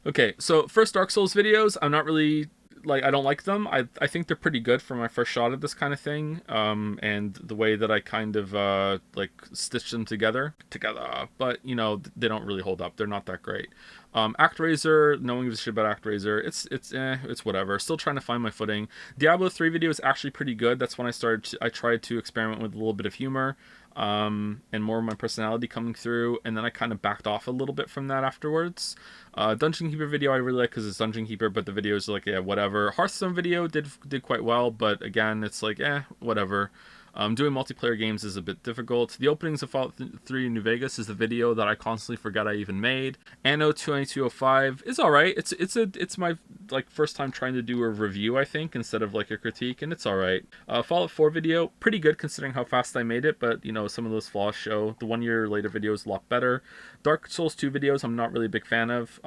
Okay, so first Dark Souls videos, I'm not really like I don't like them. I think they're pretty good for my first shot at this kind of thing. And the way that I kind of like stitch them together. But you know they don't really hold up. They're not that great. ActRaiser, knowing this shit about ActRaiser, it's whatever. Still trying to find my footing. Diablo 3 video is actually pretty good. That's when I tried to experiment with a little bit of humor. And more of my personality coming through, and then I kind of backed off a little bit from that afterwards. Dungeon Keeper video I really like because it's Dungeon Keeper, but the videos are like, yeah, whatever. Hearthstone video did quite well, but again, it's like, whatever. Doing multiplayer games is a bit difficult. The openings of Fallout 3 New Vegas is the video that I constantly forget I even made. Anno 2205 is alright. It's my like first time trying to do a review, I think, instead of like a critique, and it's alright. Fallout 4 video, pretty good considering how fast I made it, but you know, some of those flaws show. The 1 year later video is a lot better. Dark Souls 2 videos I'm not really a big fan of.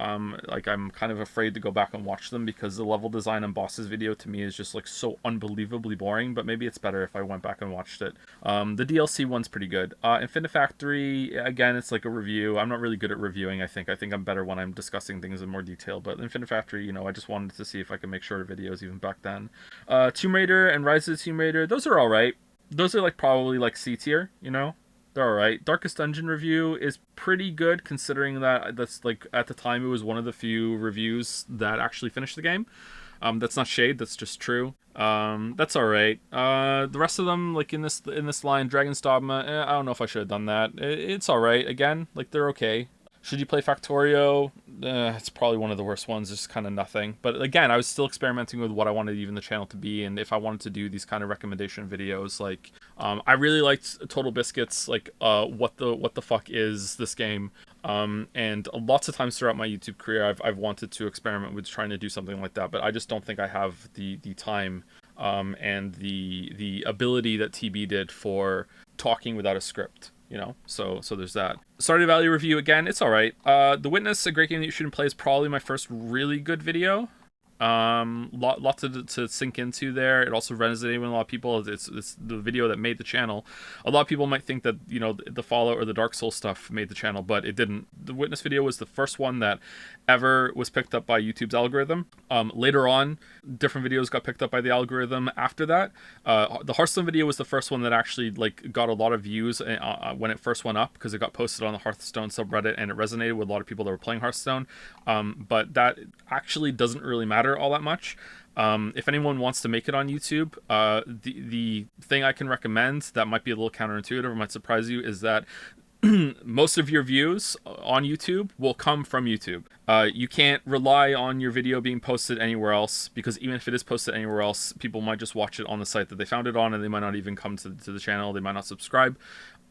Like I'm kind of afraid to go back and watch them because the level design and bosses video to me is just like so unbelievably boring, but maybe it's better if I went back and watched it. The DLC one's pretty good. Infinifactory, again, it's like a review. I'm not really good at reviewing, I think. I think I'm better when I'm discussing things in more detail, but Infinifactory, you know, I just wanted to see if I could make shorter videos even back then. Tomb Raider and Rise of the Tomb Raider, those are alright. Those are like probably like C tier, you know? They're alright. Darkest Dungeon review is pretty good considering that that's like at the time it was one of the few reviews that actually finished the game. That's not shade, that's just true. That's alright. The rest of them, like in this line, Dragon's Dogma, I don't know if I should have done that. It's alright. Again, like they're okay. Should you play Factorio? It's probably one of the worst ones. Just kind of nothing. But again, I was still experimenting with what I wanted even the channel to be, and if I wanted to do these kind of recommendation videos, like I really liked Total Biscuits, like what the fuck is this game? And lots of times throughout my YouTube career, I've wanted to experiment with trying to do something like that, but I just don't think I have the time and the ability that TB did for talking without a script. You know, so there's that. Stardew Valley review again, it's alright. The Witness, a great game that you shouldn't play, is probably my first really good video. Lots to sink into there. It also resonated with a lot of people. It's the video that made the channel. A lot of people might think that, you know, the Fallout or the Dark Souls stuff made the channel, but it didn't. The Witness video was the first one that ever was picked up by YouTube's algorithm. Later on, different videos got picked up by the algorithm after that. The Hearthstone video was the first one that actually like got a lot of views when it first went up because it got posted on the Hearthstone subreddit and it resonated with a lot of people that were playing Hearthstone. But that actually doesn't really matter all that much. If anyone wants to make it on YouTube, the thing I can recommend that might be a little counterintuitive or might surprise you is that most of your views on YouTube will come from YouTube. You can't rely on your video being posted anywhere else because even if it is posted anywhere else, people might just watch it on the site that they found it on and they might not even come to the channel. They might not subscribe.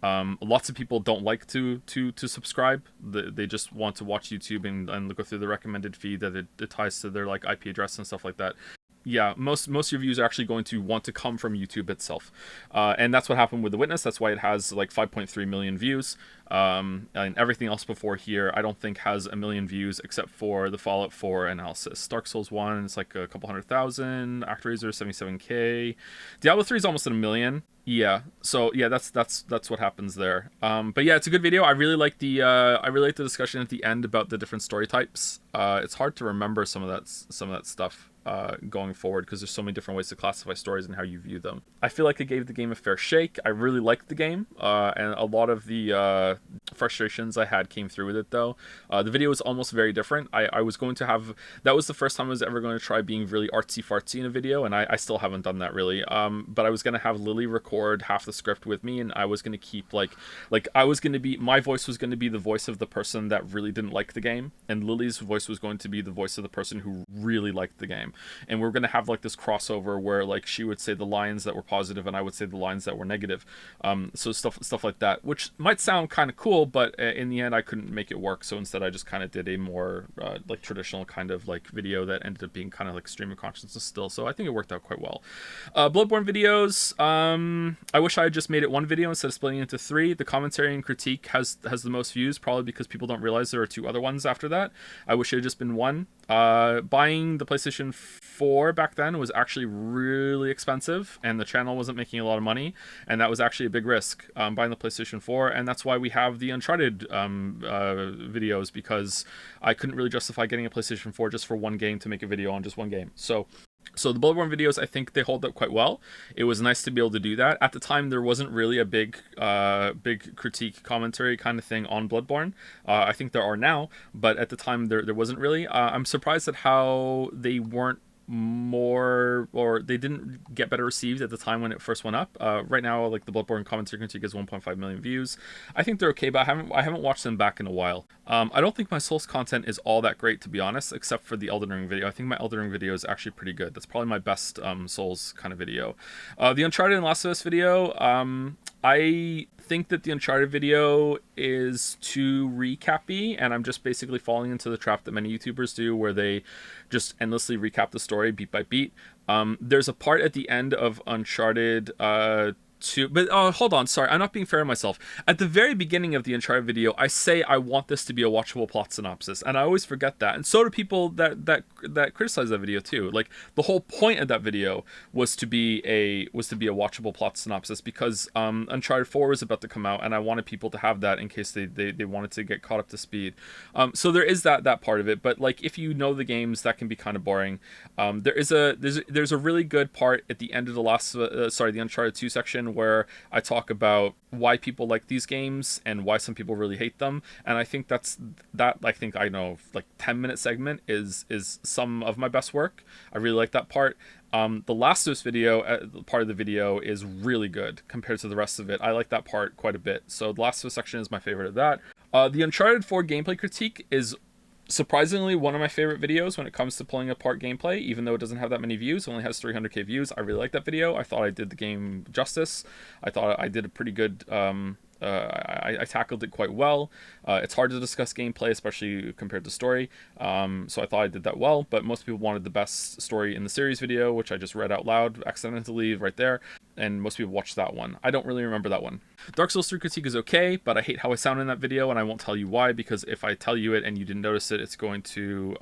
Lots of people don't like to subscribe. They just want to watch YouTube and go through the recommended feed that it ties to their like IP address and stuff like that. Yeah, most of your views are actually going to want to come from YouTube itself. And that's what happened with The Witness. That's why it has like 5.3 million views. And everything else before here, I don't think has a million views except for the Fallout 4 analysis. Dark Souls 1, it's like a couple 100,000. ActRaiser, 77K. Diablo 3 is almost at a million. Yeah, so yeah, that's what happens there. But yeah, it's a good video. I really like the discussion at the end about the different story types. It's hard to remember some of that stuff going forward because there's so many different ways to classify stories and how you view them. I feel like I gave the game a fair shake. I really liked the game, and a lot of the frustrations I had came through with it though. The video was almost very different. I was going to have, that was the first time I was ever going to try being really artsy fartsy in a video, and I still haven't done that really. But I was going to have Lily record half the script with me, and I was going to keep like I was going to be, my voice was going to be the voice of the person that really didn't like the game, and Lily's voice was going to be the voice of the person who really liked the game. And we're going to have like this crossover where like she would say the lines that were positive and I would say the lines that were negative. So stuff like that, which might sound kind of cool, but in the end I couldn't make it work. So instead I just kind of did a more like traditional kind of like video that ended up being kind of like stream of consciousness still. So I think it worked out quite well. Bloodborne videos, I wish I had just made it one video instead of splitting it into three. The commentary and critique has the most views, probably because people don't realize there are two other ones after that. I wish it had just been one. Buying the PlayStation 4 back then was actually really expensive, and the channel wasn't making a lot of money, and that was actually a big risk, buying the PlayStation 4, and that's why we have the Uncharted videos because I couldn't really justify getting a PlayStation 4 just for one game to make a video on just one game. So the Bloodborne videos, I think they hold up quite well. It was nice to be able to do that. At the time, there wasn't really a big critique commentary kind of thing on Bloodborne. I think there are now, but at the time there wasn't really. I'm surprised at how they weren't more, or they didn't get better received at the time when it first went up. Right now, like the Bloodborne commentary critique is 1.5 million views. I think they're okay, but I haven't watched them back in a while. I don't think my Souls content is all that great, to be honest, except for the Elden Ring video. I think my Elden Ring video is actually pretty good. That's probably my best Souls kind of video. The Uncharted and Last of Us video, I think that the Uncharted video is too recappy, and I'm just basically falling into the trap that many YouTubers do, where they just endlessly recap the story beat by beat. There's a part at the end of Uncharted but hold on, sorry, I'm not being fair to myself. At the very beginning of the Uncharted video, I say I want this to be a watchable plot synopsis, and I always forget that, and so do people that criticize that video too. Like, the whole point of that video was to be a watchable plot synopsis, because Uncharted 4 was about to come out, and I wanted people to have that in case they wanted to get caught up to speed. So there is that part of it, but like, if you know the games, that can be kind of boring. There's a really good part at the end of the Uncharted 2 section, where I talk about why people like these games and why some people really hate them, and I think I know, like, 10-minute segment is some of my best work. I really like that part. The Last of Us video, part of the video, is really good compared to the rest of it. I like that part quite a bit. So the Last of Us section is my favorite of that. The Uncharted 4 gameplay critique is surprisingly one of my favorite videos when it comes to pulling apart gameplay, even though it doesn't have that many views. It only has 300k views. I really like that video. I thought I did the game justice. I thought I did a pretty good I tackled it quite well. It's hard to discuss gameplay, especially compared to story, so I thought I did that well, but most people wanted the best story in the series video, which I just read out loud accidentally right there, and most people watched that one. I don't really remember that one. Dark Souls 3 critique is okay, but I hate how I sound in that video, and I won't tell you why, because if I tell you it and you didn't notice it, it's going to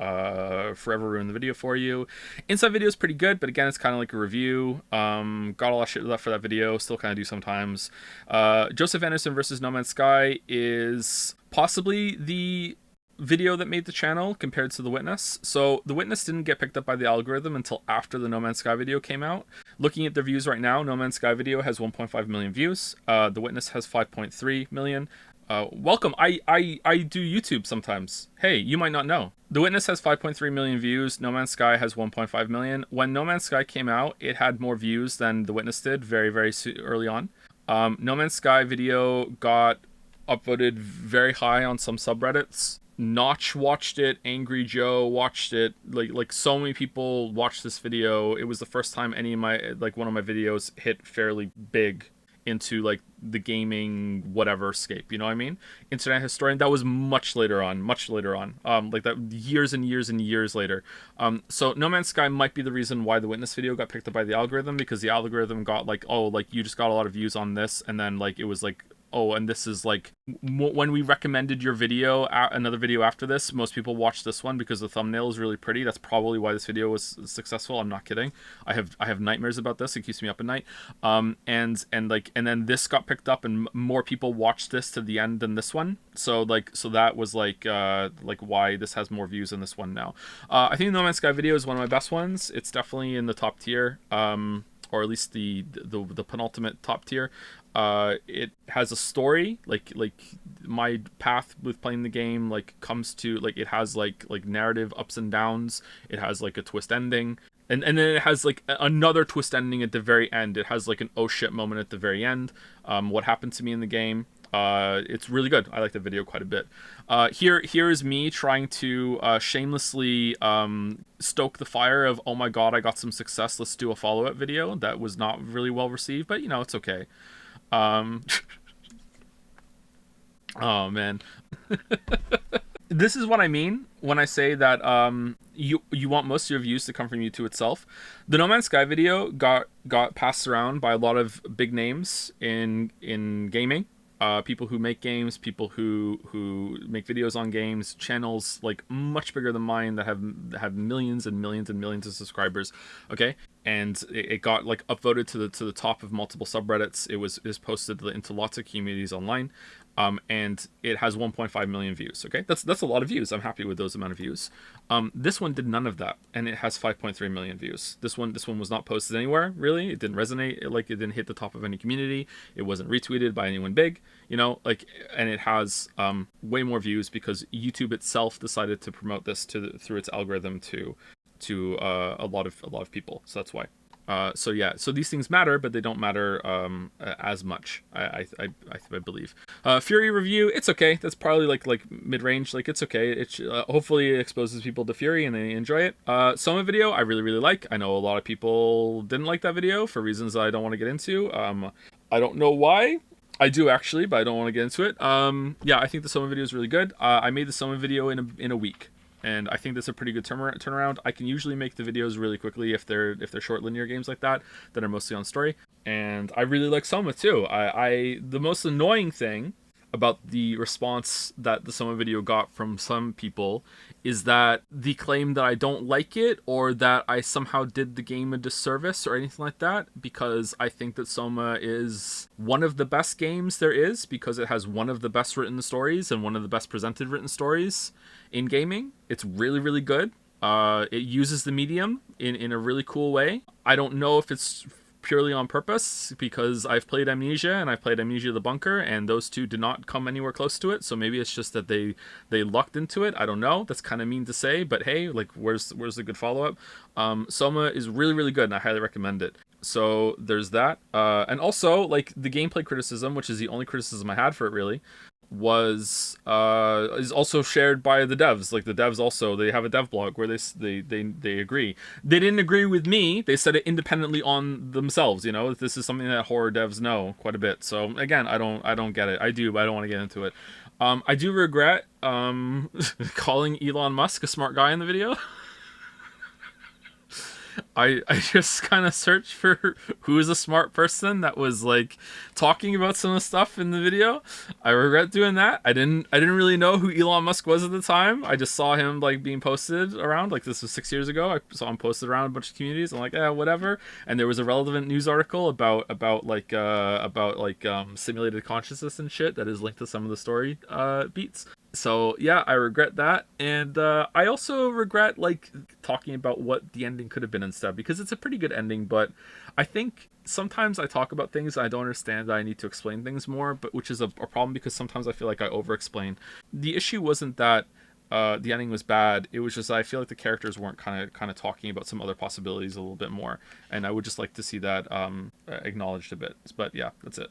forever ruin the video for you. Inside video is pretty good, but again, it's kind of like a review. Got a lot of shit left for that video, still kind of do sometimes. Joseph Anderson versus No Man's Sky is possibly the video that made the channel compared to The Witness. So The Witness didn't get picked up by the algorithm until after the No Man's Sky video came out. Looking at the views right now, No Man's Sky video has 1.5 million views. The Witness has 5.3 million. Welcome. I do YouTube sometimes. Hey, you might not know. The Witness has 5.3 million views. No Man's Sky has 1.5 million. When No Man's Sky came out, it had more views than The Witness did very, very early on. No Man's Sky video got upvoted very high on some subreddits. Notch watched it, Angry Joe watched it, like so many people watched this video. It was the first time one of my videos hit fairly big into like the gaming whatever scape, you know what I mean? Internet Historian, that was much later on, like that years and years and years later. So No Man's Sky might be the reason why the Witness video got picked up by the algorithm, because the algorithm got like, oh, like you just got a lot of views on this, and then like it was like, oh, and this is like, when we recommended your video, another video after this, most people watched this one because the thumbnail is really pretty. That's probably why this video was successful. I'm not kidding. I have nightmares about this. It keeps me up at night. And then this got picked up, and more people watched this to the end than this one. So that was like why this has more views than this one now. I think the No Man's Sky video is one of my best ones. It's definitely in the top tier. Or at least the penultimate top tier. It has a story, like my path with playing the game, like comes to like, it has like narrative ups and downs. It has like a twist ending, and then it has like another twist ending at the very end. It has like an oh shit moment at the very end. What happened to me in the game. It's really good. I like the video quite a bit. Here is me trying to shamelessly stoke the fire of, oh my god, I got some success, let's do a follow-up video. That was not really well received, but you know, it's okay. Oh man. This is what I mean when I say that you want most of your views to come from YouTube itself. The No Man's Sky video got passed around by a lot of big names in gaming. People who make games, people who make videos on games, channels like much bigger than mine that have millions and millions and millions of subscribers. Okay, and it got like upvoted to the top of multiple subreddits. It was posted into lots of communities online. and it has 1.5 million views. Okay, that's a lot of views. I'm happy with those amount of views. This one did none of that, and it has 5.3 million views. This one was not posted anywhere really. It didn't resonate. It didn't hit the top of any community. It wasn't retweeted by anyone big. And it has way more views because YouTube itself decided to promote this through its algorithm to a lot of people. So that's why. So these things matter, but they don't matter as much. I believe. Fury review, it's okay. That's probably like mid range. Like it's okay. It hopefully it exposes people to Fury and they enjoy it. Soma video, I really like. I know a lot of people didn't like that video for reasons I don't want to get into. I don't know why. I do actually, but I don't want to get into it. I think the Soma video is really good. I made the Soma video in a week. And I think that's a pretty good turnaround. I can usually make the videos really quickly if they're short linear games like that are mostly on story. And I really like Soma too. The most annoying thing about the response that the Soma video got from some people is that the claim that I don't like it or that I somehow did the game a disservice or anything like that, because I think that Soma is one of the best games there is because it has one of the best written stories and one of the best presented written stories in gaming. It's really, really good. It uses the medium in a really cool way. I don't know if it's purely on purpose because I've played Amnesia and I've played Amnesia the Bunker, and those two did not come anywhere close to it. So maybe it's just that they lucked into it. I don't know. That's kind of mean to say, but hey, like where's the good follow-up? Soma is really, really good and I highly recommend it. So there's that. And also like the gameplay criticism, which is the only criticism I had for it really, is also shared by the devs. Like the devs also, they have a dev blog where they agree. They didn't agree with me. They said it independently on themselves. This is something that horror devs know quite a bit. So again, I don't get it. I do, but I don't want to get into it. I do regret calling Elon Musk a smart guy in the video. I just kind of searched for who is a smart person that was like talking about some of the stuff in the video. I regret doing that. I didn't really know who Elon Musk was at the time. I just saw him like being posted around. Like this was 6 years ago. I saw him posted around a bunch of communities. I'm like, whatever. And there was a relevant news article about simulated consciousness and shit that is linked to some of the story beats. So yeah, I regret that, and I also regret like talking about what the ending could have been instead, because it's a pretty good ending, but I think sometimes I talk about things and I don't understand that I need to explain things more, but which is a problem because sometimes I feel like I over-explain. The issue wasn't that the ending was bad, it was just I feel like the characters weren't kind of talking about some other possibilities a little bit more, and I would just like to see that acknowledged a bit. But yeah, that's it.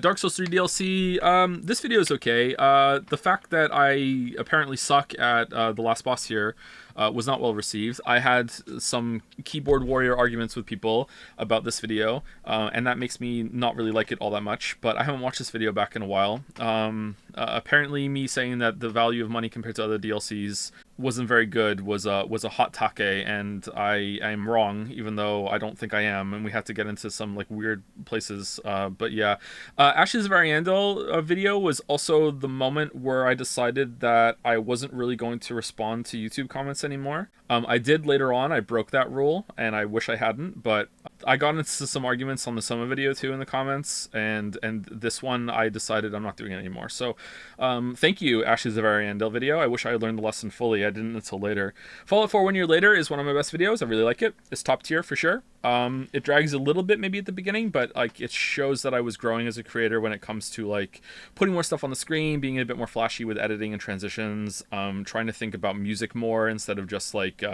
Dark Souls 3 DLC, this video is okay. The fact that I apparently suck at the last boss here was not well received. I had some keyboard warrior arguments with people about this video, and that makes me not really like it all that much, but I haven't watched this video back in a while. Apparently me saying that the value of money compared to other DLCs wasn't very good was a hot take, and I am wrong, even though I don't think I am, and we have to get into some like weird places, but yeah. Ashes of Ariandel video was also the moment where I decided that I wasn't really going to respond to YouTube comments anymore. I did later on. I broke that rule, and I wish I hadn't, but I got into some arguments on the Soma video too in the comments, and this one I decided I'm not doing it anymore. So thank you, Ashes of Ariandel video. I wish I had learned the lesson fully. I didn't until later. Fallout 4 1 Year Later is one of my best videos. I really like it. It's top tier for sure. It drags a little bit maybe at the beginning, but like it shows that I was growing as a creator when it comes to like putting more stuff on the screen, being a bit more flashy with editing and transitions, trying to think about music more instead of just like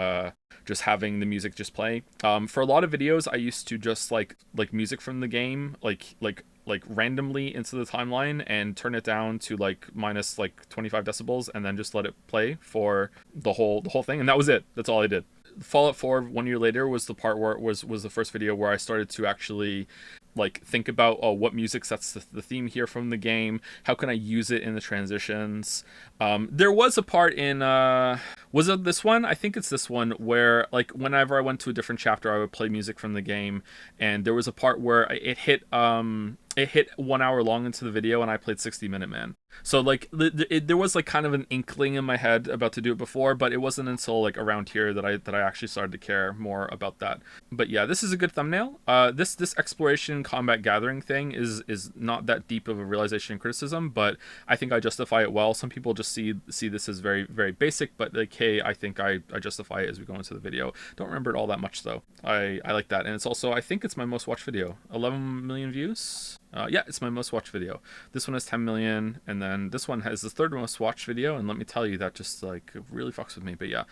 just having the music just play. For a lot of videos I used to just like music from the game like randomly into the timeline and turn it down to like minus like 25 decibels and then just let it play for the whole thing, and that was it. That's all I did. Fallout 4 1 Year Later was the part where it was the first video where I started to actually like think about what music sets the theme here from the game, how can I use it in the transitions. There was a part in Was it this one? I think it's this one where, like, whenever I went to a different chapter, I would play music from the game, and there was a part where it hit 1 hour long into the video, and I played 60-Minute Man. So like there was like kind of an inkling in my head about to do it before, but it wasn't until like around here that I actually started to care more about that. But yeah, this is a good thumbnail. This exploration combat gathering thing is not that deep of a realization and criticism, but I think I justify it well. Some people just see this as very, very basic, but like, hey, I think I justify it as we go into the video. Don't remember it all that much though. I like that, and it's also, I think it's my most watched video. 11 million views. Yeah, it's my most watched video. This one has 10 million, and then this one has the third most watched video, and let me tell you, that just like really fucks with me. But yeah.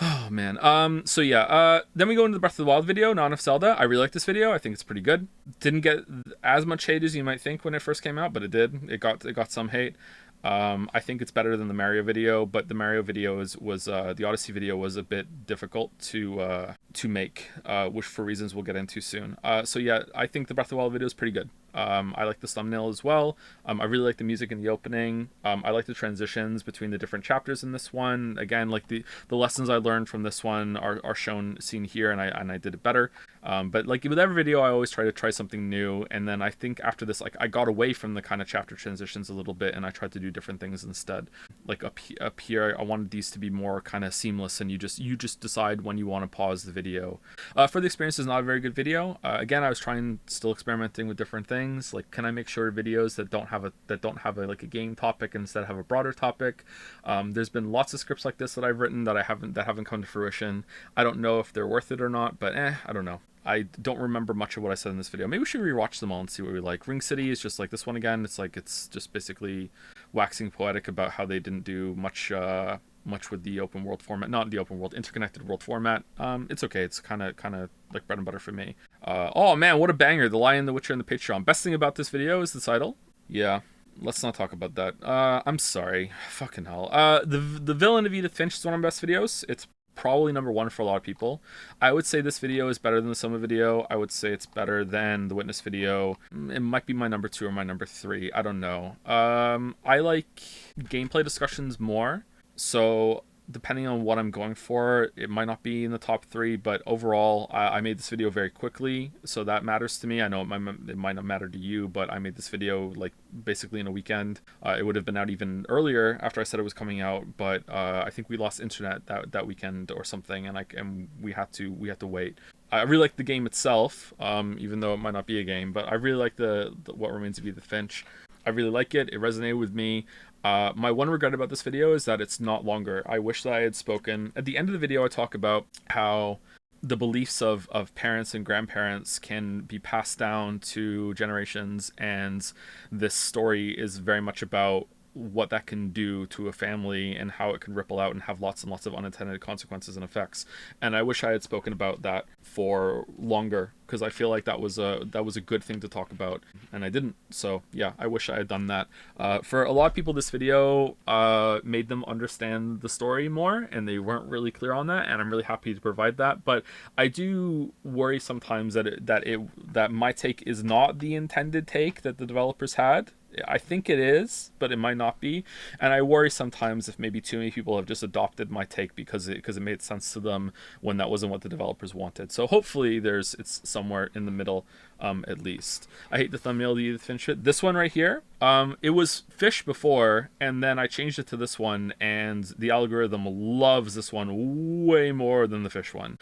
Oh man. So yeah, then we go into the Breath of the Wild video, not enough Zelda. I really like this video. I think it's pretty good. Didn't get as much hate as you might think when it first came out, but it did. It got some hate. I think it's better than the Mario video, but the Mario video was the Odyssey video was a bit difficult to make, which for reasons we'll get into soon. So yeah, I think the Breath of the Wild video is pretty good. I like this thumbnail as well. I really like the music in the opening. I like the transitions between the different chapters in this one. Again, like the lessons I learned from this one are seen here, and I did it better. But like with every video, I always try something new, and then I think after this, like I got away from the kind of chapter transitions a little bit, and I tried to do different things instead. Like up here, I wanted these to be more kind of seamless, and you just decide when you want to pause the video. For the experience, is not a very good video. Again, I was still experimenting with different things. Like, can I make shorter videos that don't have a like a game topic and instead have a broader topic? There's been lots of scripts like this that I've written that haven't come to fruition. I don't know if they're worth it or not, but I don't know. I don't remember much of what I said in this video. Maybe we should rewatch them all and see what we like. Ring City is just like this one again. It's just basically waxing poetic about how they didn't do much with the open world format, not the open world, interconnected world format. It's okay. It's kind of like bread and butter for me. Oh man, what a banger! The Lion, the Witcher, and the Patreon. Best thing about this video is the title. Yeah, let's not talk about that. I'm sorry. Fucking hell. The Villain of Edith Finch is one of my best videos. It's probably number one for a lot of people. I would say this video is better than the Soma video. I would say it's better than the Witness video. It might be my number 2 or my number 3. I don't know. I like gameplay discussions more. So depending on what I'm going for, it might not be in the top 3, but overall, I made this video very quickly, so that matters to me. I know it might not matter to you, but I made this video like basically in a weekend. It would have been out even earlier after I said it was coming out, but I think we lost internet that weekend or something, and we had to wait. I really like the game itself, even though it might not be a game, but I really like the What Remains of Edith Finch. I really like it. It resonated with me. My one regret about this video is that it's not longer. I wish that I had spoken. At the end of the video, I talk about how the beliefs of parents and grandparents can be passed down to generations, and this story is very much about what that can do to a family and how it can ripple out and have lots and lots of unintended consequences and effects. And I wish I had spoken about that for longer, because I feel like that was a good thing to talk about, and I didn't. So yeah, I wish I had done that. For a lot of people, this video made them understand the story more, and they weren't really clear on that, and I'm really happy to provide that. But I do worry sometimes that my take is not the intended take that the developers had. I think it is, but it might not be, and I worry sometimes if maybe too many people have just adopted my take because it made sense to them when that wasn't what the developers wanted. So hopefully it's somewhere in the middle, at least. I hate the thumbnail of the Edith Finch shit. This one right here, it was Fish before, and then I changed it to this one, and the algorithm loves this one way more than the Fish one.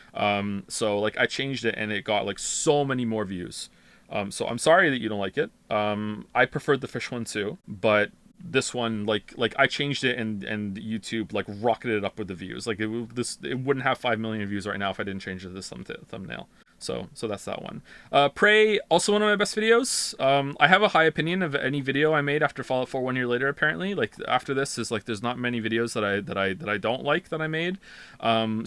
So like I changed it, and it got like so many more views. So I'm sorry that you don't like it. I preferred the Fish one too, but this one, like I changed it, and YouTube like rocketed it up with the views. Like it wouldn't have 5 million views right now if I didn't change it to this thumbnail. So that's that one. Prey, also one of my best videos. I have a high opinion of any video I made after Fallout 4 1 year later, apparently. Like after this is like there's not many videos that I don't like that I made.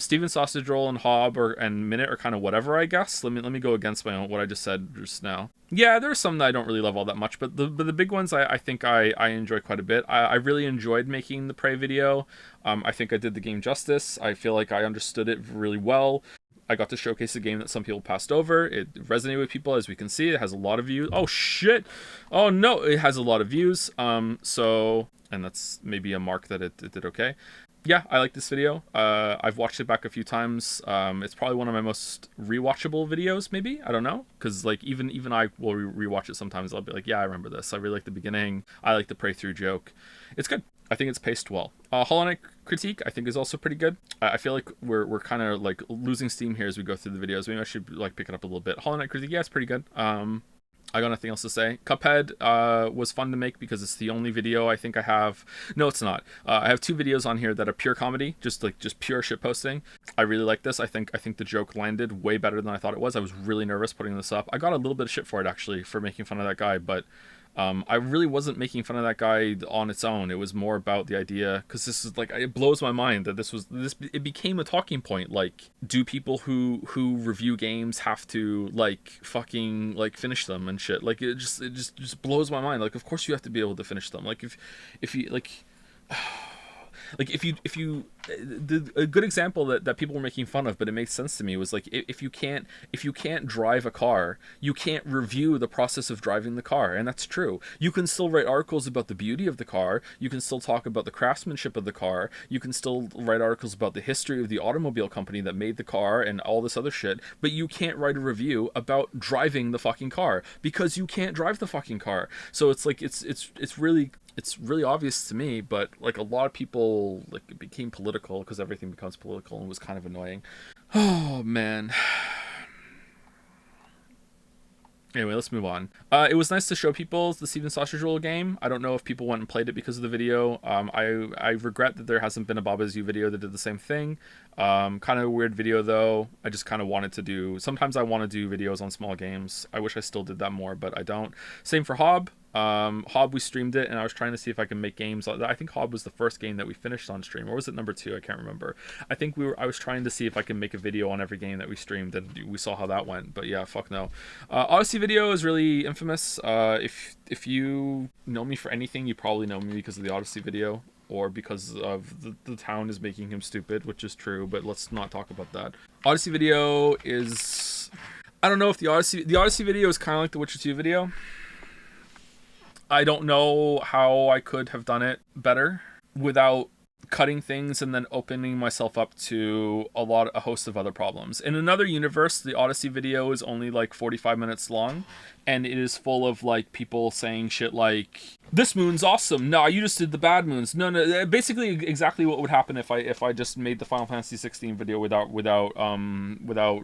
Steven Sausage Roll and Hob and Minute are kind of whatever, I guess. Let me go against what I just said just now. Yeah, there's some that I don't really love all that much, but the big ones I think I enjoy quite a bit. I really enjoyed making the Prey video. I think I did the game justice. I feel like I understood it really well. I got to showcase a game that some people passed over. It resonated with people, as we can see. It has a lot of views. Oh shit! Oh no, it has a lot of views. And that's maybe a mark that it did okay. Yeah, I like this video. I've watched it back a few times. It's probably one of my most rewatchable videos, maybe. I don't know, because like even I will rewatch it sometimes. I'll be like, yeah, I remember this. I really like the beginning. I like the pray through joke. It's good. I think it's paced well. Hollow Knight critique I think is also pretty good. I feel like we're kind of like losing steam here as we go through the videos. Maybe I should like pick it up a little bit. Hollow Knight critique, yeah, it's pretty good. I got nothing else to say. Cuphead was fun to make because it's the only video I think I have. No, it's not. I have 2 videos on here that are pure comedy, just pure shit posting. I really like this. I think the joke landed way better than I thought it was. I was really nervous putting this up. I got a little bit of shit for it actually for making fun of that guy, but I really wasn't making fun of that guy on its own. It was more about the idea, because this is like, it blows my mind that it became a talking point. Like, do people who review games have to like fucking like finish them and shit? Like, it just blows my mind. Like, of course you have to be able to finish them. Like, if you like. Like if you a good example that people were making fun of, but it makes sense to me, was like, if you can't drive a car, you can't review the process of driving the car. And that's true. You can still write articles about the beauty of the car, you can still talk about the craftsmanship of the car, you can still write articles about the history of the automobile company that made the car and all this other shit, but you can't write a review about driving the fucking car, because you can't drive the fucking car. So it's like it's really obvious to me, but like a lot of people, like, it became political because everything becomes political, and was kind of annoying. Oh man. Anyway, let's move on. It was nice to show people the Steven Sausage Roll game. I don't know if people went and played it because of the video. I regret that there hasn't been a Bob Is You video that did the same thing. Kind of a weird video though. I just kind of wanted to do. Sometimes I want to do videos on small games. I wish I still did that more, but I don't. Same for Hob. Hob, we streamed it, and I was trying to see if I can make games. I think Hob was the first game that we finished on stream, or was it number 2? I can't remember. I was trying to see if I can make a video on every game that we streamed, and we saw how that went. But yeah, fuck no. Odyssey video is really infamous. If you know me for anything, you probably know me because of the Odyssey video, or because of the town is making him stupid, which is true, but let's not talk about that. Odyssey video is, I don't know if the Odyssey video is kind of like the Witcher 2 video. I don't know how I could have done it better without cutting things and then opening myself up to a host of other problems. In another universe, the Odyssey video is only like 45 minutes long, and it is full of like people saying shit like, this moon's awesome, no, you just did the bad moons, no, basically exactly what would happen if I just made the Final Fantasy 16 video without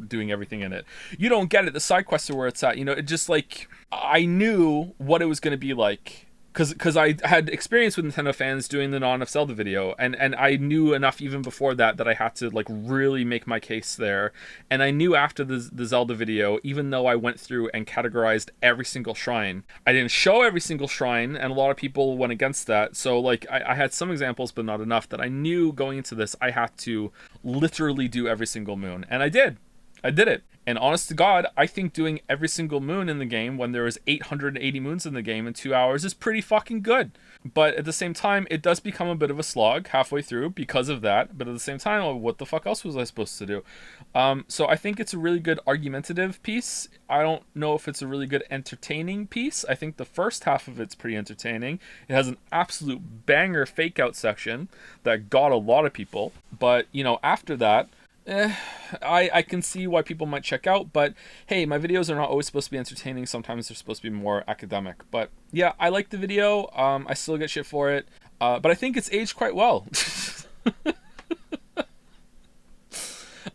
doing everything in it. You don't get it, the side quests are where it's at, it just like, I knew what it was going to be like, because I had experience with Nintendo fans doing the Non of Zelda video, and I knew enough even before that I had to like really make my case there. And I knew after the Zelda video, even though I went through and categorized every single shrine, I didn't show every single shrine, and a lot of people went against that. So like I had some examples, but not enough, that I knew going into this I had to literally do every single moon, and I did it. And honest to God, I think doing every single moon in the game when there is 880 moons in the game in 2 hours is pretty fucking good. But at the same time, it does become a bit of a slog halfway through because of that. But at the same time, what the fuck else was I supposed to do? So I think it's a really good argumentative piece. I don't know if it's a really good entertaining piece. I think the first half of it's pretty entertaining. It has an absolute banger fake out section that got a lot of people. But, after that, I can see why people might check out, but hey, my videos are not always supposed to be entertaining. Sometimes they're supposed to be more academic. But yeah, I like the video. I still get shit for it, but I think it's aged quite well.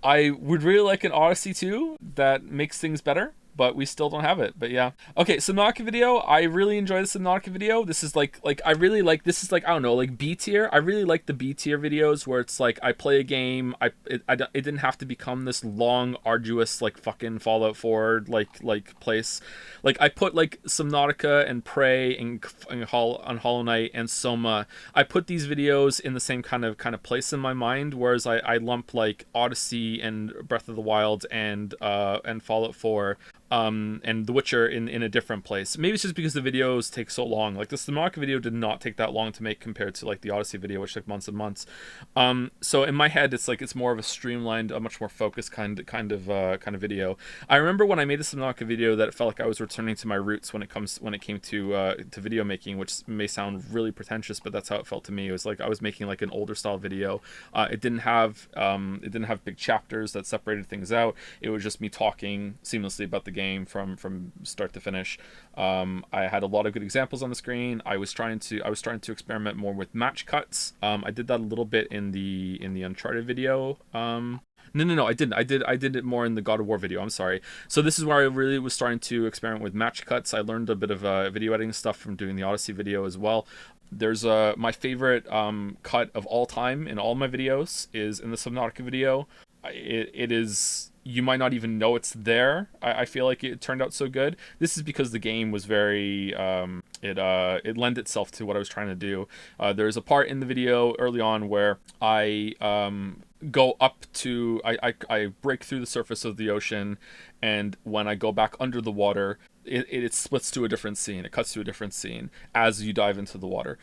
I would really like an Odyssey 2 that makes things better, but we still don't have it. But yeah. Okay, Subnautica video. I really enjoy the Subnautica video. This is like I really like, this is like, I don't know, like B tier. I really like the B tier videos where it's like I play a game, it didn't have to become this long, arduous, like fucking Fallout 4 like place. Like I put like Subnautica and Prey and on Hollow Knight and Soma. I put these videos in the same kind of place in my mind, whereas I lump like Odyssey and Breath of the Wild and Fallout 4 and The Witcher in a different place. Maybe it's just because the videos take so long. Like the Subnautica video did not take that long to make compared to like the Odyssey video, which took months and months. So in my head, it's like it's more of a streamlined, a much more focused kind of video. I remember when I made the Subnautica video that it felt like I was returning to my roots when it came to video making, which may sound really pretentious, but that's how it felt to me. It was like I was making like an older style video. It didn't have big chapters that separated things out. It was just me talking seamlessly about the game from start to finish. I had a lot of good examples on the screen. I was trying to experiment more with match cuts. I did that a little bit in the Uncharted video. No, I didn't. I did it more in the God of War video. I'm sorry. So this is where I really was starting to experiment with match cuts. I learned a bit of video editing stuff from doing the Odyssey video as well. There's my favorite cut of all time in all my videos is in the Subnautica video. It is, you might not even know it's there. I feel like it turned out so good. This is because the game was very it lent itself to what I was trying to do. There's a part in the video early on where I go up to I break through the surface of the ocean, and when I go back under the water, it splits to a different scene. It cuts to a different scene as you dive into the water.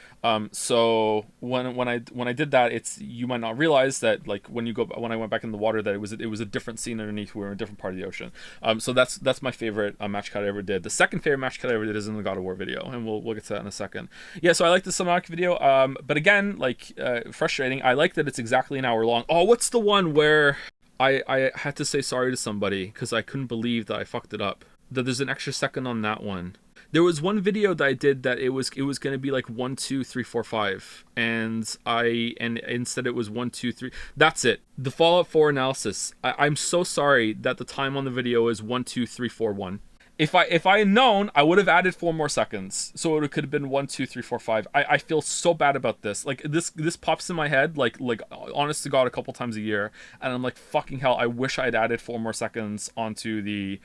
So when I did that, you might not realize that like when I went back in the water that it was a different scene underneath. We were in a different part of the ocean. So that's my favorite match cut I ever did. The second favorite match cut I ever did is in the God of War video, and we'll get to that in a second. Yeah, so I like the Subnautica video. But again, like frustrating. I like that it's exactly an hour long. Oh, what's the one where I had to say sorry to somebody because I couldn't believe that I fucked it up? That there's an extra second on that one. There was one video that I did that it was going to be like 1 2 3 4 5, and instead it was 1 2 3. That's it. The Fallout 4 analysis. I'm so sorry that the time on the video is 1 2 3 4 1. If I had known, I would have added 4 more seconds, so it could have been 1 2 3 4 5. I feel so bad about this. Like this pops in my head like honest to God a couple times a year, and I'm like, fucking hell, I wish I had added 4 more seconds onto the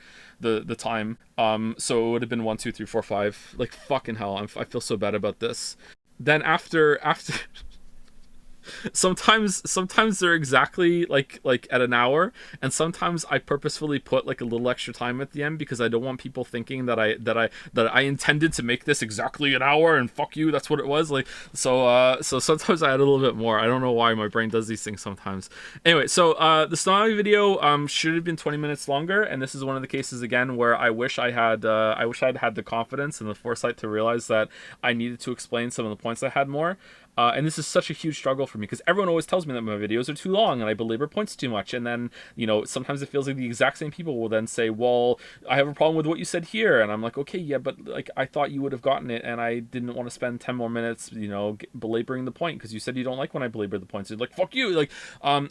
time. So it would have been 1 2 3 4 5. Like fucking hell, I feel so bad about this. Then after sometimes they're exactly like at an hour, and sometimes I purposefully put like a little extra time at the end because I don't want people thinking that I intended to make this exactly an hour and fuck you, that's what it was. Like so sometimes I add a little bit more. I don't know why my brain does these things sometimes. Anyway, so the Snowy video should have been 20 minutes longer, and this is one of the cases again where I wish I'd had the confidence and the foresight to realize that I needed to explain some of the points I had more. And this is such a huge struggle for me because everyone always tells me that my videos are too long and I belabor points too much. And then, sometimes it feels like the exact same people will then say, well, I have a problem with what you said here. And I'm like, okay, yeah, but like I thought you would have gotten it, and I didn't want to spend 10 more minutes, belaboring the point because you said you don't like when I belabor the points. You're like, fuck you. Like,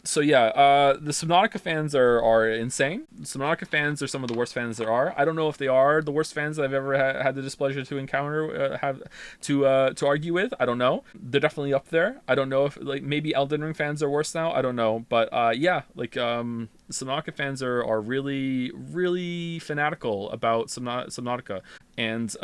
so yeah, the Subnautica fans are insane. Subnautica fans are some of the worst fans there are. I don't know if they are the worst fans that I've ever had the displeasure to encounter, have to argue with. I don't know. They're definitely up there. I don't know if like maybe Elden Ring fans are worse now. I don't know, but yeah, like Subnautica fans are really really fanatical about Subnautica, and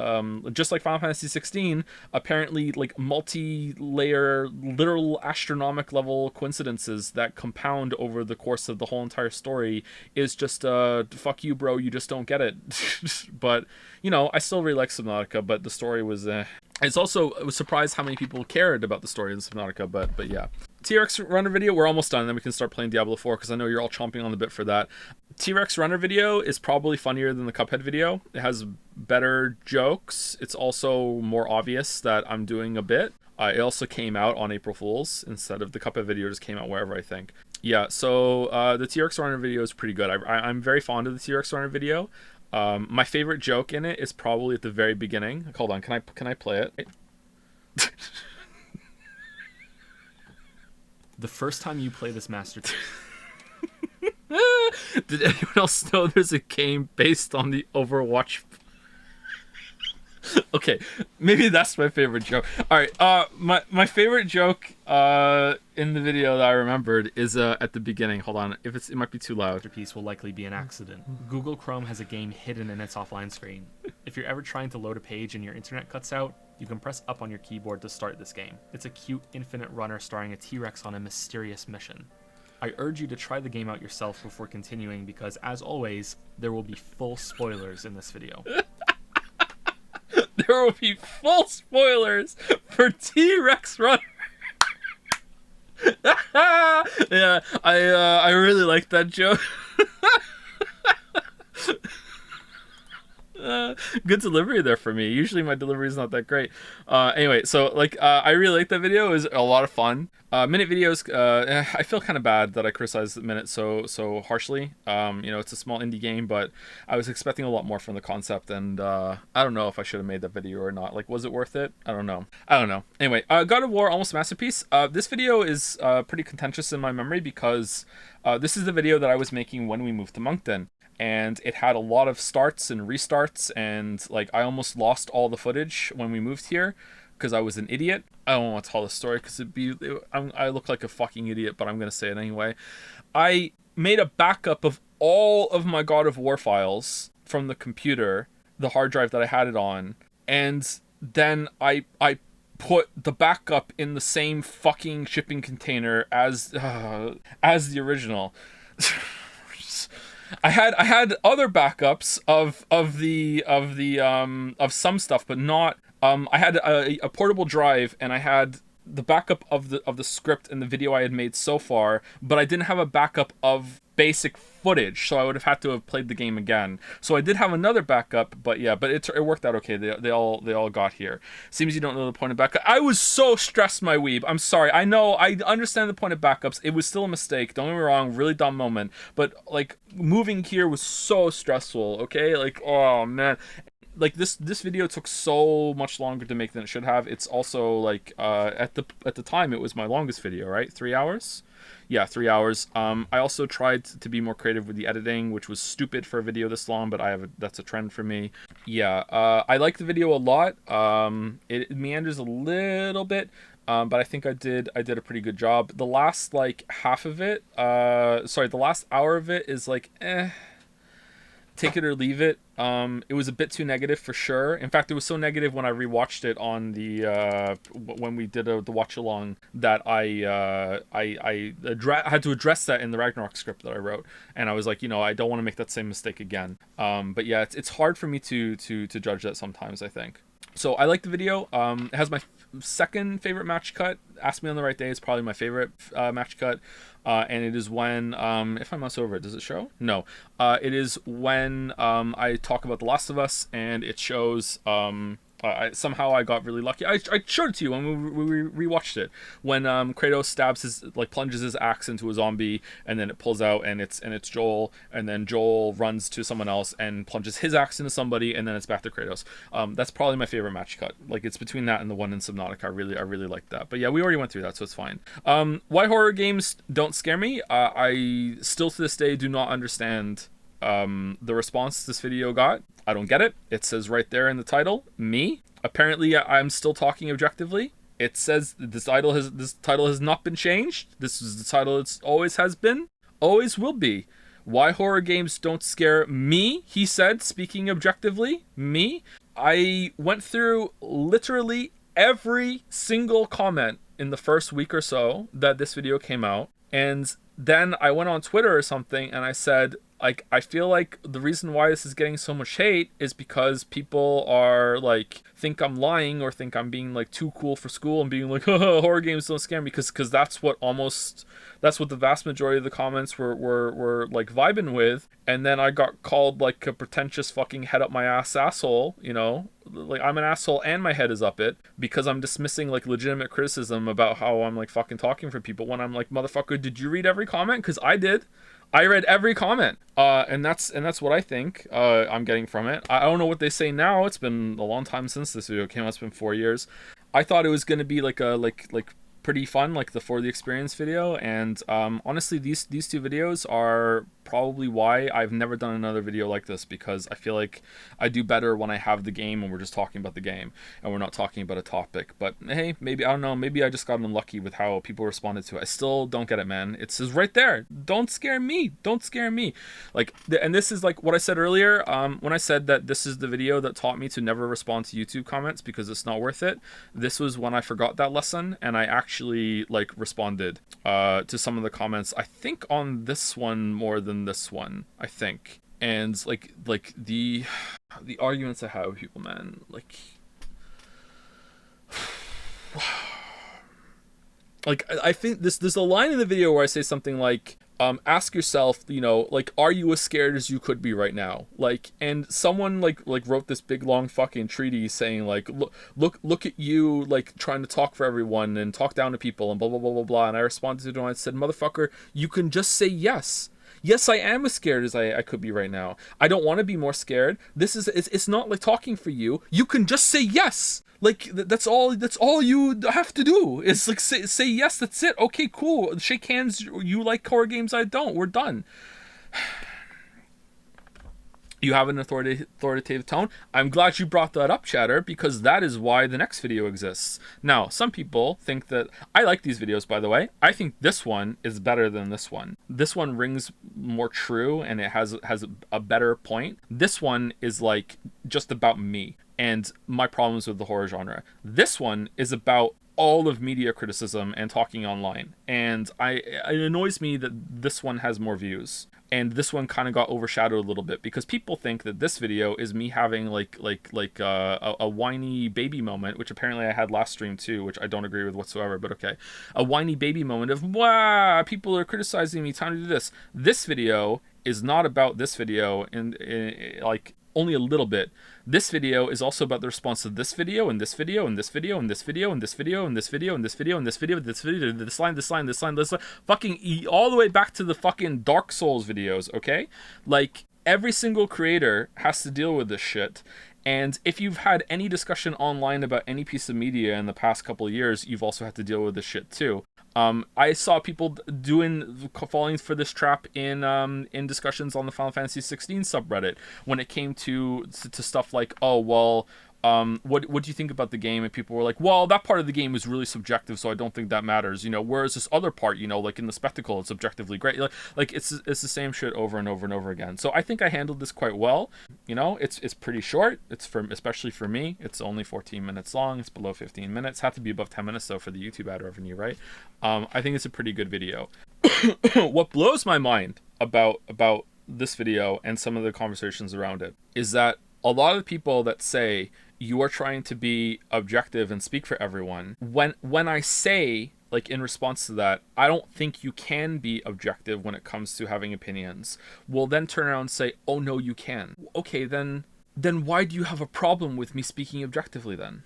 just like Final Fantasy 16, apparently like multi-layer, literal astronomic level coincidences that compound over the course of the whole entire story is just fuck you, bro. You just don't get it. But I still really like Subnautica, but the story was. It's also, I was surprised how many people cared about the story of Subnautica, but yeah. T-Rex Runner video, we're almost done, and then we can start playing Diablo 4, because I know you're all chomping on the bit for that. T-Rex Runner video is probably funnier than the Cuphead video. It has better jokes. It's also more obvious that I'm doing a bit. It also came out on April Fool's instead of the Cuphead video just came out wherever, I think. Yeah, so the T-Rex Runner video is pretty good. I'm very fond of the T-Rex Runner video. My favorite joke in it is probably at the very beginning. Hold on, can I play it? The first time you play this masterpiece. Did anyone else know there's a game based on the Overwatch? Okay, maybe that's my favorite joke. All right, my favorite joke in the video that I remembered is at the beginning. Hold on, it might be too loud. Masterpiece will likely be an accident. Google Chrome has a game hidden in its offline screen. If you're ever trying to load a page and your internet cuts out, you can press up on your keyboard to start this game. It's a cute infinite runner starring a T-Rex on a mysterious mission. I urge you to try the game out yourself before continuing because, as always, there will be full spoilers in this video. There will be full spoilers for T-Rex Runner. Yeah, I really like that joke. Good delivery there for me. Usually my delivery is not that great. Anyway, so like I really like that video. It was a lot of fun. Minute videos. I feel kind of bad that I criticized the Minute so harshly. It's a small indie game, but I was expecting a lot more from the concept, and I don't know if I should have made that video or not. Like, was it worth it? I don't know. Anyway, God of War Almost Masterpiece. This video is pretty contentious in my memory because this is the video that I was making when we moved to Moncton. And it had a lot of starts and restarts, and like I almost lost all the footage when we moved here because I was an idiot. I don't want to tell the story because I look like a fucking idiot, but I'm gonna say it anyway. I made a backup of all of my God of War files from the computer, the hard drive that I had it on, and then I put the backup in the same fucking shipping container as the original. I had other backups of some stuff, but not. I had a portable drive, and I had the backup of the script and the video I had made so far, but I didn't have a backup of basic footage, so I would have had to have played the game again. So I did have another backup, but it worked out okay. They all got here. Seems you don't know the point of backup. I was so stressed, my weeb. I'm sorry. I know. I understand the point of backups. It was still a mistake. Don't get me wrong. Really dumb moment. But like moving here was so stressful. Okay. Like, oh man. Like this video took so much longer to make than it should have. It's also like at the time it was my longest video, right? 3 hours. Yeah, 3 hours. I also tried to be more creative with the editing, which was stupid for a video this long, but that's a trend for me. Yeah, I like the video a lot. It meanders a little bit, but I think I did a pretty good job. The last like half of it, the last hour of it is like take it or leave it. It was a bit too negative for sure. In fact, it was so negative when I rewatched it on the when we did the watch along that I had to address that in the Ragnarok script that I wrote, and I was like, I don't want to make that same mistake again. But yeah, it's hard for me to judge that sometimes, I think. So I like the video. It has my second favorite match cut. Ask Me on the Right Day is probably my favorite match cut. And it is when, if I mouse over it, does it show? No. It is when I talk about The Last of Us, and it shows... somehow I got really lucky. I showed it to you when we rewatched it. When Kratos plunges his axe into a zombie, and then it pulls out, and it's Joel, and then Joel runs to someone else and plunges his axe into somebody, and then it's back to Kratos. That's probably my favorite match cut. Like, it's between that and the one in Subnautica. I really like that. But yeah, we already went through that, so it's fine. Why horror games don't scare me? I still to this day do not understand the response this video got. I don't get it. It says right there in the title, me. Apparently, I'm still talking objectively. It says this title has not been changed. This is the title it always has been, always will be. Why horror games don't scare me, he said, speaking objectively. Me. I went through literally every single comment in the first week or so that this video came out. And then I went on Twitter or something and I said, like, I feel like the reason why this is getting so much hate is because people are like think I'm lying or think I'm being like too cool for school and being like, horror games don't scare me, because that's what the vast majority of the comments were like vibing with. And then I got called like a pretentious fucking head up my ass asshole, like I'm an asshole and my head is up it because I'm dismissing like legitimate criticism about how I'm like fucking talking for people, when I'm like, motherfucker, did you read every comment? Because I did. I read every comment, and that's what I think I'm getting from it. I don't know what they say now. It's been a long time since this video came out. It's been 4 years. I thought it was gonna be like a pretty fun, like the For the Experience video, and honestly, these two videos are probably why I've never done another video like this, because I feel like I do better when I have the game and we're just talking about the game and we're not talking about a topic. But hey, maybe, I don't know, maybe I just got unlucky with how people responded to it. I still don't get it, man. It says right there, don't scare me, don't scare me. Like, and this is like what I said earlier, when I said that this is the video that taught me to never respond to YouTube comments because it's not worth it. This was when I forgot that lesson, and I actually like responded to some of the comments. I think on this one more than this one, I think. And like the arguments I have with people, man, like I think there's a line in the video where I say something like, ask yourself, you know, like, are you as scared as you could be right now? Like, and someone like wrote this big long fucking treatise saying like, look at you, like, trying to talk for everyone and talk down to people and blah blah blah blah blah. And I responded to it and I said, motherfucker, you can just say yes. Yes, I am as scared as I could be right now. I don't want to be more scared. It's not like talking for you. You can just say yes. Like, that's all you have to do is like say yes. That's it. Okay, cool. Shake hands. You like horror games. I don't. We're done. You have an authoritative tone. I'm glad you brought that up, chatter, because that is why the next video exists. Now, some people think that I like these videos, by the way. I think this one is better than this one. This one rings more true and it has a better point. This one is like just about me and my problems with the horror genre. This one is about all of media criticism and talking online. And it annoys me that this one has more views. And this one kind of got overshadowed a little bit because people think that this video is me having like a whiny baby moment, which apparently I had last stream too, which I don't agree with whatsoever, but okay. A whiny baby moment of, wow, people are criticizing me, time to do this. This video is not about this video, and like only a little bit. This video is also about the response to this video and this video and this video and this video and this video and this video and this video and this video, this line, fucking all the way back to the fucking Dark Souls videos, okay? Like, every single creator has to deal with this shit. And if you've had any discussion online about any piece of media in the past couple of years, you've also had to deal with this shit too. I saw people falling for this trap in discussions on the Final Fantasy 16 subreddit when it came to stuff like, oh well, what do you think about the game? And people were like, well, that part of the game is really subjective, so I don't think that matters, you know, whereas this other part, you know, like in the spectacle, it's objectively great. Like it's the same shit over and over and over again. So I think I handled this quite well. You know, it's pretty short. Especially for me, it's only 14 minutes long. It's below 15 minutes. Had to be above 10 minutes though for the YouTube ad revenue, right? I think it's a pretty good video. What blows my mind about this video and some of the conversations around it is that a lot of the people that say you are trying to be objective and speak for everyone, when I say, like, in response to that, I don't think you can be objective when it comes to having opinions, will then turn around and say, oh no, you can. Okay, then why do you have a problem with me speaking objectively then?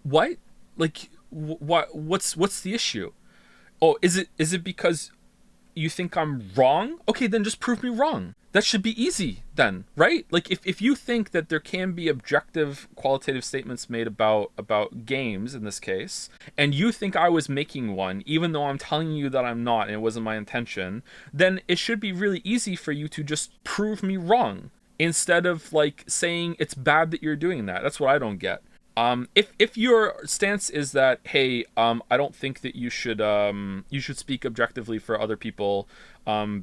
What? Like, what's the issue? Oh, is it because you think I'm wrong? Okay, then just prove me wrong. That should be easy then, right? Like, if you think that there can be objective qualitative statements made about games in this case, and you think I was making one, even though I'm telling you that I'm not and it wasn't my intention, then it should be really easy for you to just prove me wrong instead of like saying it's bad that you're doing that. That's what I don't get. If your stance is that, hey, I don't think that you should speak objectively for other people,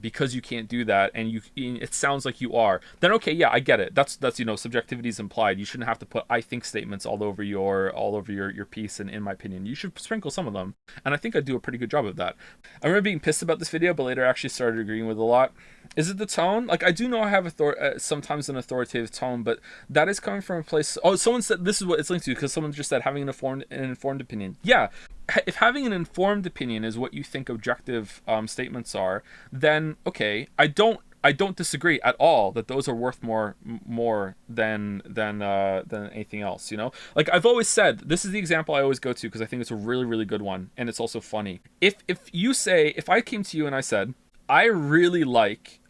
because you can't do that, and it sounds like you are, then okay, yeah, I get it. That's you know, subjectivity is implied. You shouldn't have to put I think statements all over your piece, and in my opinion, you should sprinkle some of them. And I think I do a pretty good job of that. I remember being pissed about this video, but later I actually started agreeing with a lot. Is it the tone? Like, I do know I have sometimes an authoritative tone, but that is coming from a place. Oh, someone said this is what it's linked to, because someone just said having an informed opinion. Yeah, if having an informed opinion is what you think objective statements are, then okay, I don't disagree at all that those are worth more than anything else. You know, like I've always said, this is the example I always go to because I think it's a really, really good one, and it's also funny. If I came to you and I said, I really like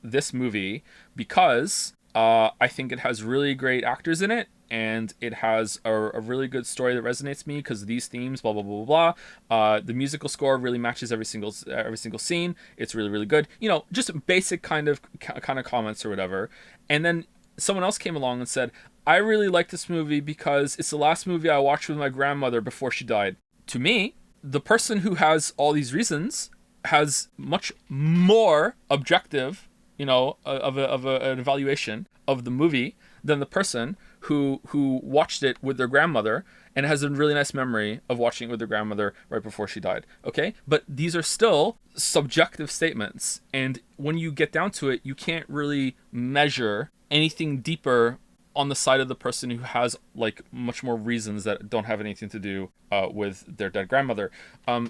this movie because I think it has really great actors in it, and it has a really good story that resonates with me because of these themes, blah blah blah blah blah. The musical score really matches every single scene. It's really really good. You know, just basic kind of comments or whatever. And then someone else came along and said, I really like this movie because it's the last movie I watched with my grandmother before she died. To me, the person who has all these reasons has much more objective, you know, an evaluation of the movie than the person who watched it with their grandmother and has a really nice memory of watching it with their grandmother right before she died. Okay? But these are still subjective statements. And when you get down to it, you can't really measure anything deeper on the side of the person who has like much more reasons that don't have anything to do with their dead grandmother.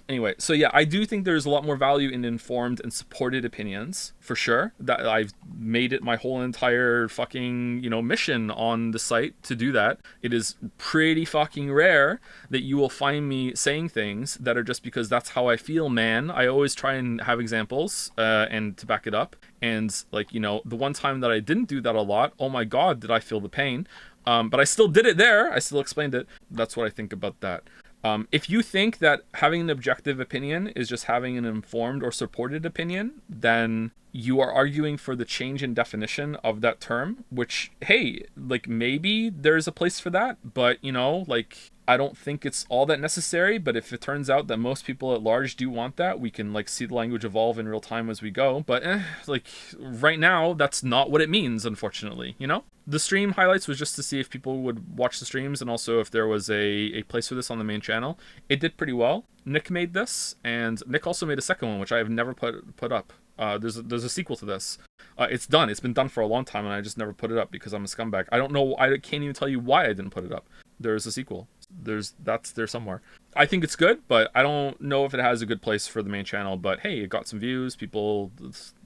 Anyway, so yeah, I do think there's a lot more value in informed and supported opinions for sure. That I've made it my whole entire fucking, you know, mission on the site to do that. It is pretty fucking rare that you will find me saying things that are just because that's how I feel, man. I always try and have examples and to back it up. And like, you know, the one time that I didn't do that a lot, oh my god, did I feel the pain. But I still did it there. I still explained it. That's what I think about that. If you think that having an objective opinion is just having an informed or supported opinion, then you are arguing for the change in definition of that term, which, hey, like maybe there's a place for that, but you know, like I don't think it's all that necessary. But if it turns out that most people at large do want that, we can like see the language evolve in real time as we go. But like right now, that's not what it means, unfortunately, you know? The stream highlights was just to see if people would watch the streams and also if there was a place for this on the main channel. It did pretty well. Nick made this, and Nick also made a second one, which I have never put up. There's a sequel to this. It's done. It's been done for a long time, and I just never put it up because I'm a scumbag. I don't know. I can't even tell you why I didn't put it up. There's a sequel. That's there somewhere. I think it's good, but I don't know if it has a good place for the main channel. But hey, it got some views. People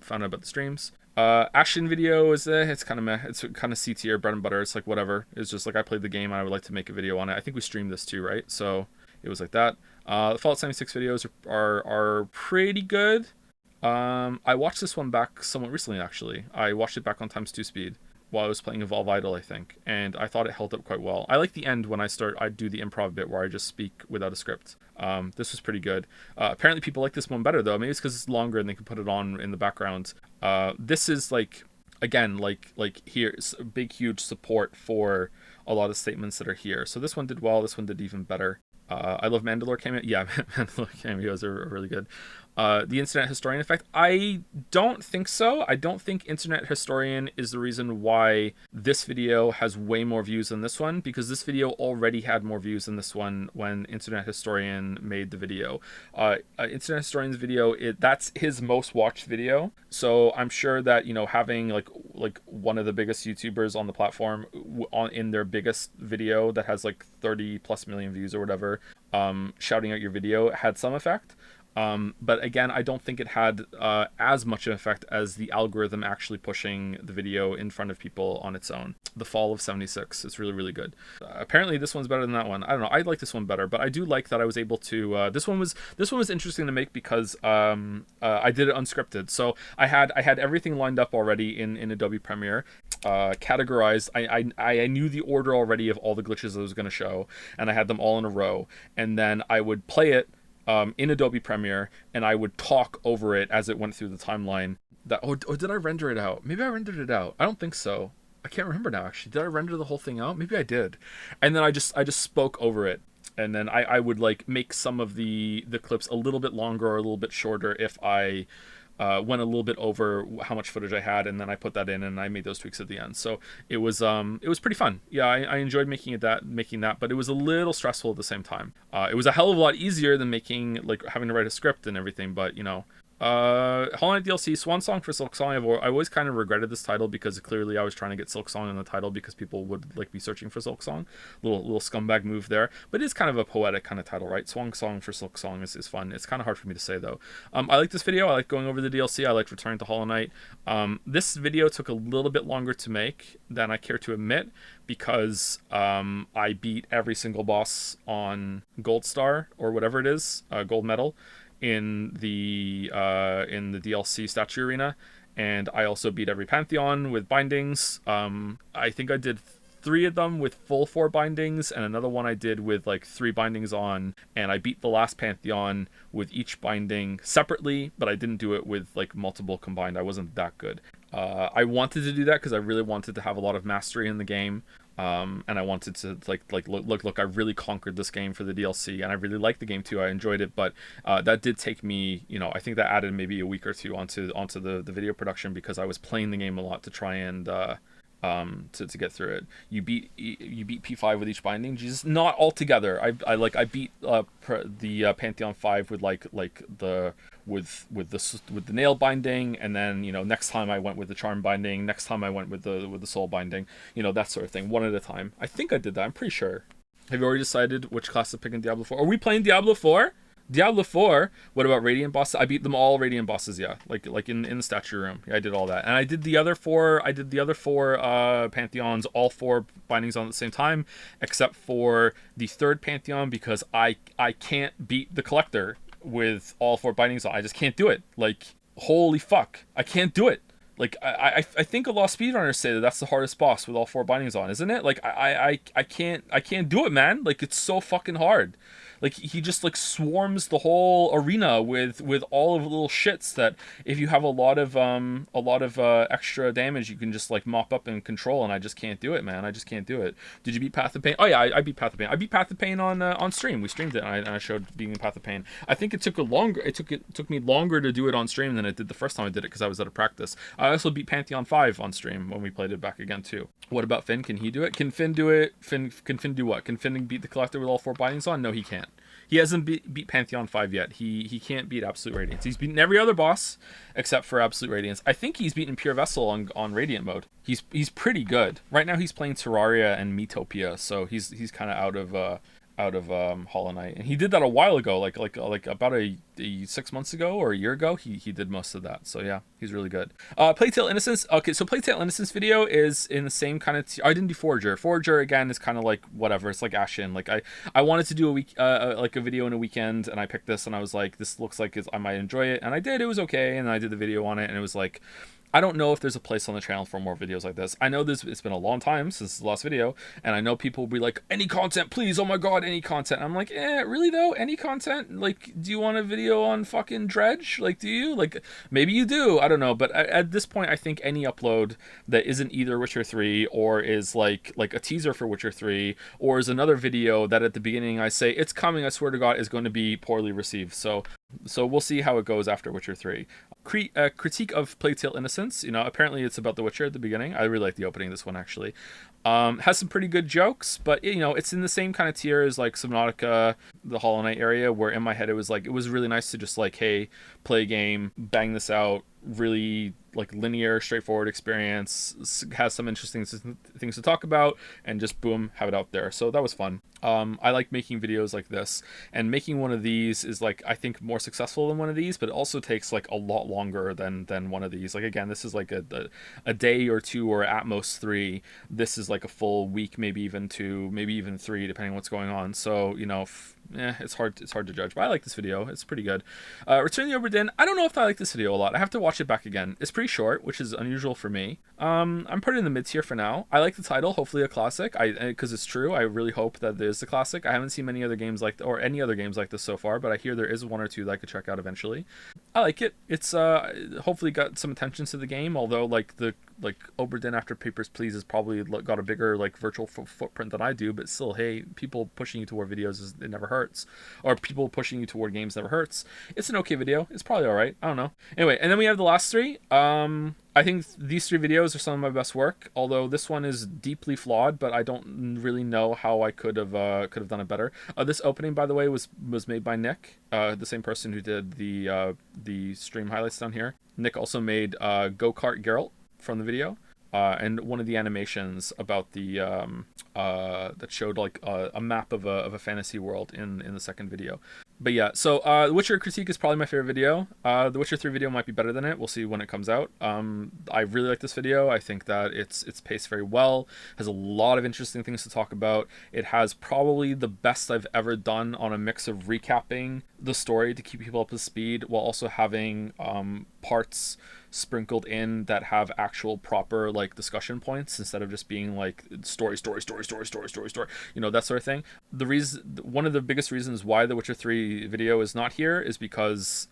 found out about the streams. Action video is it's kind of meh. It's kind of C tier, bread and butter. It's like whatever. It's just like I played the game and I would like to make a video on it. I think we streamed this too, right? So it was like that. The Fallout 76 videos are pretty good. I watched this one back somewhat recently, actually. I watched it back on ×2 speed while I was playing Evolve Idol, I think, and I thought it held up quite well. I like the end when I do the improv bit where I just speak without a script. This was pretty good. Apparently people like this one better, though. Maybe it's because it's longer and they can put it on in the background. This is like, again, like here's a big, huge support for a lot of statements that are here. So this one did well. This one did even better. I love Mandalore cameo. Yeah, Mandalore cameos are really good. The Internet Historian effect, I don't think so. I don't think Internet Historian is the reason why this video has way more views than this one, because this video already had more views than this one when Internet Historian made the video. Internet Historian's video, that's his most watched video, so I'm sure that, you know, having like one of the biggest YouTubers on the platform in their biggest video that has like 30 plus million views or whatever, shouting out your video had some effect. But again, I don't think it had as much of an effect as the algorithm actually pushing the video in front of people on its own. The Fall of 76 is really, really good. Apparently this one's better than that one. I don't know. I like this one better, but I do like that I was able to, this one was interesting to make because I did it unscripted. So I had everything lined up already in Adobe Premiere, categorized. I knew the order already of all the glitches I was going to show, and I had them all in a row, and then I would play it in Adobe Premiere, and I would talk over it as it went through the timeline. Or did I render it out? Maybe I rendered it out. I don't think so. I can't remember now, actually. Did I render the whole thing out? Maybe I did. And then I just spoke over it. And then I would like make some of the clips a little bit longer or a little bit shorter if I went a little bit over how much footage I had, and then I put that in and I made those tweaks at the end. So it was pretty fun. Yeah, I enjoyed making that, but it was a little stressful at the same time. It was a hell of a lot easier than having to write a script and everything, but you know. Hollow Knight DLC, Swan Song for Silk Song. I always kind of regretted this title because clearly I was trying to get Silk Song in the title because people would like be searching for Silk Song. Little scumbag move there, but it is kind of a poetic kind of title, right? Swan Song for Silk Song is fun. It's kind of hard for me to say though. I like this video. I like going over the DLC. I like returning to Hollow Knight. This video took a little bit longer to make than I care to admit because I beat every single boss on Gold Star or whatever it is, Gold Medal, in the DLC statue arena, and I also beat every Pantheon with bindings. I think I did 3 of them with full 4 bindings, and another one I did with like 3 bindings on, and I beat the last Pantheon with each binding separately, but I didn't do it with like multiple combined. I wasn't that good. I wanted to do that because I really wanted to have a lot of mastery in the game. And I wanted to look, I really conquered this game for the DLC, and I really liked the game too. I enjoyed it, but that did take me, I think that added maybe a week or two onto the video production, because I was playing the game a lot to try and to get through it. You beat P5 with each binding. Jesus, not all together. I beat the Pantheon 5 with with the nail binding, and then next time I went with the charm binding, next time I went with the soul binding, that sort of thing, one at a time. I think I did that. I'm pretty sure. Have you already decided which class to pick in Diablo 4? Are we playing Diablo 4? Diablo 4. What about Radiant bosses? I beat them all, Radiant bosses, yeah. Like in the statue room. Yeah, I did all that. And I did the other four Pantheons, all 4 bindings on at the same time, except for the 3rd Pantheon, because I can't beat the Collector with all 4 bindings on. I just can't do it. Like, holy fuck. I can't do it. Like, I think a lot of speedrunners say that that's the hardest boss with all 4 bindings on, isn't it? Like, I can't do it, man. Like, it's so fucking hard. Like, he just like swarms the whole arena with all of the little shits that if you have a lot of extra damage, you can just like mop up and control. And I just can't do it, man. I just can't do it. Did you beat Path of Pain? Oh yeah, I beat Path of Pain. I beat Path of Pain on stream. We streamed it, and I showed beating Path of Pain. I think it took me longer to do it on stream than it did the first time I did it, because I was out of practice. I also beat Pantheon 5 on stream when we played it back again too. What about Finn? Can he do it? Can Finn do it? Can Finn do what? Can Finn beat the Collector with all 4 bindings on? No, he can't. He hasn't beat Pantheon 5 yet. He can't beat Absolute Radiance. He's beaten every other boss except for Absolute Radiance. I think he's beaten Pure Vessel on Radiant mode. He's pretty good. Right now he's playing Terraria and Metopia, so he's kind of out of Hollow Knight. And he did that a while ago, like about a 6 months ago or a year ago. He did most of that. So yeah, he's really good. Playtale Innocence. Okay, so Playtale Innocence video is in the same kind of I didn't do Forager. Forager again is kind of like whatever. It's like Ashen. Like I wanted to do a video in a weekend, and I picked this, and I was like, this looks like I might enjoy it, and I did. It was okay, and I did the video on it, and it was like, I don't know if there's a place on the channel for more videos like this. I know it's been a long time since the last video, and I know people will be like, any content, please, oh my god, any content. I'm like, really though? Any content? Like, do you want a video on fucking Dredge? Like, do you? Like, maybe you do, I don't know, but at this point, I think any upload that isn't either Witcher 3 or is like a teaser for Witcher 3 or is another video that at the beginning I say, it's coming, I swear to god, is going to be poorly received. So we'll see how it goes after Witcher 3. Critique of Playtale Innocence. Apparently it's about The Witcher at the beginning. I really like the opening of this one, actually. Has some pretty good jokes, but it's in the same kind of tier as like Subnautica, the Hollow Knight area, where in my head it was really nice to just like, hey, play a game, bang this out, really like linear, straightforward experience, has some interesting things to talk about, and just boom, have it out there. So that was fun. I like making videos like this, and making one of these is like, I think, more successful than one of these, but it also takes like a lot longer than one of these. Like, again, this is like a day or 2 or at most 3. This is like a full week, maybe even 2, maybe even 3, depending on what's going on. So it's hard to judge, but I like this video. It's pretty good. Return the Obra Dinn. I don't know if I like this video a lot. I have to watch it back again. It's pretty short, which is unusual for me. I'm putting it in the mid tier for now. I like the title, hopefully a classic. Because it's true. I really hope that there's a classic. I haven't seen many other games or any other games like this so far, but I hear there is 1 or 2 that I could check out eventually. I like it. It's hopefully got some attention to the game, although like Obra Dinn After Papers, Please has probably got a bigger like virtual footprint than I do, but still, hey, people pushing you toward videos it never hurts, or people pushing you toward games never hurts. It's an okay video. It's probably all right. I don't know. Anyway, and then we have the last 3. I think these 3 videos are some of my best work, although this one is deeply flawed, but I don't really know how I could have done it better. This opening, by the way, was made by Nick, the same person who did the stream highlights down here. Nick also made Go-Kart Geralt from the video, and one of the animations about the that showed like a map of a fantasy world in the second video. But yeah, so The Witcher critique is probably my favorite video. The Witcher 3 video might be better than it. We'll see when it comes out. I really like this video. I think that it's paced very well. Has a lot of interesting things to talk about. It has probably the best I've ever done on a mix of recapping the story to keep people up to speed while also having parts sprinkled in that have actual proper like discussion points instead of just being like story, that sort of thing. One of the biggest reasons why the Witcher 3 video is not here is because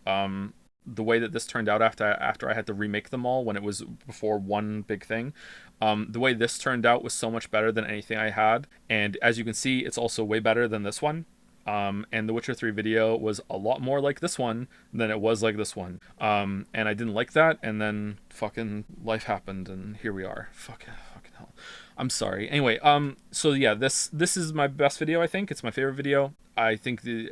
the way that this turned out after I had to remake them all when it was before one big thing, the way this turned out was so much better than anything I had, and as you can see, it's also way better than this one. And the Witcher 3 video was a lot more like this one than it was like this one. And I didn't like that, and then fucking life happened, and here we are. Fucking hell. I'm sorry. Anyway, so yeah, this is my best video, I think. It's my favorite video. I think the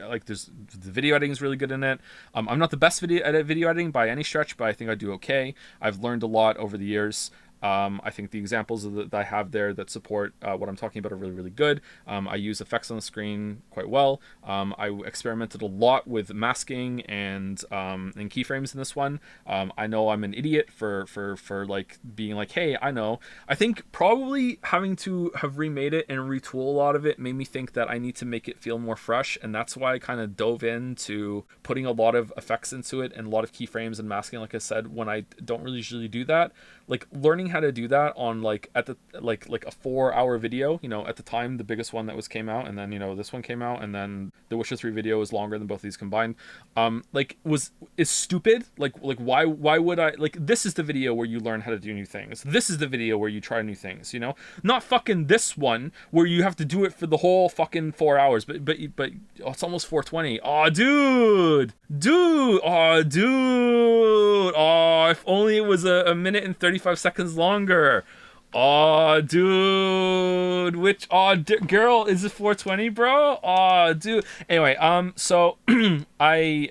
video editing is really good in it. I'm not the best video editing by any stretch, but I think I do okay. I've learned a lot over the years. I think the examples that I have there that support what I'm talking about are really, really good. I use effects on the screen quite well. I experimented a lot with masking and keyframes in this one. I know I'm an idiot for like being like, hey, I know. I think probably having to have remade it and retool a lot of it made me think that I need to make it feel more fresh, and that's why I kind of dove into putting a lot of effects into it and a lot of keyframes and masking, like I said, when I don't really usually do that. Like learning how to do that on like at the like a 4-hour video, at the time the biggest one that came out, and then this one came out, and then the Witcher 3 video is longer than both of these combined, is stupid. Like why would I, like, this is the video where you learn how to do new things, this is the video where you try new things, not fucking this one where you have to do it for the whole fucking 4 hours, but it's almost 4:20. If only it was a minute and 35 seconds longer. Girl, is it 4:20, bro? Dude. Anyway, so I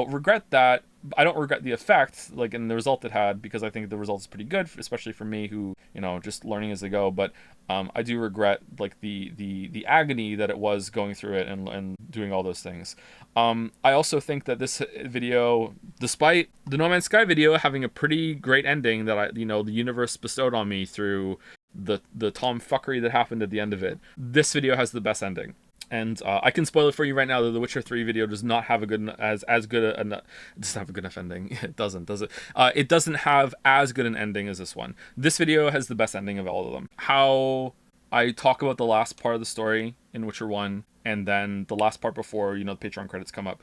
regret that. I don't regret the effect, like, in the result it had, because I think the result is pretty good, especially for me who, just learning as I go. But I do regret like the agony that it was going through it and doing all those things. I also think that this video, despite the No Man's Sky video having a pretty great ending that the universe bestowed on me through the tomfuckery that happened at the end of it, this video has the best ending. And I can spoil it for you right now that the Witcher 3 video does not have a good it doesn't have a good enough ending. It doesn't, does it? It doesn't have as good an ending as this one. This video has the best ending of all of them. How I talk about the last part of the story in Witcher 1, and then the last part before the Patreon credits come up,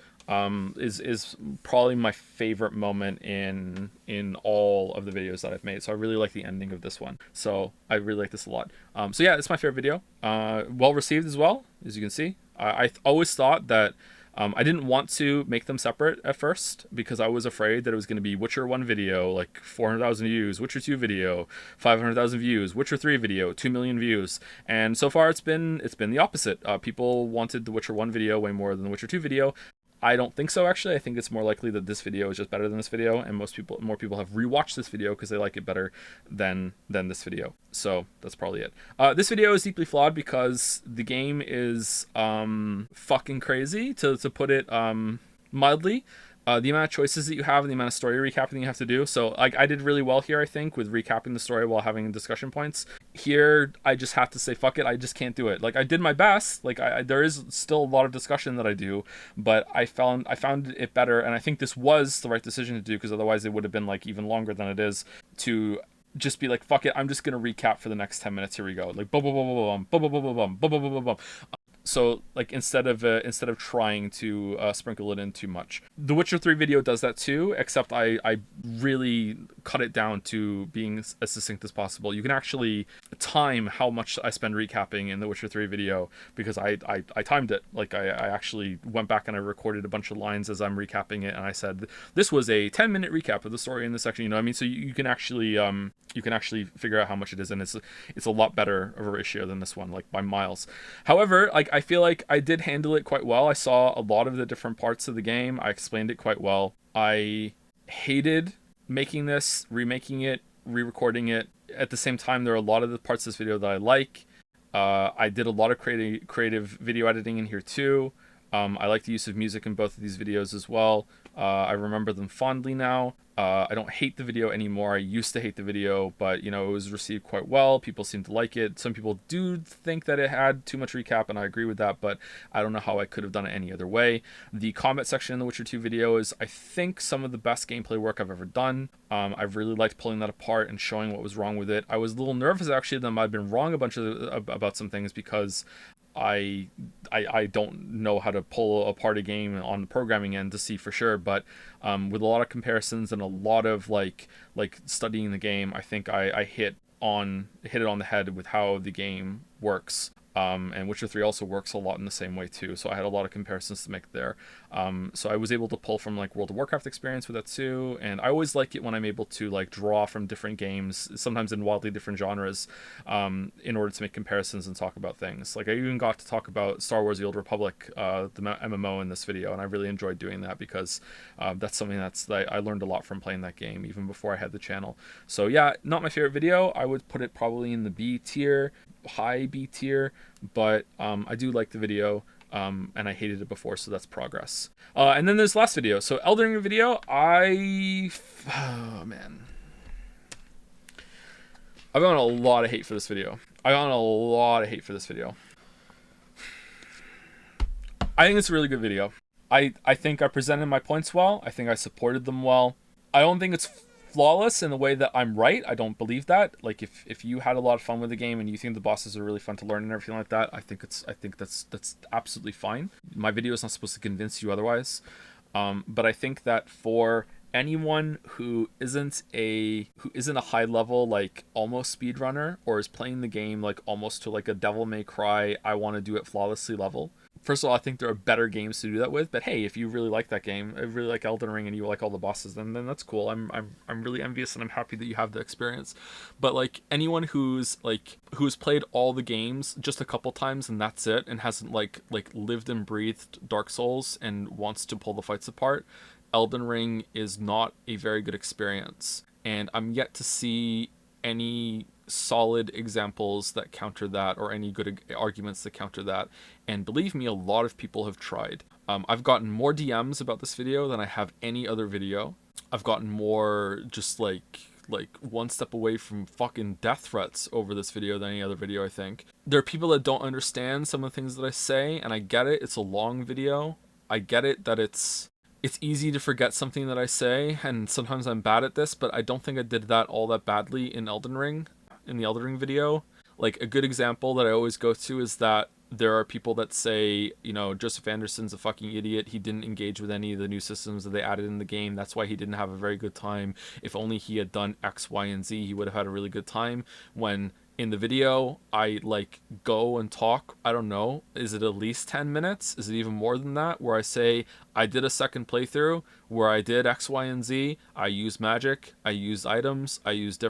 is probably my favorite moment in all of the videos that I've made. So I really like the ending of this one. So I really like this a lot. So yeah, it's my favorite video. Well received as well, as you can see. I always thought that I didn't want to make them separate at first because I was afraid that it was going to be Witcher 1 video, like 400,000 views, Witcher 2 video, 500,000 views, Witcher 3 video, 2 million views. And so far it's been the opposite. People wanted the Witcher 1 video way more than the Witcher 2 video. I don't think so, actually. I think it's more likely that this video is just better than this video, and more people have rewatched this video because they like it better than this video. So that's probably it. This video is deeply flawed because the game is fucking crazy, to put it mildly. The amount of choices that you have and the amount of story recapping you have to do. So I did really well here, I think, with recapping the story while having discussion points. Here, I just have to say, fuck it, I just can't do it. Like, I did my best. Like, there is still a lot of discussion that I do, but I found it better, and I think this was the right decision to do, because otherwise it would have been, like, even longer than it is, to just be like, fuck it, I'm just gonna recap for the next 10 minutes. Here we go. Like, boom, boom, boom, boom, boom, boom, boom, boom, boom, boom, boom, boom, boom. So, like, instead of trying to sprinkle it in too much. The Witcher 3 video does that too, except I really cut it down to being as succinct as possible. You can actually time how much I spend recapping in the Witcher 3 video, because I timed it. Like, I actually went back and I recorded a bunch of lines as I'm recapping it, and I said, this was a 10-minute recap of the story in this section, you know what I mean? So you can actually figure out how much it is, and it's a lot better of a ratio than this one, like, by miles. However, like, I feel like I did handle it quite well. I saw a lot of the different parts of the game. I explained it quite well. I hated making this, remaking it, re-recording it. At the same time, there are a lot of the parts of this video that I like. I did a lot of creative video editing in here too. I like the use of music in both of these videos as well. I remember them fondly now. I don't hate the video anymore. I used to hate the video, but it was received quite well. People seem to like it. Some people do think that it had too much recap, and I agree with that, but I don't know how I could have done it any other way. The combat section in the Witcher 2 video is, I think, some of the best gameplay work I've ever done. I've really liked pulling that apart and showing what was wrong with it. I was a little nervous, actually, that I'd been wrong about some things, because I don't know how to pull apart a game on the programming end to see for sure, but with a lot of comparisons and a lot of like studying the game, I think I hit it on the head with how the game works. And Witcher 3 also works a lot in the same way too, so I had a lot of comparisons to make there. So I was able to pull from like World of Warcraft experience with that too, and I always like it when I'm able to like draw from different games, sometimes in wildly different genres, in order to make comparisons and talk about things. Like I even got to talk about Star Wars: The Old Republic, the MMO, in this video, and I really enjoyed doing that because that's something that I learned a lot from playing that game even before I had the channel. So yeah, not my favorite video. I would put it probably in the B tier, high B tier, but I do like the video, and I hated it before, so that's progress. And then there's the last video. So Elden Ring video, oh man, I've gotten a lot of hate for this video. I think it's a really good video. I think I presented my points well. I think I supported them well. I don't think it's flawless in the way that I'm right. I don't believe that. Like if you had a lot of fun with the game and you think the bosses are really fun to learn and everything like that, I think that's absolutely fine. My video is not supposed to convince you otherwise. But I think that for anyone who isn't a high level, like almost speedrunner, or is playing the game like almost to like a Devil May Cry, I want to do it flawlessly level. First of all, I think there are better games to do that with, but hey, if you really like that game, I really like Elden Ring, and you like all the bosses, then that's cool. I'm really envious, and I'm happy that you have the experience. But like anyone who's played all the games just a couple times and that's it, and hasn't like lived and breathed Dark Souls and wants to pull the fights apart, Elden Ring is not a very good experience, and I'm yet to see any solid examples that counter that, or any good arguments that counter that. And believe me, a lot of people have tried. I've gotten more DMs about this video than I have any other video. I've gotten more just like one step away from fucking death threats over this video than any other video, I think. There are people that don't understand some of the things that I say, and I get it. It's a long video. I get it that it's easy to forget something that I say, and sometimes I'm bad at this, but I don't think I did that all that badly in the Elden Ring video. Like a good example that I always go to is that there are people that say, Joseph Anderson's a fucking idiot. He didn't engage with any of the new systems that they added in the game. That's why he didn't have a very good time. If only he had done X, Y, and Z, he would have had a really good time. When in the video, I go and talk, I don't know, is it at least 10 minutes? Is it even more than that? Where I say, I did a second playthrough where I did X, Y, and Z. I used magic, I used items, I used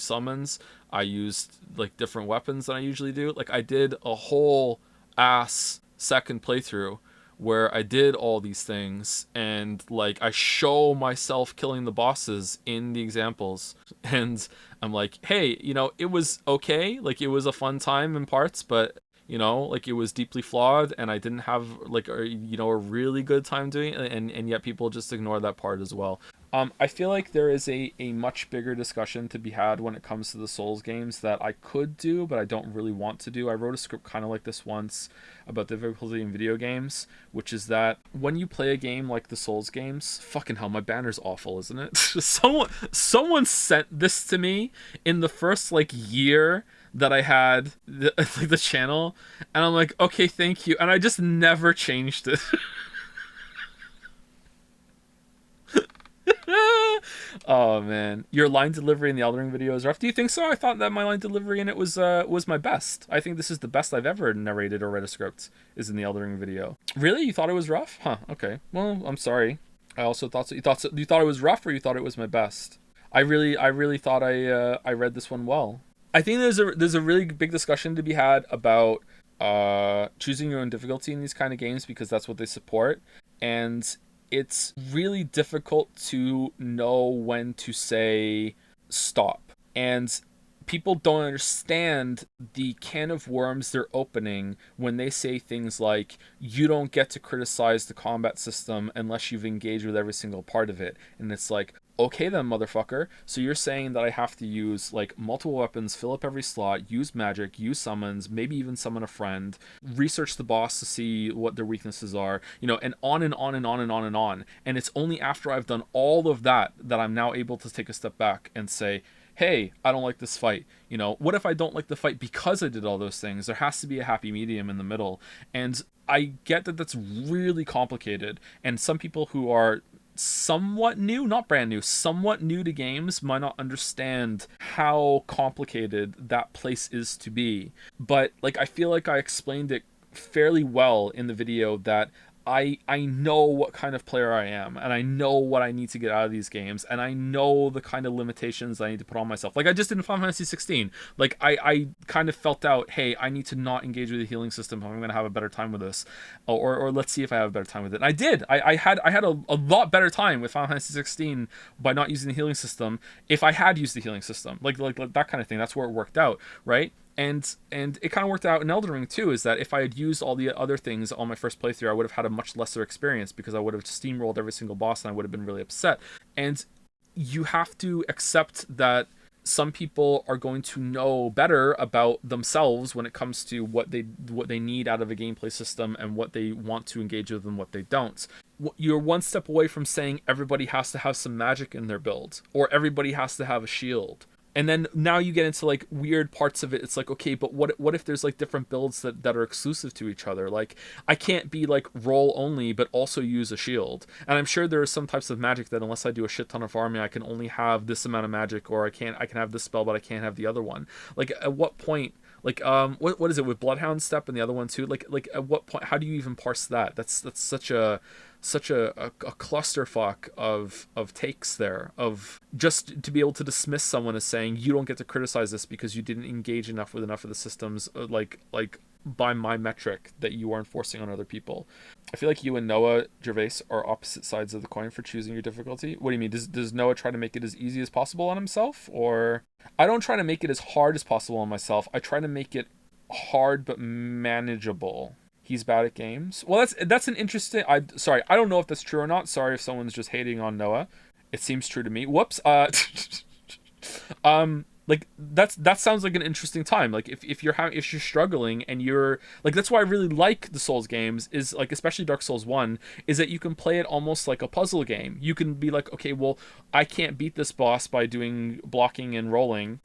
summons, I used different weapons than I usually do. I did a whole ass second playthrough where I did all these things, and I show myself killing the bosses in the examples, and I'm like, hey, it was okay, it was a fun time in parts, but it was deeply flawed, and I didn't have a really good time doing it, and yet people just ignore that part as well. I feel like there is a much bigger discussion to be had when it comes to the Souls games that I could do, but I don't really want to do. I wrote a script kind of like this once about the difficulty in video games, which is that when you play a game like the Souls games, fucking hell, my banner's awful, isn't it? Someone sent this to me in the first year that I had the channel, and I'm like, okay, thank you, and I just never changed it. Oh man, your line delivery in the Elden Ring video is rough. Do you think so? I thought that my line delivery in it was my best. I think this is the best I've ever narrated or read a script, is in the Elden Ring video. Really? You thought it was rough? Huh, okay. Well, I'm sorry. I also thought so. You thought it was rough, or you thought it was my best? I really thought I read this one well. I think there's a really big discussion to be had about choosing your own difficulty in these kind of games, because that's what they support, and it's really difficult to know when to say stop. And people don't understand the can of worms they're opening when they say things like, you don't get to criticize the combat system unless you've engaged with every single part of it. And it's like, okay then, motherfucker. So you're saying that I have to use like multiple weapons, fill up every slot, use magic, use summons, maybe even summon a friend, research the boss to see what their weaknesses are, and on and on and on and on and on. And it's only after I've done all of that that I'm now able to take a step back and say, hey, I don't like this fight. What if I don't like the fight because I did all those things? There has to be a happy medium in the middle. And I get that that's really complicated. And some people who are somewhat new, not brand new, somewhat new to games might not understand how complicated that place is to be. But like, I feel like I explained it fairly well in the video that I know what kind of player I am, and I know what I need to get out of these games, and I know the kind of limitations I need to put on myself. Like I just did in Final Fantasy 16. Like I kind of felt out, hey, I need to not engage with the healing system if I'm going to have a better time with this, or let's see if I have a better time with it. And I did. I had a lot better time with Final Fantasy 16 by not using the healing system. If I had used the healing system, like that kind of thing, that's where it worked out, right? And it kind of worked out in Elden Ring too, is that if I had used all the other things on my first playthrough, I would have had a much lesser experience because I would have steamrolled every single boss and I would have been really upset. And you have to accept that some people are going to know better about themselves when it comes to what they need out of a gameplay system and what they want to engage with and what they don't. You're one step away from saying everybody has to have some magic in their build, or everybody has to have a shield. And then now you get into like weird parts of it. It's like, okay, but what if there's like different builds that are exclusive to each other? Like I can't be like roll only, but also use a shield. And I'm sure there are some types of magic that unless I do a shit ton of farming, I can only have this amount of magic, or I can have this spell, but I can't have the other one. Like at what point? Like what is it with Bloodhound Step and the other one too? Like at what point? How do you even parse that? That's such a clusterfuck of takes there, of just to be able to dismiss someone as saying you don't get to criticize this because you didn't engage enough with enough of the systems, like by my metric that you are enforcing on other people. I feel like you and Noah Gervais are opposite sides of the coin for choosing your difficulty. What do you mean? Does Noah try to make it as easy as possible on himself? Or I don't try to make it as hard as possible on myself. I try to make it hard but manageable. He's bad at games. Well, that's an interesting. I don't know if that's true or not. Sorry if someone's just hating on Noah. It seems true to me. Whoops. Like that sounds like an interesting time. Like if you're struggling and you're like, that's why I really like the Souls games, is like, especially Dark Souls 1, is that you can play it almost like a puzzle game. You can be like, okay, well, I can't beat this boss by doing blocking and rolling.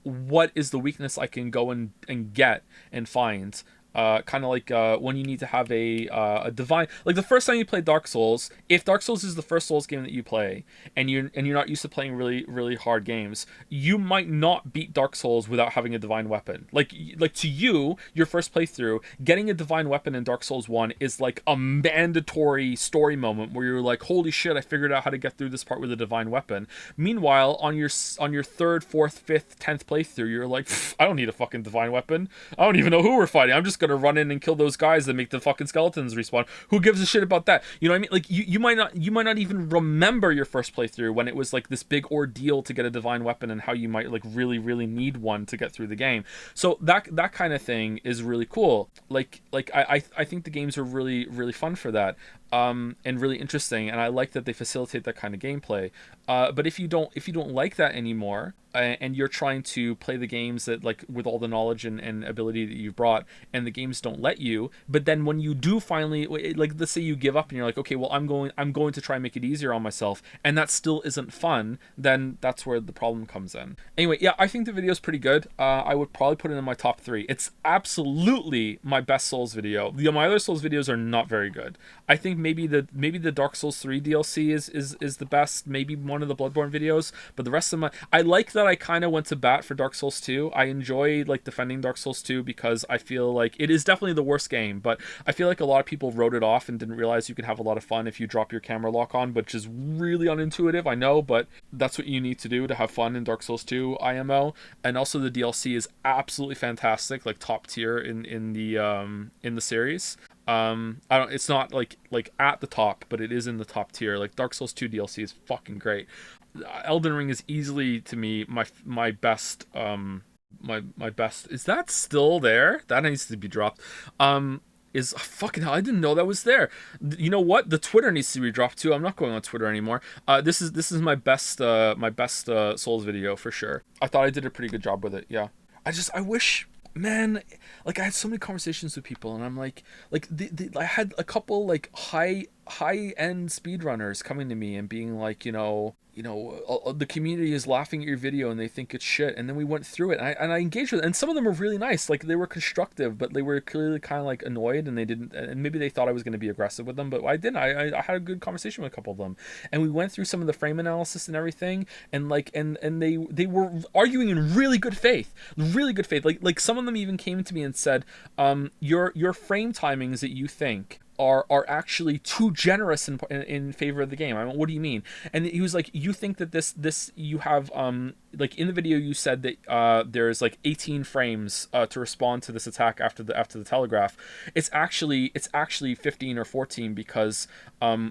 What is the weakness I can go and get and find? Kind of like when you need to have a divine, like the first time you play Dark Souls, if Dark Souls is the first Souls game that you play and you're not used to playing really really hard games, you might not beat Dark Souls without having a divine weapon. Like to you, your first playthrough, getting a divine weapon in Dark Souls 1 is like a mandatory story moment where you're like, holy shit, I figured out how to get through this part with a divine weapon. Meanwhile, on your third, fourth, fifth, 10th playthrough, you're like, I don't need a fucking divine weapon. I don't even know who we're fighting. I'm just gonna run in and kill those guys that make the fucking skeletons respawn. Who gives a shit about that? You know what I mean? Like you might not even remember your first playthrough when it was like this big ordeal to get a divine weapon and how you might like really really need one to get through the game. So that kind of thing is really cool. Like I think the games are really really fun for that. And really interesting, and I like that they facilitate that kind of gameplay. But if you don't like that anymore, and you're trying to play the games that like with all the knowledge and ability that you've brought, and the games don't let you, but then when you do finally, like let's say you give up and you're like, okay, well I'm going to try and make it easier on myself, and that still isn't fun, then that's where the problem comes in. Anyway, yeah, I think the video is pretty good. I would probably put it in my top 3. It's absolutely my best Souls video. My other Souls videos are not very good. I think maybe the Dark Souls 3 DLC is the best, maybe one of the Bloodborne videos, but the rest of I like that I kind of went to bat for Dark Souls 2. I enjoy like defending Dark Souls 2 because I feel like it is definitely the worst game, but I feel like a lot of people wrote it off and didn't realize you can have a lot of fun if you drop your camera lock on, which is really unintuitive, I know, but that's what you need to do to have fun in Dark Souls 2 IMO. And also the DLC is absolutely fantastic, like top tier in the series. It's not like at the top, but it is in the top tier. Like Dark Souls 2 DLC is fucking great. Elden Ring is easily to me my best my best. Is that still there? That needs to be dropped. Is fucking hell, I didn't know that was there. You know what? The Twitter needs to be dropped too. I'm not going on Twitter anymore. This is my best Souls video for sure. I thought I did a pretty good job with it. Yeah. I wish, man, like I had so many conversations with people, and I'm like I had a couple like high end speedrunners coming to me and being like, the community is laughing at your video and they think it's shit. And then we went through it, and I engaged with it, and some of them were really nice, like they were constructive, but they were clearly kind of like annoyed, and they didn't, and maybe they thought I was going to be aggressive with them, but I didn't. I had a good conversation with a couple of them, and we went through some of the frame analysis and everything, and like and they were arguing in really good faith. Like some of them even came to me and said, your frame timings that you think are actually too generous in favor of the game. I mean, what do you mean? And he was like, you think that this you have like in the video you said that there's like 18 frames to respond to this attack after the telegraph. It's actually 15 or 14 because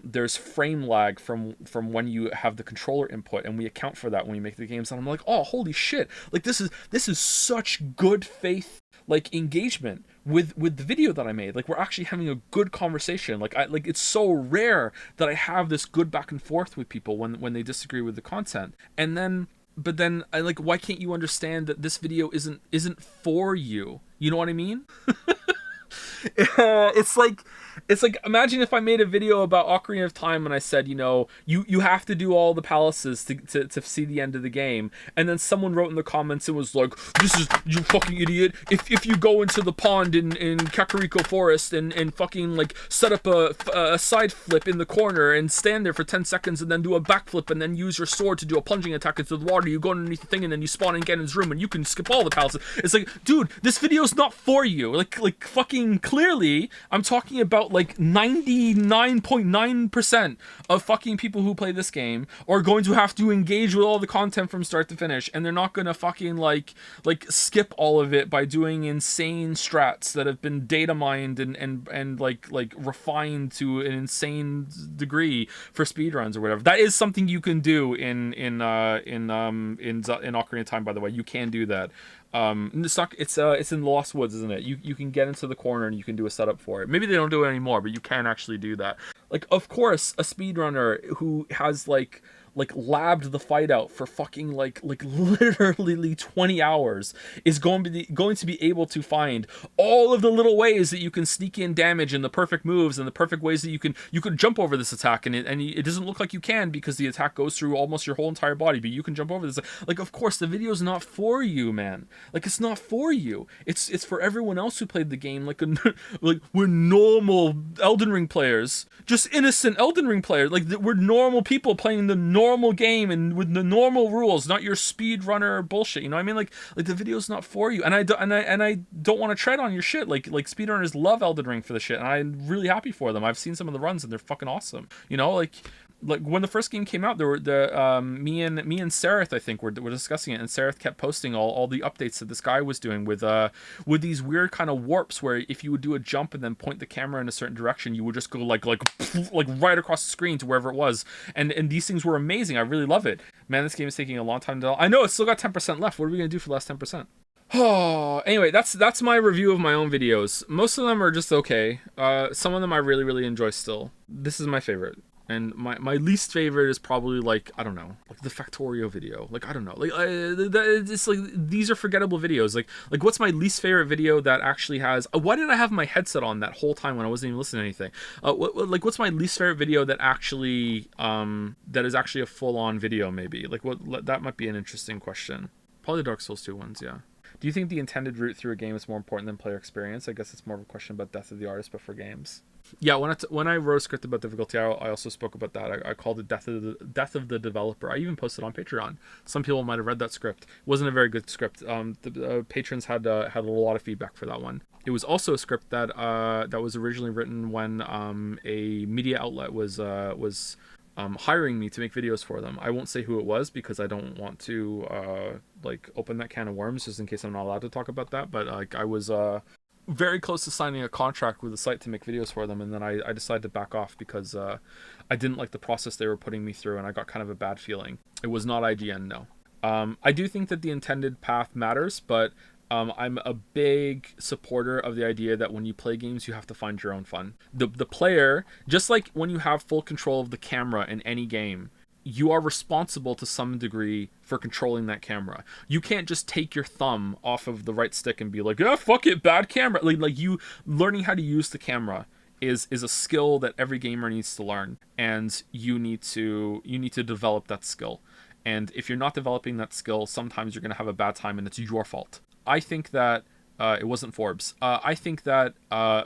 there's frame lag from when you have the controller input, and we account for that when we make the games. And I'm like, oh, holy shit, like this is such good faith like engagement with the video that I made. Like we're actually having a good conversation. Like it's so rare that I have this good back and forth with people when they disagree with the content. But then I like, why can't you understand that this video isn't for you? You know what I mean? It's like imagine if I made a video about Ocarina of Time and I said, you have to do all the palaces to see the end of the game, and then someone wrote in the comments and was like, this is, you fucking idiot, if you go into the pond in Kakariko Forest and fucking like set up a side flip in the corner and stand there for 10 seconds and then do a backflip and then use your sword to do a plunging attack into the water, you go underneath the thing and then you spawn in Ganon's room and you can skip all the palaces. It's like, dude, this video's not for you. Like fucking clearly I'm talking about like 99.9% of fucking people who play this game are going to have to engage with all the content from start to finish, and they're not gonna fucking like skip all of it by doing insane strats that have been data mined and like refined to an insane degree for speedruns or whatever. That is something you can do in Ocarina of Time, by the way. You can do that. It's in the Lost Woods, isn't it? You can get into the corner and you can do a setup for it. Maybe they don't do it anymore, but you can actually do that. Like, of course, a speedrunner who has like labbed the fight out for fucking like literally 20 hours is going to be able to find all of the little ways that you can sneak in damage and the perfect moves and the perfect ways that you can jump over this attack, and it doesn't look like you can because the attack goes through almost your whole entire body, but you can jump over this. Like, of course the video's not for you, man. Like, it's not for you. It's for everyone else who played the game. Like we're normal Elden Ring players, just innocent Elden Ring players. Like, we're normal people playing the normal game and with the normal rules, not your speedrunner bullshit. You know what I mean? Like the video's not for you, and I don't want to tread on your shit. Like speedrunners love Elden Ring for the shit, and I'm really happy for them. I've seen some of the runs and they're fucking awesome. Like when the first game came out, there were me and Sareth, I think, were discussing it, and Sareth kept posting all the updates that this guy was doing with these weird kind of warps where if you would do a jump and then point the camera in a certain direction, you would just go like right across the screen to wherever it was, and these things were amazing. I really love it, man. This game is taking a long time to. I know it's still got 10% left. What are we gonna do for the last 10%? Oh, anyway, that's my review of my own videos. Most of them are just okay. Some of them I really, really enjoy still. This is my favorite. And my least favorite is probably like, I don't know, like the Factorio video. Like, I don't know, like it's like these are forgettable videos. Like what's my least favorite video that actually has? Why did I have my headset on that whole time when I wasn't even listening to anything? What's my least favorite video that actually that is actually a full on video? Maybe like that might be an interesting question. Probably Dark Souls 2 ones, yeah. Do you think the intended route through a game is more important than player experience? I guess it's more of a question about death of the artist, but for games. Yeah, when I wrote a script about difficulty, I also spoke about that. I called it death of the developer. I even posted on Patreon. Some people might have read that script. It wasn't a very good script. The patrons had a lot of feedback for that one. It was also a script that was originally written when a media outlet was hiring me to make videos for them. I won't say who it was because I don't want to open that can of worms, just in case I'm not allowed to talk about that. But I was very close to signing a contract with the site to make videos for them, and then I decided to back off because I didn't like the process they were putting me through, and I got kind of a bad feeling. It was not IGN, no. I do think that the intended path matters, but I'm a big supporter of the idea that when you play games, you have to find your own fun. The player, just like when you have full control of the camera in any game, you are responsible to some degree for controlling that camera. You can't just take your thumb off of the right stick and be like, "Ah, fuck it, bad camera." Like you learning how to use the camera is a skill that every gamer needs to learn, and you need to develop that skill. And if you're not developing that skill, sometimes you're going to have a bad time, and it's your fault. I think that it wasn't Forbes. I think that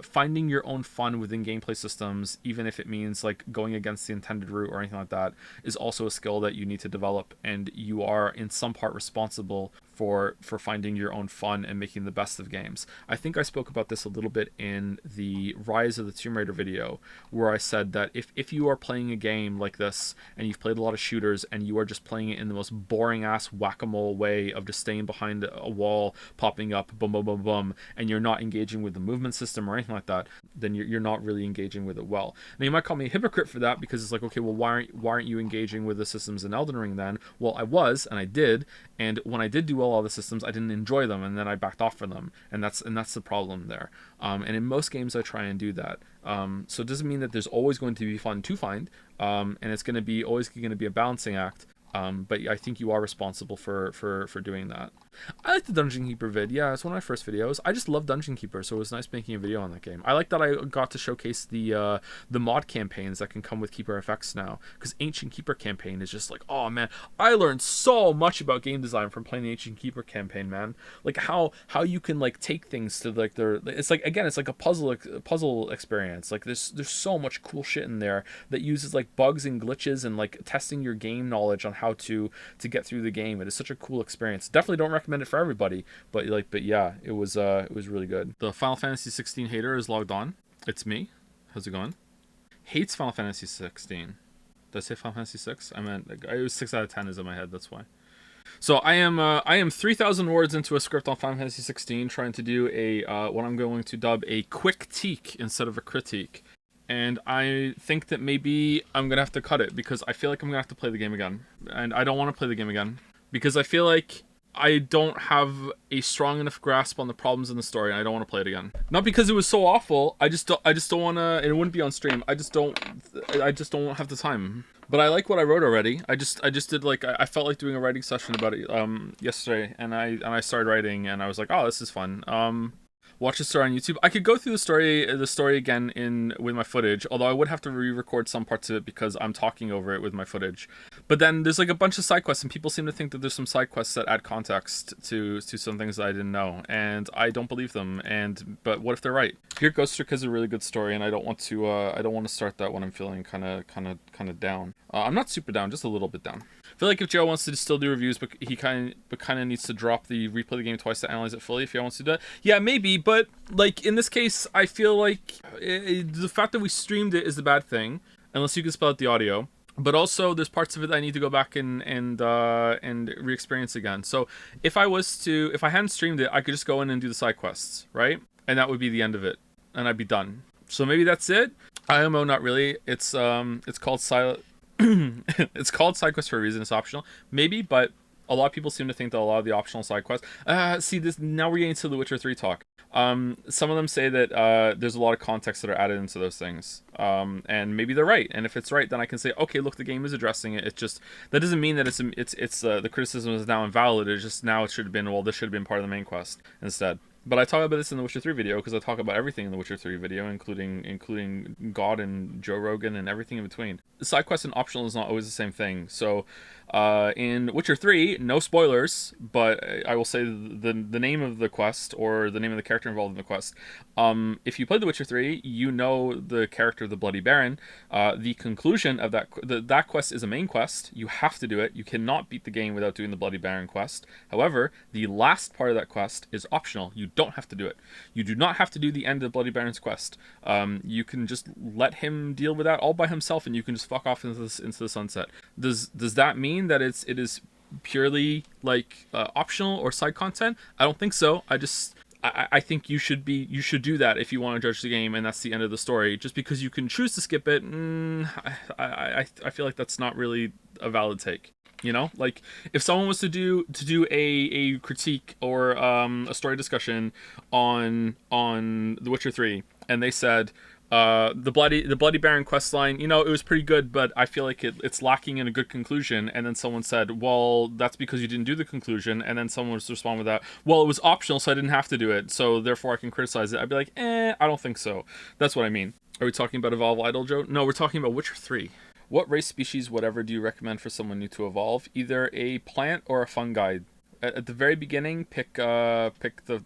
finding your own fun within gameplay systems, even if it means like going against the intended route or anything like that, is also a skill that you need to develop, and you are in some part responsible for finding your own fun and making the best of games. I think I spoke about this a little bit in the Rise of the Tomb Raider video, where I said that if you are playing a game like this and you've played a lot of shooters and you are just playing it in the most boring ass whack-a-mole way of just staying behind a wall, popping up, boom, boom, boom, boom, and you're not engaging with the movement system or anything like that, then you're not really engaging with it well. Now you might call me a hypocrite for that, because it's like, okay, well, why aren't you engaging with the systems in Elden Ring then? Well, I was, and I did, and when I did do all the systems, I didn't enjoy them, and then I backed off from them, and that's the problem there. And in most games, I try and do that. So it doesn't mean that there's always going to be fun to find, and it's going to be always going to be a balancing act. But I think you are responsible for doing that. I like the Dungeon Keeper vid. Yeah, it's one of my first videos. I just love Dungeon Keeper, so it was nice making a video on that game. I like that I got to showcase the mod campaigns that can come with Keeper FX now, because Ancient Keeper campaign is just like, oh man, I learned so much about game design from playing the Ancient Keeper campaign, man. Like how you can like take things to like it's like, again, it's like a puzzle experience. Like there's so much cool shit in there that uses like bugs and glitches and like testing your game knowledge on how to get through the game. It is such a cool experience. Definitely don't recommend it for everybody, but yeah, it was really good. The Final Fantasy 16 hater is logged on. It's me. How's it going? Hates Final Fantasy 16. Did I say Final Fantasy 6? I meant it was 6 out of 10 is in my head. That's why. So I am 3,000 words into a script on Final Fantasy 16, trying to do a what I'm going to dub a quick-teak instead of a critique. And I think that maybe I'm going to have to cut it, because I feel like I'm going to have to play the game again. And I don't want to play the game again, because I feel like I don't have a strong enough grasp on the problems in the story, and I don't want to play it again. Not because it was so awful, I just don't want to, and it wouldn't be on stream. I just don't have the time. But I like what I wrote already. I just did like, I felt like doing a writing session about it yesterday, and I started writing, and I was like, oh, this is fun. Watch the story on YouTube. I could go through the story again with my footage, although I would have to re-record some parts of it because I'm talking over it with my footage. But then there's like a bunch of side quests, and people seem to think that there's some side quests that add context to some things that I didn't know, and I don't believe them. But what if they're right? Here, Ghost Trick is a really good story, and I don't want to start that when I'm feeling kind of down. I'm not super down, just a little bit down. I feel like if Joe wants to still do reviews, but he kind of needs to drop the replay the game twice to analyze it fully. If he wants to do that, yeah, maybe. But like in this case, I feel like the fact that we streamed it is the bad thing, unless you can spell out the audio. But also, there's parts of it that I need to go back and re-experience again. So if I hadn't streamed it, I could just go in and do the side quests, right? And that would be the end of it, and I'd be done. So maybe that's it. IMO, not really. It's called Silent. It's called side quest for a reason. It's optional, maybe, but a lot of people seem to think that a lot of the optional side quests. See this now. We're getting to the Witcher 3 talk. Some of them say that there's a lot of context that are added into those things, and maybe they're right. And if it's right, then I can say, okay, look, the game is addressing it. It's just that doesn't mean that it's the criticism is now invalid. It's just now it should have been, well, this should have been part of the main quest instead. But I talk about this in the Witcher 3 video, because I talk about everything in the Witcher 3 video, including God and Joe Rogan and everything in between. The side quest and optional is not always the same thing. So in Witcher 3, no spoilers, but I will say the name of the quest, or the name of the character involved in the quest. If you played The Witcher 3, you know the character of the Bloody Baron. The conclusion of that quest is a main quest. You have to do it. You cannot beat the game without doing the Bloody Baron quest. However, the last part of that quest is optional. You don't have to do it. You do not have to do the end of Bloody Baron's quest. You can just let him deal with that all by himself, and you can just fuck off into the sunset. Does that mean that it is purely like optional or side content? I don't think so. I think you should do that if you want to judge the game, and that's the end of the story. Just because you can choose to skip it, I feel like that's not really a valid take. You know, like if someone was to do a critique or a story discussion on The Witcher 3, and they said the Bloody Baron questline, you know, it was pretty good, but I feel like it's lacking in a good conclusion. And then someone said, well, that's because you didn't do the conclusion. And then someone was to respond with that, well, it was optional, so I didn't have to do it, so therefore I can criticize it. I'd be like, I don't think so. That's what I mean. Are we talking about Evolve Idle, Joe? No, we're talking about Witcher 3. What race, species, whatever do you recommend for someone new to evolve? Either a plant or a fungi. At the very beginning, pick the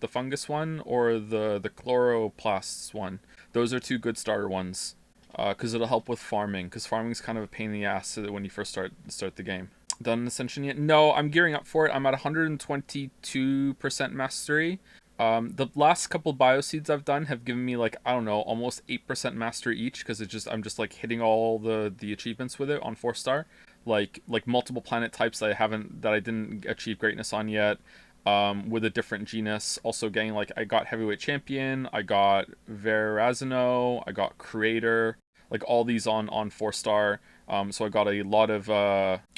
fungus one or the chloroplasts one. Those are two good starter ones, because it'll help with farming. Because farming's kind of a pain in the ass when you first start the game. Done Ascension yet? No, I'm gearing up for it. I'm at 122% mastery. The last couple bioseeds I've done have given me like, I don't know, almost 8% mastery each, because I'm just like hitting all the achievements with it on 4-star, like multiple planet types that I didn't achieve greatness on yet, with a different genus. Also getting like, I got heavyweight champion, I got Verrazano, I got creator, like all these on 4-star. So I got a lot of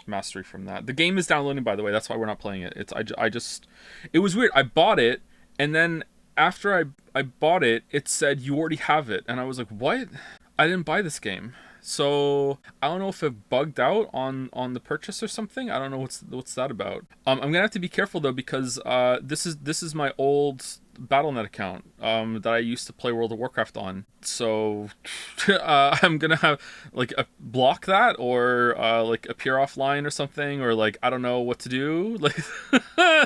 mastery from that. The game is downloading, by the way. That's why we're not playing it. It was weird. I bought it. And then after I bought it, it said you already have it. And I was like, what? I didn't buy this game. So I don't know if it bugged out on the purchase or something. I don't know what's that about. I'm gonna have to be careful though, because this is my old Battle.net account that I used to play World of Warcraft on. So I'm gonna have like block that, or like appear offline or something, or like I don't know what to do. Like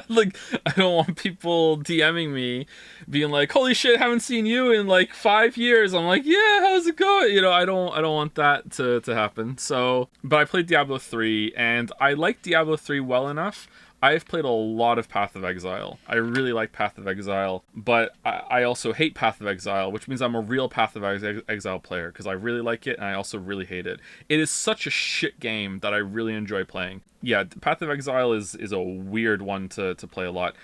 like I don't want people DMing me being like, holy shit, haven't seen you in like 5 years. I'm like, yeah, how's it going? You know, I don't want that to happen. So, but I played Diablo 3 and I like Diablo 3 well enough. I've played a lot of Path of Exile. I really like Path of Exile, but I also hate Path of Exile, which means I'm a real Path of Exile player, because I really like it and I also really hate it. It is such a shit game that I really enjoy playing. Yeah, Path of Exile is a weird one to play a lot.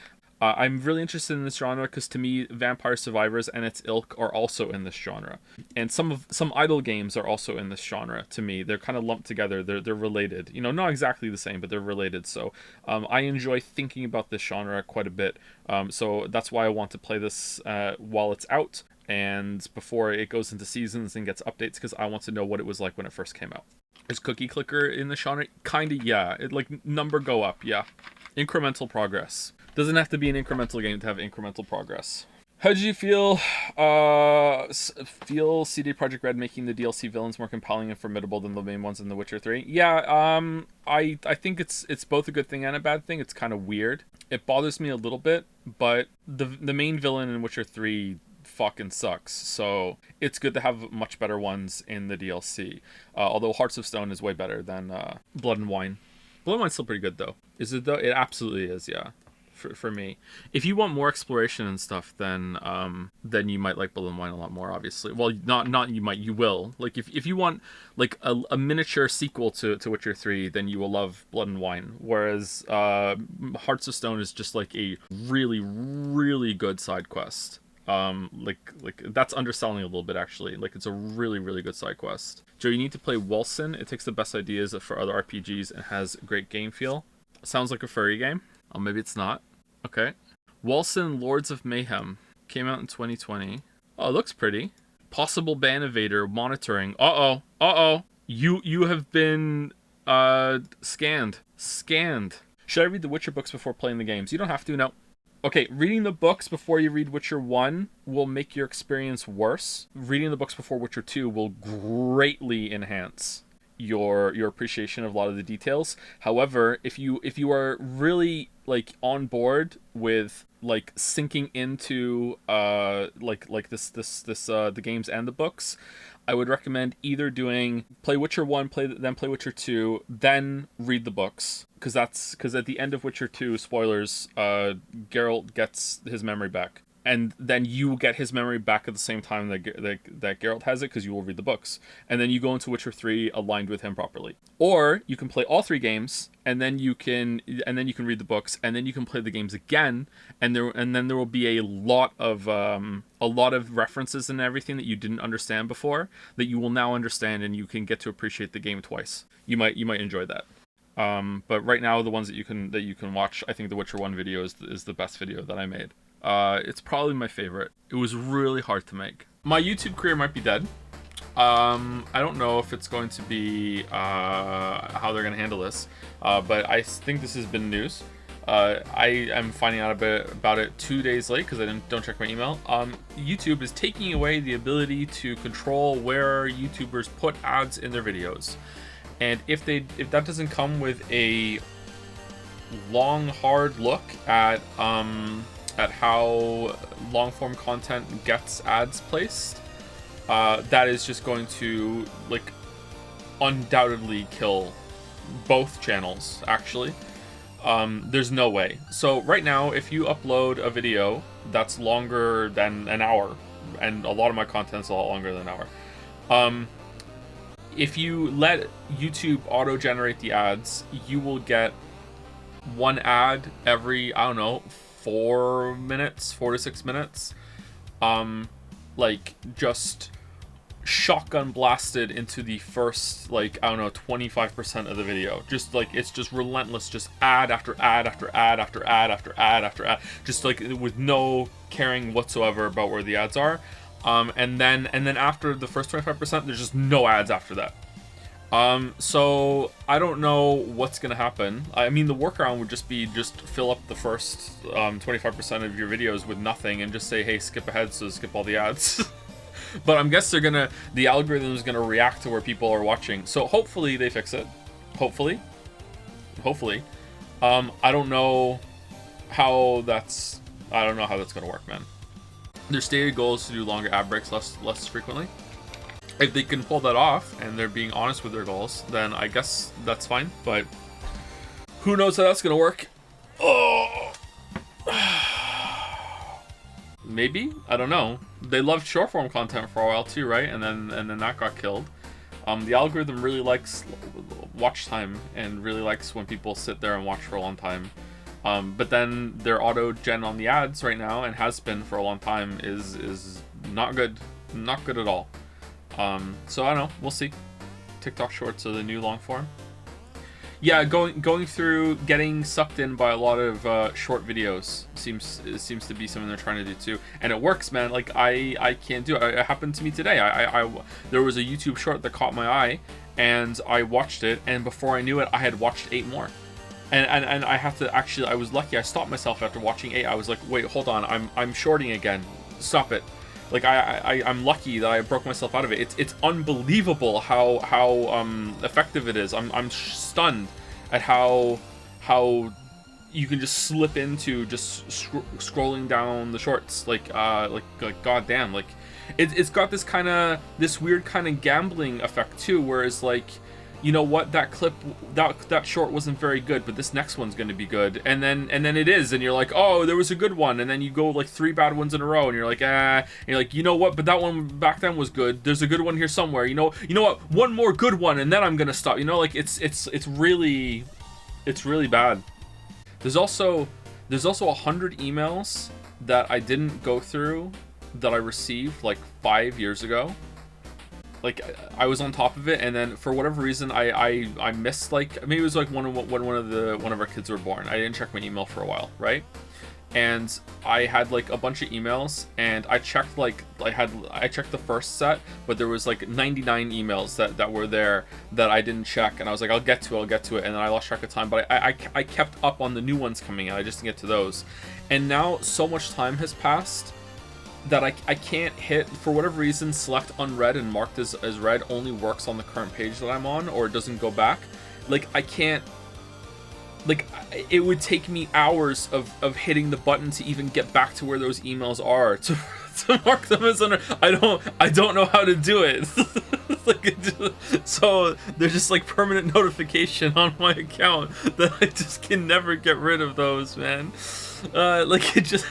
I'm really interested in this genre because to me, Vampire Survivors and its ilk are also in this genre, and some idle games are also in this genre. To me, they're kind of lumped together. They're related. You know, not exactly the same, but they're related. So I enjoy thinking about this genre quite a bit. So that's why I want to play this while it's out and before it goes into seasons and gets updates, because I want to know what it was like when it first came out. Is Cookie Clicker in the genre? Kinda, yeah. It like number go up, yeah. Incremental progress. Doesn't have to be an incremental game to have incremental progress. How did you feel CD Projekt Red making the DLC villains more compelling and formidable than the main ones in The Witcher 3? Yeah, I think it's both a good thing and a bad thing. It's kind of weird. It bothers me a little bit, but the main villain in Witcher 3 fucking sucks. So it's good to have much better ones in the DLC. Although Hearts of Stone is way better than Blood and Wine. Blood and Wine's still pretty good though. Is it though? It absolutely is, yeah. For me, if you want more exploration and stuff, then you might like Blood and Wine a lot more, obviously. Well, not you might, you will. Like if you want like a miniature sequel to Witcher 3, then you will love Blood and Wine. Whereas Hearts of Stone is just like a really, really good side quest. Like that's underselling a little bit, actually. Like it's a really, really good side quest. Joe, you need to play Wolcen. It takes the best ideas for other RPGs and has great game feel. Sounds like a furry game. Oh, maybe it's not. Okay. Wolcen Lords of Mayhem came out in 2020. Oh, it looks pretty. Possible ban evader monitoring. Uh-oh. You have been scanned. Should I read the Witcher books before playing the games? You don't have to, no. Okay, reading the books before you read Witcher 1 will make your experience worse. Reading the books before Witcher 2 will greatly enhance your appreciation of a lot of the details. However, if you are really like on board with like sinking into like this the games and the books, I would recommend either play Witcher 1, then play Witcher 2, then read the books, because at the end of Witcher 2, spoilers, Geralt gets his memory back. And then you get his memory back at the same time that Geralt has it, because you will read the books. And then you go into Witcher 3 aligned with him properly. Or you can play all 3 games, and then you can read the books, and then you can play the games again, and then there will be a lot of references and everything that you didn't understand before that you will now understand, and you can get to appreciate the game twice. You might enjoy that. But right now, the ones that you can watch, I think the Witcher 1 video is the best video that I made. It's probably my favorite. It was really hard to make. My YouTube career might be dead. I don't know if it's going to be how they're going to handle this, but I think this has been news. I am finding out about it 2 days late because I don't check my email. YouTube is taking away the ability to control where YouTubers put ads in their videos, and if that doesn't come with a long, hard look at how long form content gets ads placed, that is just going to like undoubtedly kill both channels, actually. There's no way. So right now, if you upload a video that's longer than an hour, and a lot of my content's a lot longer than an hour, if you let YouTube auto-generate the ads, you will get one ad every, I don't know, 4 to 6 minutes. Like, just shotgun blasted into the first, like, I don't know, 25% of the video. Just like, it's just relentless, just ad after ad after ad after ad after ad after ad, just like with no caring whatsoever about where the ads are. And then after the first 25%, there's just no ads after that. So I don't know what's gonna happen. I mean, the workaround would just be fill up the first 25% of your videos with nothing and just say, hey, skip ahead, so skip all the ads. But I guess the algorithm is gonna react to where people are watching. So hopefully they fix it. Hopefully. I don't know how that's gonna work, man. Their stated goal is to do longer ad breaks less frequently. If they can pull that off and they're being honest with their goals, then I guess that's fine. But who knows how that's gonna work? Oh. Maybe, I don't know. They loved short form content for a while too, right? And then that got killed. The algorithm really likes watch time and really likes when people sit there and watch for a long time. But then their auto gen on the ads right now, and has been for a long time, is not good at all. So I don't know, we'll see. TikTok Shorts are the new long form. Yeah, going through, getting sucked in by a lot of short videos seems to be something they're trying to do too, and it works, man. Like I can't do it. It happened to me today. There was a YouTube short that caught my eye, and I watched it, and before I knew it, I had watched 8 more. And I have to actually, I was lucky. I stopped myself after watching 8. I was like, wait, hold on, I'm shorting again. Stop it. Like I'm lucky that I broke myself out of it. It's unbelievable how effective it is. I'm stunned at how you can just slip into just scrolling down the shorts like goddamn. Like it's got this weird kind of gambling effect too, whereas like, you know what, that clip, that short wasn't very good, but this next one's going to be good, and then it is, and you're like, oh, there was a good one, and then you go like 3 bad ones in a row, and you're like, and you're like, you know what, but that one back then was good, there's a good one here somewhere, you know what, one more good one, and then I'm gonna stop, like it's really bad. There's also 100 emails that I didn't go through that I received like 5 years ago. Like, I was on top of it, and then for whatever reason, I missed, like, maybe it was like when one of our kids were born. I didn't check my email for a while, right? And I had like a bunch of emails, and I checked I checked the first set, but there was like 99 emails that were there that I didn't check, and I was like, I'll get to it, and then I lost track of time. But I kept up on the new ones coming in. I just didn't get to those, and now so much time has passed that I can't hit, for whatever reason, select unread and marked as read only works on the current page that I'm on, or it doesn't go back. Like, I can't, like, it would take me hours of hitting the button to even get back to where those emails are to mark them as unread. I don't know how to do it. So there's just like permanent notification on my account that I just can never get rid of those, man. Like, it just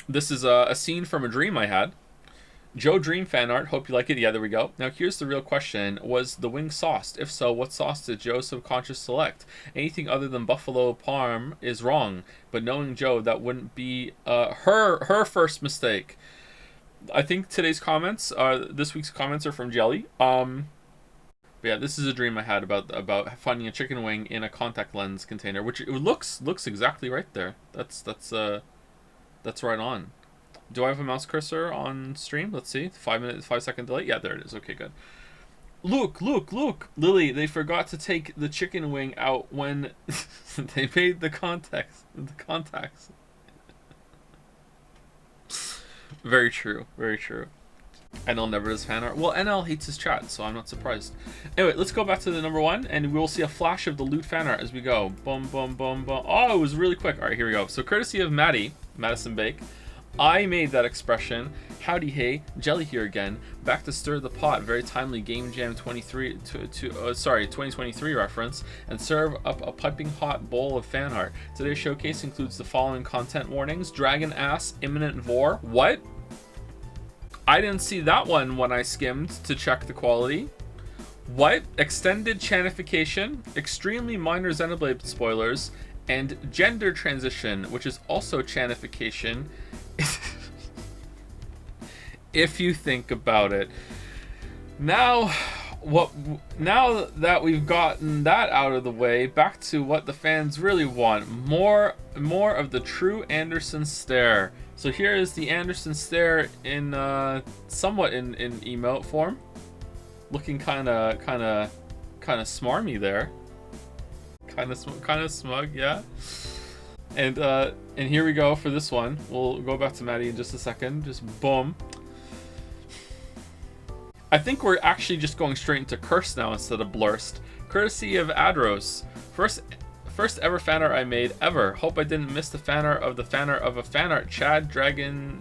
This is a scene from a dream I had. Joe Dream fan art. Hope you like it. Yeah, there we go. Now here's the real question. Was the wing sauced? If so, what sauce did Joe subconscious select? Anything other than buffalo parm is wrong. But knowing Joe, that wouldn't be her first mistake. I think today's comments, this week's comments are from Jelly. But yeah, this is a dream I had about finding a chicken wing in a contact lens container, which it looks exactly right there. That's right on. Do I have a mouse cursor on stream? Let's see. 5-second delay. Yeah, there it is. Okay, good. Look, Lily, they forgot to take the chicken wing out when they made the contacts. Very true. NL never does fan art. Well, NL hates his chat, so I'm not surprised. Anyway, let's go back to the number 1, and we'll see a flash of the loot fan art as we go. Boom. Oh, it was really quick. All right, here we go. So, courtesy of Madison Bake, I made that expression. Howdy hey, Jelly here again. Back to stir the pot. Very timely Game Jam 2023 reference, and serve up a piping hot bowl of fan art. Today's showcase includes the following content warnings: dragon ass, imminent vor. What? I didn't see that one when I skimmed to check the quality. What? Extended chanification, extremely minor Xenoblade spoilers, and gender transition, which is also chanification. If you think about it. Now that we've gotten that out of the way, back to what the fans really want. More of the true Anderson stare. So here is the Anderson stare in somewhat in emote form, looking kind of smarmy there, kind of smug, yeah. And here we go for this one. We'll go back to Maddie in just a second. Just boom. I think we're actually just going straight into curse now instead of blurst. Courtesy of Adros. First ever fan art I made ever. Hope I didn't miss the fan art of a fan art. Chad Dragon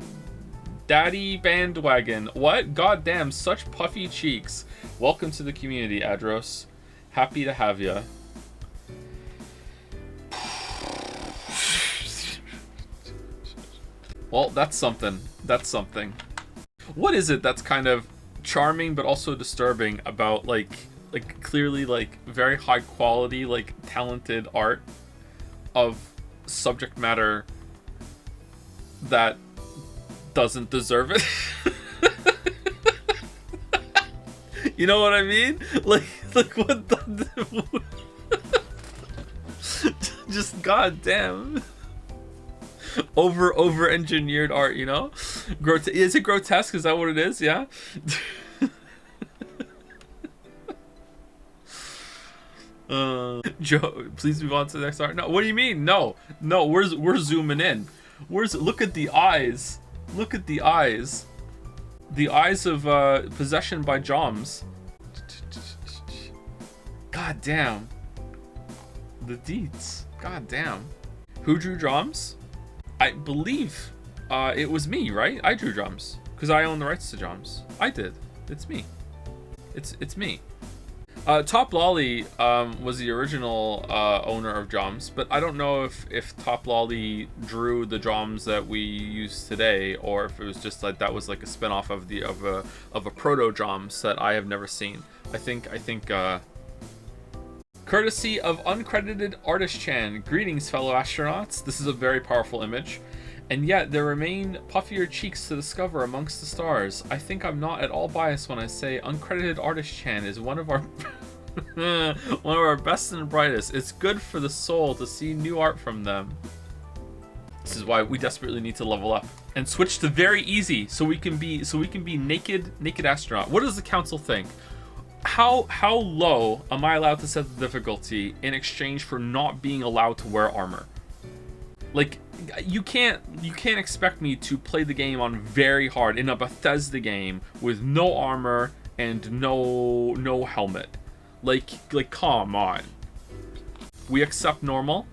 Daddy Bandwagon. What? Goddamn, such puffy cheeks. Welcome to the community, Adros. Happy to have ya. Well, that's something. What is it that's kind of charming but also disturbing about like clearly like very high quality, like talented art of subject matter that doesn't deserve it? You know what I mean? Like what the just goddamn over engineered art, you know? Is it grotesque? Is that what it is? Yeah. Joe, please move on to the next art. No, what do you mean? No, we're zooming in. Look at the eyes. The eyes of possession by Joms. God damn. The deets. God damn. Who drew Joms? I believe it was me, right? I drew Joms because I own the rights to Joms. I did. It's me. It's me. Top Lolly was the original owner of Joms, but I don't know if Top Lolly drew the Joms that we use today, or if it was just like that was like a spin-off of a proto Joms that I have never seen. I think courtesy of uncredited artist Chan. Greetings, fellow astronauts. This is a very powerful image. And yet there remain puffier cheeks to discover amongst the stars. I think I'm not at all biased when I say uncredited artist Chan is one of our one of our best and brightest. It's good for the soul to see new art from them. This is why we desperately need to level up and switch to very easy so we can be naked astronaut. What does the council think? How low am I allowed to set the difficulty in exchange for not being allowed to wear armor? Like, you can't expect me to play the game on very hard in a Bethesda game with no armor and no helmet. Like come on. We accept normal.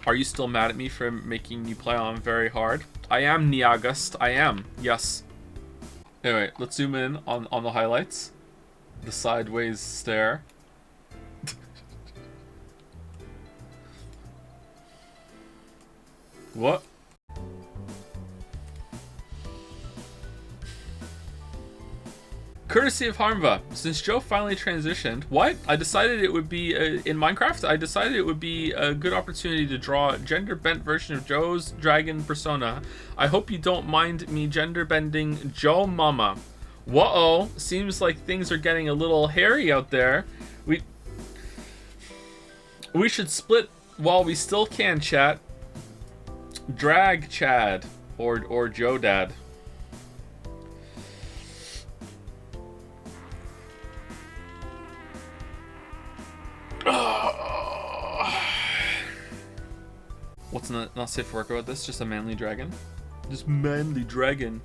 Are you still mad at me for making you play on very hard? I am, Niagust. I am. Yes. Anyway, let's zoom in on the highlights. The sideways stare. What? Courtesy of Harmva, since Joe finally transitioned, what? I decided it would be, in Minecraft, I decided it would be a good opportunity to draw a gender-bent version of Joe's dragon persona. I hope you don't mind me gender-bending Joe Mama. Whoa, seems like things are getting a little hairy out there. We should split while we still can, chat. Drag Chad, or Joe Dad. What's not safe for work about this? Just a manly dragon? Just manly dragon.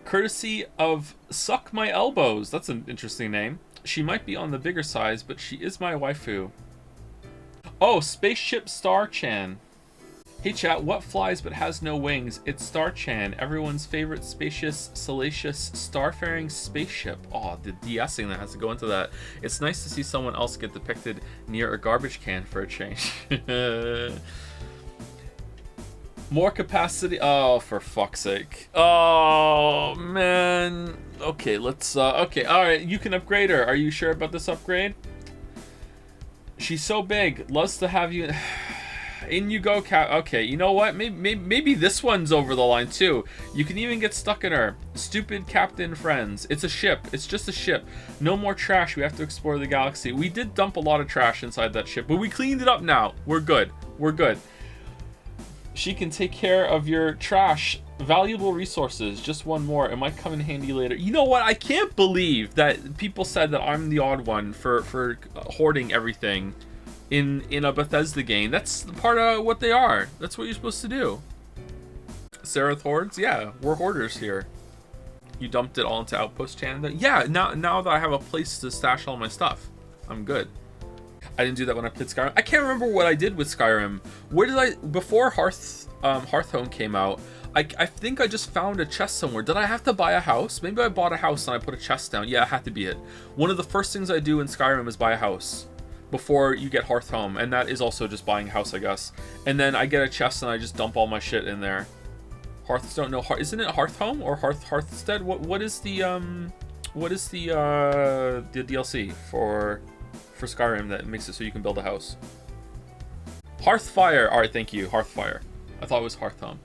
Courtesy of Suck My Elbows. That's an interesting name. She might be on the bigger size, but she is my waifu. Oh, Spaceship Star Chan. Hey chat, what flies but has no wings? It's Star Chan, everyone's favorite spacious, salacious, starfaring spaceship. Oh, the de-essing that has to go into that. It's nice to see someone else get depicted near a garbage can for a change. More capacity. Oh, for fuck's sake. Oh, man. Okay, let's, okay, alright, you can upgrade her. Are you sure about this upgrade? She's so big. Loves to have you... In you go, Cap. Okay, you know what? Maybe this one's over the line too. You can even get stuck in her. Stupid Captain Friends. It's a ship. It's just a ship. No more trash. We have to explore the galaxy. We did dump a lot of trash inside that ship, but we cleaned it up now. We're good. We're good. She can take care of your trash. Valuable resources. Just one more. It might come in handy later. You know what? I can't believe that people said that I'm the odd one for hoarding everything. In a Bethesda game. That's part of what they are. That's what you're supposed to do. Sarah Hoards? Yeah, we're hoarders here. You dumped it all into Outpost Chan? Yeah, now that I have a place to stash all my stuff, I'm good. I didn't do that when I played Skyrim. I can't remember what I did with Skyrim. Where did I... Before Hearthstone came out, I think I just found a chest somewhere. Did I have to buy a house? Maybe I bought a house and I put a chest down. Yeah, it had to be it. One of the first things I do in Skyrim is buy a house before you get Hearthhome, and that is also just buying a house, I guess. And then I get a chest and I just dump all my shit in there. Hearthstone, no, isn't it Hearthhome or Hearthstead? What is the DLC for Skyrim that makes it so you can build a house? Hearthfire. All right, thank you, Hearthfire. I thought it was Hearthhome.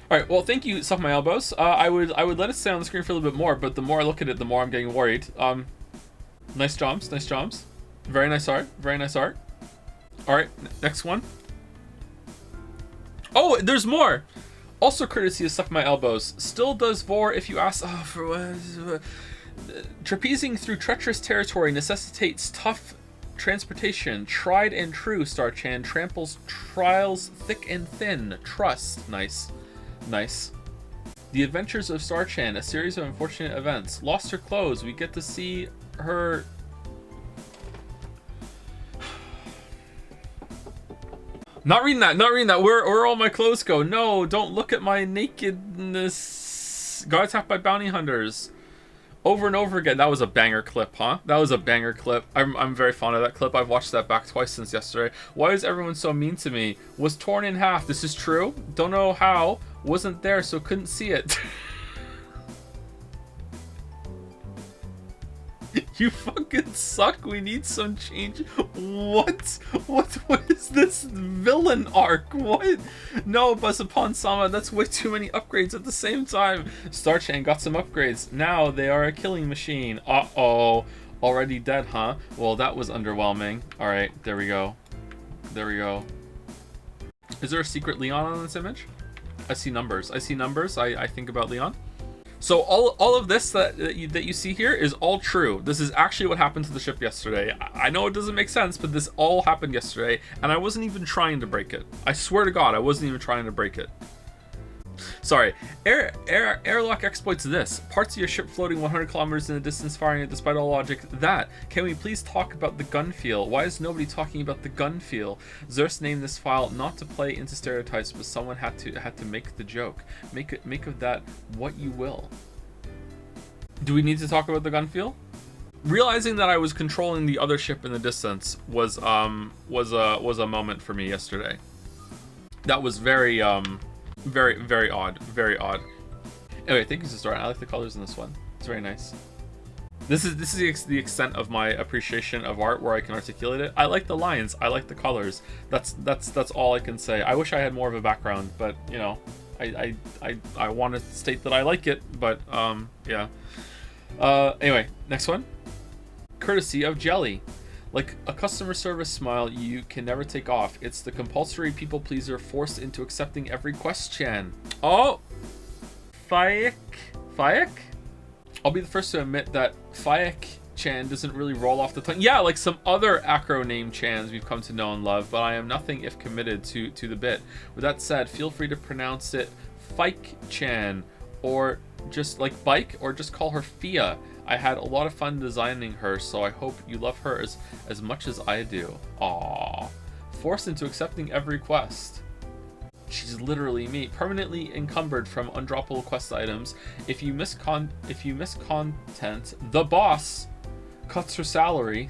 All right, well, thank you, Suck My Elbows. I would let it stay on the screen for a little bit more, but the more I look at it, the more I'm getting worried. Nice jobs, nice jobs. Very nice art. Very nice art. All right, next one. Oh, there's more. Also courtesy of Suck My Elbows. Still does vor if you ask. Oh, for what? Trapezing through treacherous territory necessitates tough transportation. Tried and true, Star Chan. Tramples trials thick and thin. Trust. Nice. Nice. The Adventures of Star Chan. A series of unfortunate events. Lost her clothes. We get to see her... Not reading that, not reading that. Where all my clothes go? No, don't look at my nakedness. Got attacked by bounty hunters. Over and over again. That was a banger clip, huh? That was a banger clip. I'm very fond of that clip. I've watched that back twice since yesterday. Why is everyone so mean to me? Was torn in half. This is true. Don't know how. Wasn't there, so couldn't see it. You fucking suck. We need some change. What is this villain arc? What? No, Buzz upon Sama. That's way too many upgrades at the same time. Star Chain got some upgrades. Now they are a killing machine. Uh-oh. Already dead, huh? Well, that was underwhelming. Alright, there we go. There we go. Is there a secret Leon on this image? I see numbers. I see numbers. I think about Leon. So all of this that you see here is all true. This is actually what happened to the ship yesterday. I know it doesn't make sense, but this all happened yesterday, and I wasn't even trying to break it. I swear to God, I wasn't even trying to break it. Sorry. Airlock exploits this. Parts of your ship floating 100 kilometers in the distance firing it despite all logic. That. Can we please talk about the gun feel? Why is nobody talking about the gun feel? Zeus named this file not to play into stereotypes, but someone had to make the joke. Make of that what you will. Do we need to talk about the gun feel? Realizing that I was controlling the other ship in the distance was a moment for me yesterday. That was very very odd. Very odd. Anyway, thank you, Sister. I like the colors in this one. It's very nice. This is the extent of my appreciation of art where I can articulate it. I like the lines. I like the colors. That's all I can say. I wish I had more of a background, but you know, I want to state that I like it. But yeah. Anyway, next one. Courtesy of Jelly. Like a customer service smile you can never take off. It's the compulsory people pleaser forced into accepting every question. Oh, Fayek? I'll be the first to admit that Fayek-chan doesn't really roll off the tongue. Yeah, like some other acro name Chans we've come to know and love, but I am nothing if committed to the bit. With that said, feel free to pronounce it Fike-chan, or just like Bike, or just call her Fia. I had a lot of fun designing her, so I hope you love her as much as I do. Aww. Forced into accepting every quest. She's literally me, permanently encumbered from undroppable quest items. If you miss content, the boss cuts her salary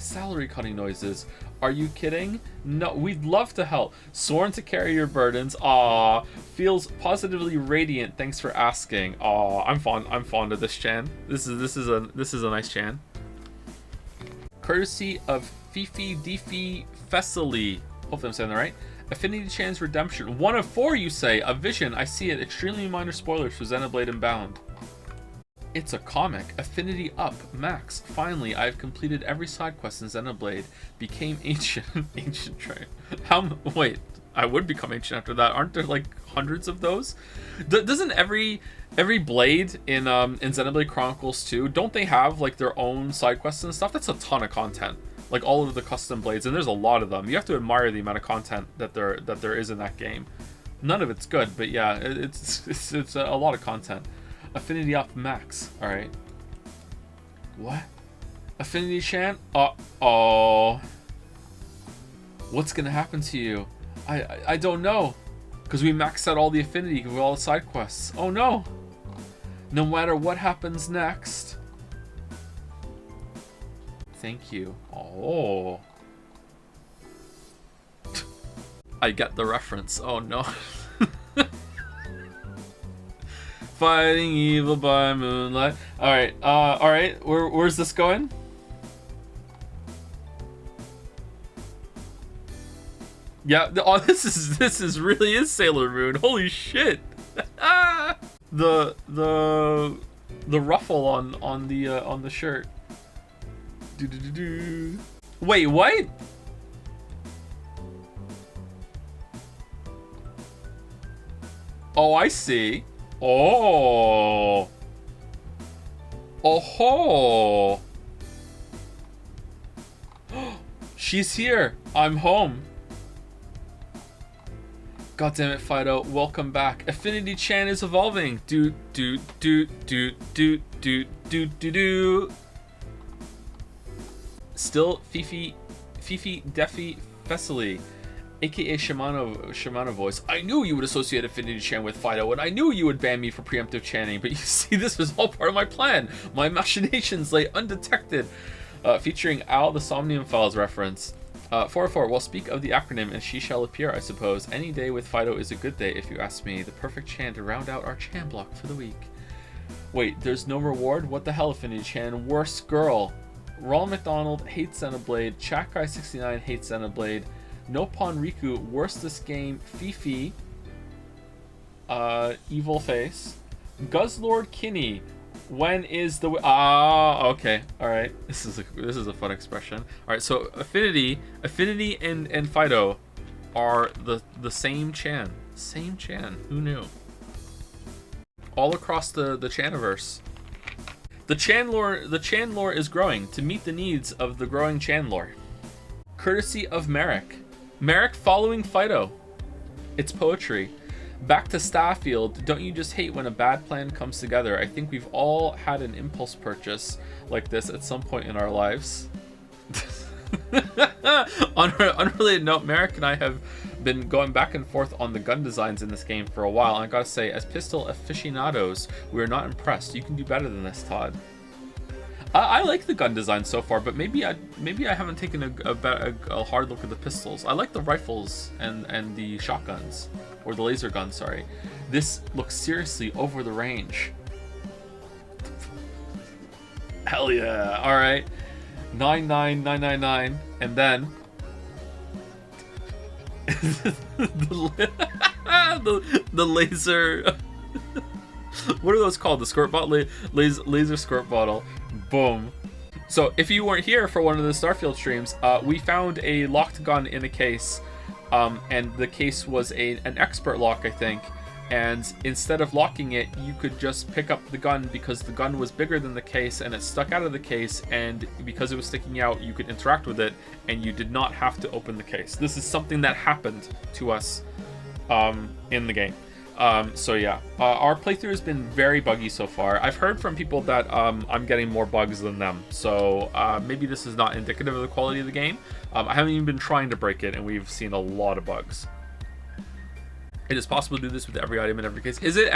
cutting noises. Are you kidding? No, we'd love to help. Sworn to carry your burdens. Aw, feels positively radiant. Thanks for asking. Aw, I'm fond of this Chan. This is a nice Chan. Courtesy of Fifi Defi Fessily. Hopefully I'm saying that right. Affinity Chan's Redemption. 1 of 4, you say. A vision. I see it. Extremely minor spoilers for Xenoblade and Bound. It's a comic. Affinity up. Max. Finally, I've completed every side quest in Xenoblade. Became ancient. Ancient train. Wait. I would become ancient after that. Aren't there like hundreds of those? Doesn't every blade in Xenoblade Chronicles 2, don't they have like their own side quests and stuff? That's a ton of content. Like all of the custom blades, and there's a lot of them. You have to admire the amount of content that there is in that game. None of it's good, but yeah, it's a lot of content. Affinity up max. All right. What? Affinity Chan? Oh. What's gonna happen to you? I don't know, because we maxed out all the affinity with all the side quests. Oh no. No matter what happens next. Thank you. Oh. I get the reference. Oh no. Fighting evil by moonlight. Alright. Where's this going? Yeah, this is really Sailor Moon. Holy shit. the ruffle on the shirt. Wait, what? Oh, I see. Oh. Oh. She's here. I'm home. God damn it, Fido. Welcome back. Affinity Chan is evolving. Do. Still Fifi Defi Fessily, aka Shimano voice. I knew you would associate Affinity Chan with Fido, and I knew you would ban me for preemptive chanting, but you see, this was all part of my plan. My machinations lay undetected. Featuring Al the Somnium Files reference. 404, well, speak of the acronym, and she shall appear, I suppose. Any day with Fido is a good day, if you ask me. The perfect Chan to round out our Chan block for the week. Wait, there's no reward? What the hell, Affinity Chan? Worst girl. Ronald McDonald hates Xenoblade. Chakai69 hates Xenoblade. Nopon Riku, worstest game. Fifi, evil face. Guzzlord Kinney, when is the okay, all right. This is a fun expression. All right, so Affinity and Fido are the same Chan. Same Chan. Who knew? All across the Chaniverse. The Chan lore is growing to meet the needs of the growing Chan lore. Courtesy of Merrick. Merrick following Fido. It's poetry. Back to Starfield. Don't you just hate when a bad plan comes together? I think we've all had an impulse purchase like this at some point in our lives. On an unrelated note, Merrick and I have been going back and forth on the gun designs in this game for a while, and I gotta say, as pistol aficionados, we are not impressed. You can do better than this, Todd. I like the gun design so far, but maybe I haven't taken a hard look at the pistols. I like the rifles and the shotguns, or the laser guns, sorry. This looks seriously over the range. Hell yeah. All right. 99999, and then the laser. What are those called? The squirt bottle, laser squirt bottle. Boom. So if you weren't here for one of the Starfield streams, we found a locked gun in a case, and the case was an expert lock, I think. And instead of locking it, you could just pick up the gun because the gun was bigger than the case and it stuck out of the case, and because it was sticking out, you could interact with it and you did not have to open the case. This is something that happened to us in the game. So yeah, our playthrough has been very buggy so far. I've heard from people that I'm getting more bugs than them, so maybe this is not indicative of the quality of the game. I haven't even been trying to break it, and we've seen a lot of bugs. It is possible to do this with every item in every case. Is it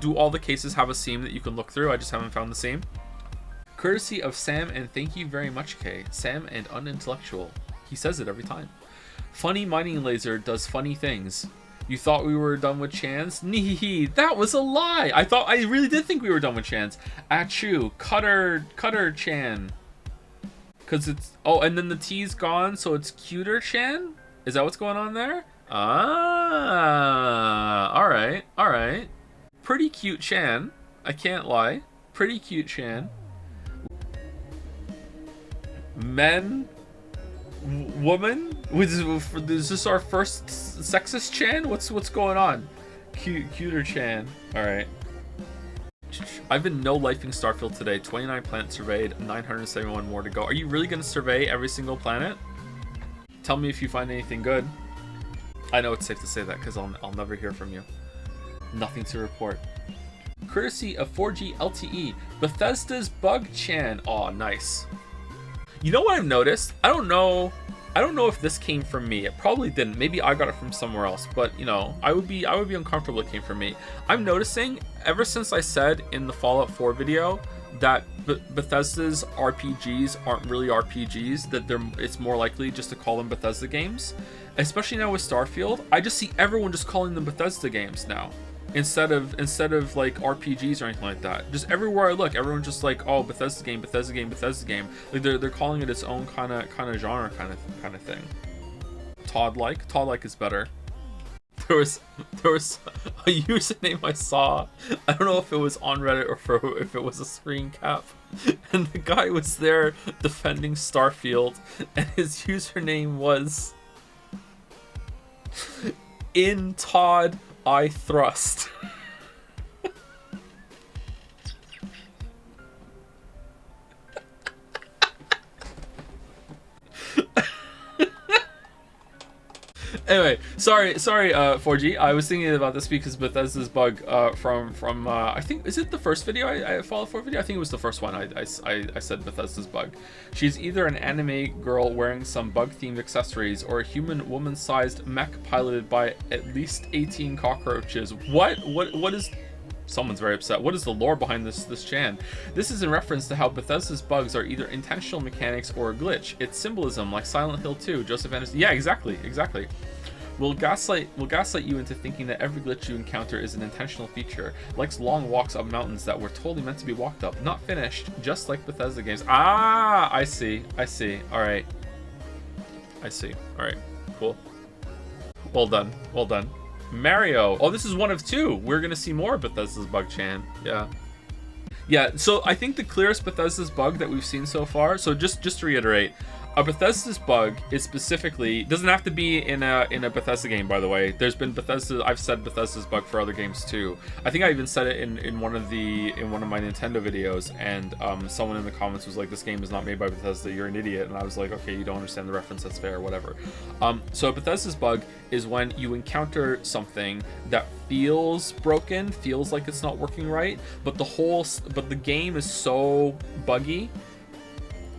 do all the cases have a seam that you can look through? I just haven't found the seam. Courtesy of Sam, and thank you very much, Kay. Sam and unintellectual. He says it every time. Funny mining laser does funny things. You thought we were done with Chans? Neehee, that was a lie. I really did think we were done with Chans. Achoo, Cutter Chan. Cause it's, oh, and then the T's gone, so it's Cuter Chan? Is that what's going on there? Ah, all right. Pretty cute Chan. I can't lie. Pretty cute Chan. Men, woman. Is this our first sexist Chan? What's going on? Cuter Chan. All right. I've been no-lifing Starfield today. 29 planets surveyed, 971 more to go. Are you really gonna survey every single planet? Tell me if you find anything good. I know it's safe to say that because I'll never hear from you. Nothing to report. Courtesy of 4G LTE, Bethesda's Bug Chan. Aw, nice. You know what I've noticed? I don't know if this came from me. It probably didn't. Maybe I got it from somewhere else. But you know, I would be uncomfortable if it came from me. I'm noticing ever since I said in the Fallout 4 video that Bethesda's RPGs aren't really RPGs, that it's more likely just to call them Bethesda games. Especially now with Starfield, I just see everyone just calling them Bethesda games now, instead of like RPGs or anything like that. Just everywhere I look, everyone's just like, oh, Bethesda game. Like they're calling it its own kind of genre kind of thing. Todd-like is better. There was a username I saw. I don't know if it was on Reddit or if it was a screen cap, and the guy was there defending Starfield, and his username was "In Todd I Thrust." Anyway, sorry, 4G. I was thinking about this because Bethesda's Bug from I think, is it the first video I followed for video? I think it was the first one. I said Bethesda's Bug. She's either an anime girl wearing some bug-themed accessories or a human woman-sized mech piloted by at least 18 cockroaches. What is... Someone's very upset. What is the lore behind this Chan? This is in reference to how Bethesda's bugs are either intentional mechanics or a glitch. It's symbolism, like Silent Hill 2. Joseph Anderson. Yeah, exactly. Will gaslight you into thinking that every glitch you encounter is an intentional feature, like long walks up mountains that were totally meant to be walked up, not finished, just like Bethesda games. Ah, I see. All right. I see. All right. Cool. Well done. Mario. Oh, this is one of two. We're gonna see more Bethesda's Bug Chan. Yeah. So I think the clearest Bethesda's bug that we've seen so far. So just to reiterate, a Bethesda's bug is specifically, doesn't have to be in a Bethesda game, by the way. There's been I've said Bethesda's bug for other games too. I think I even said it in one of my Nintendo videos, and someone in the comments was like, "This game is not made by Bethesda. You're an idiot." And I was like, "Okay, you don't understand the reference. That's fair. Whatever." So a Bethesda's bug is when you encounter something that feels broken, feels like it's not working right, but the game is so buggy,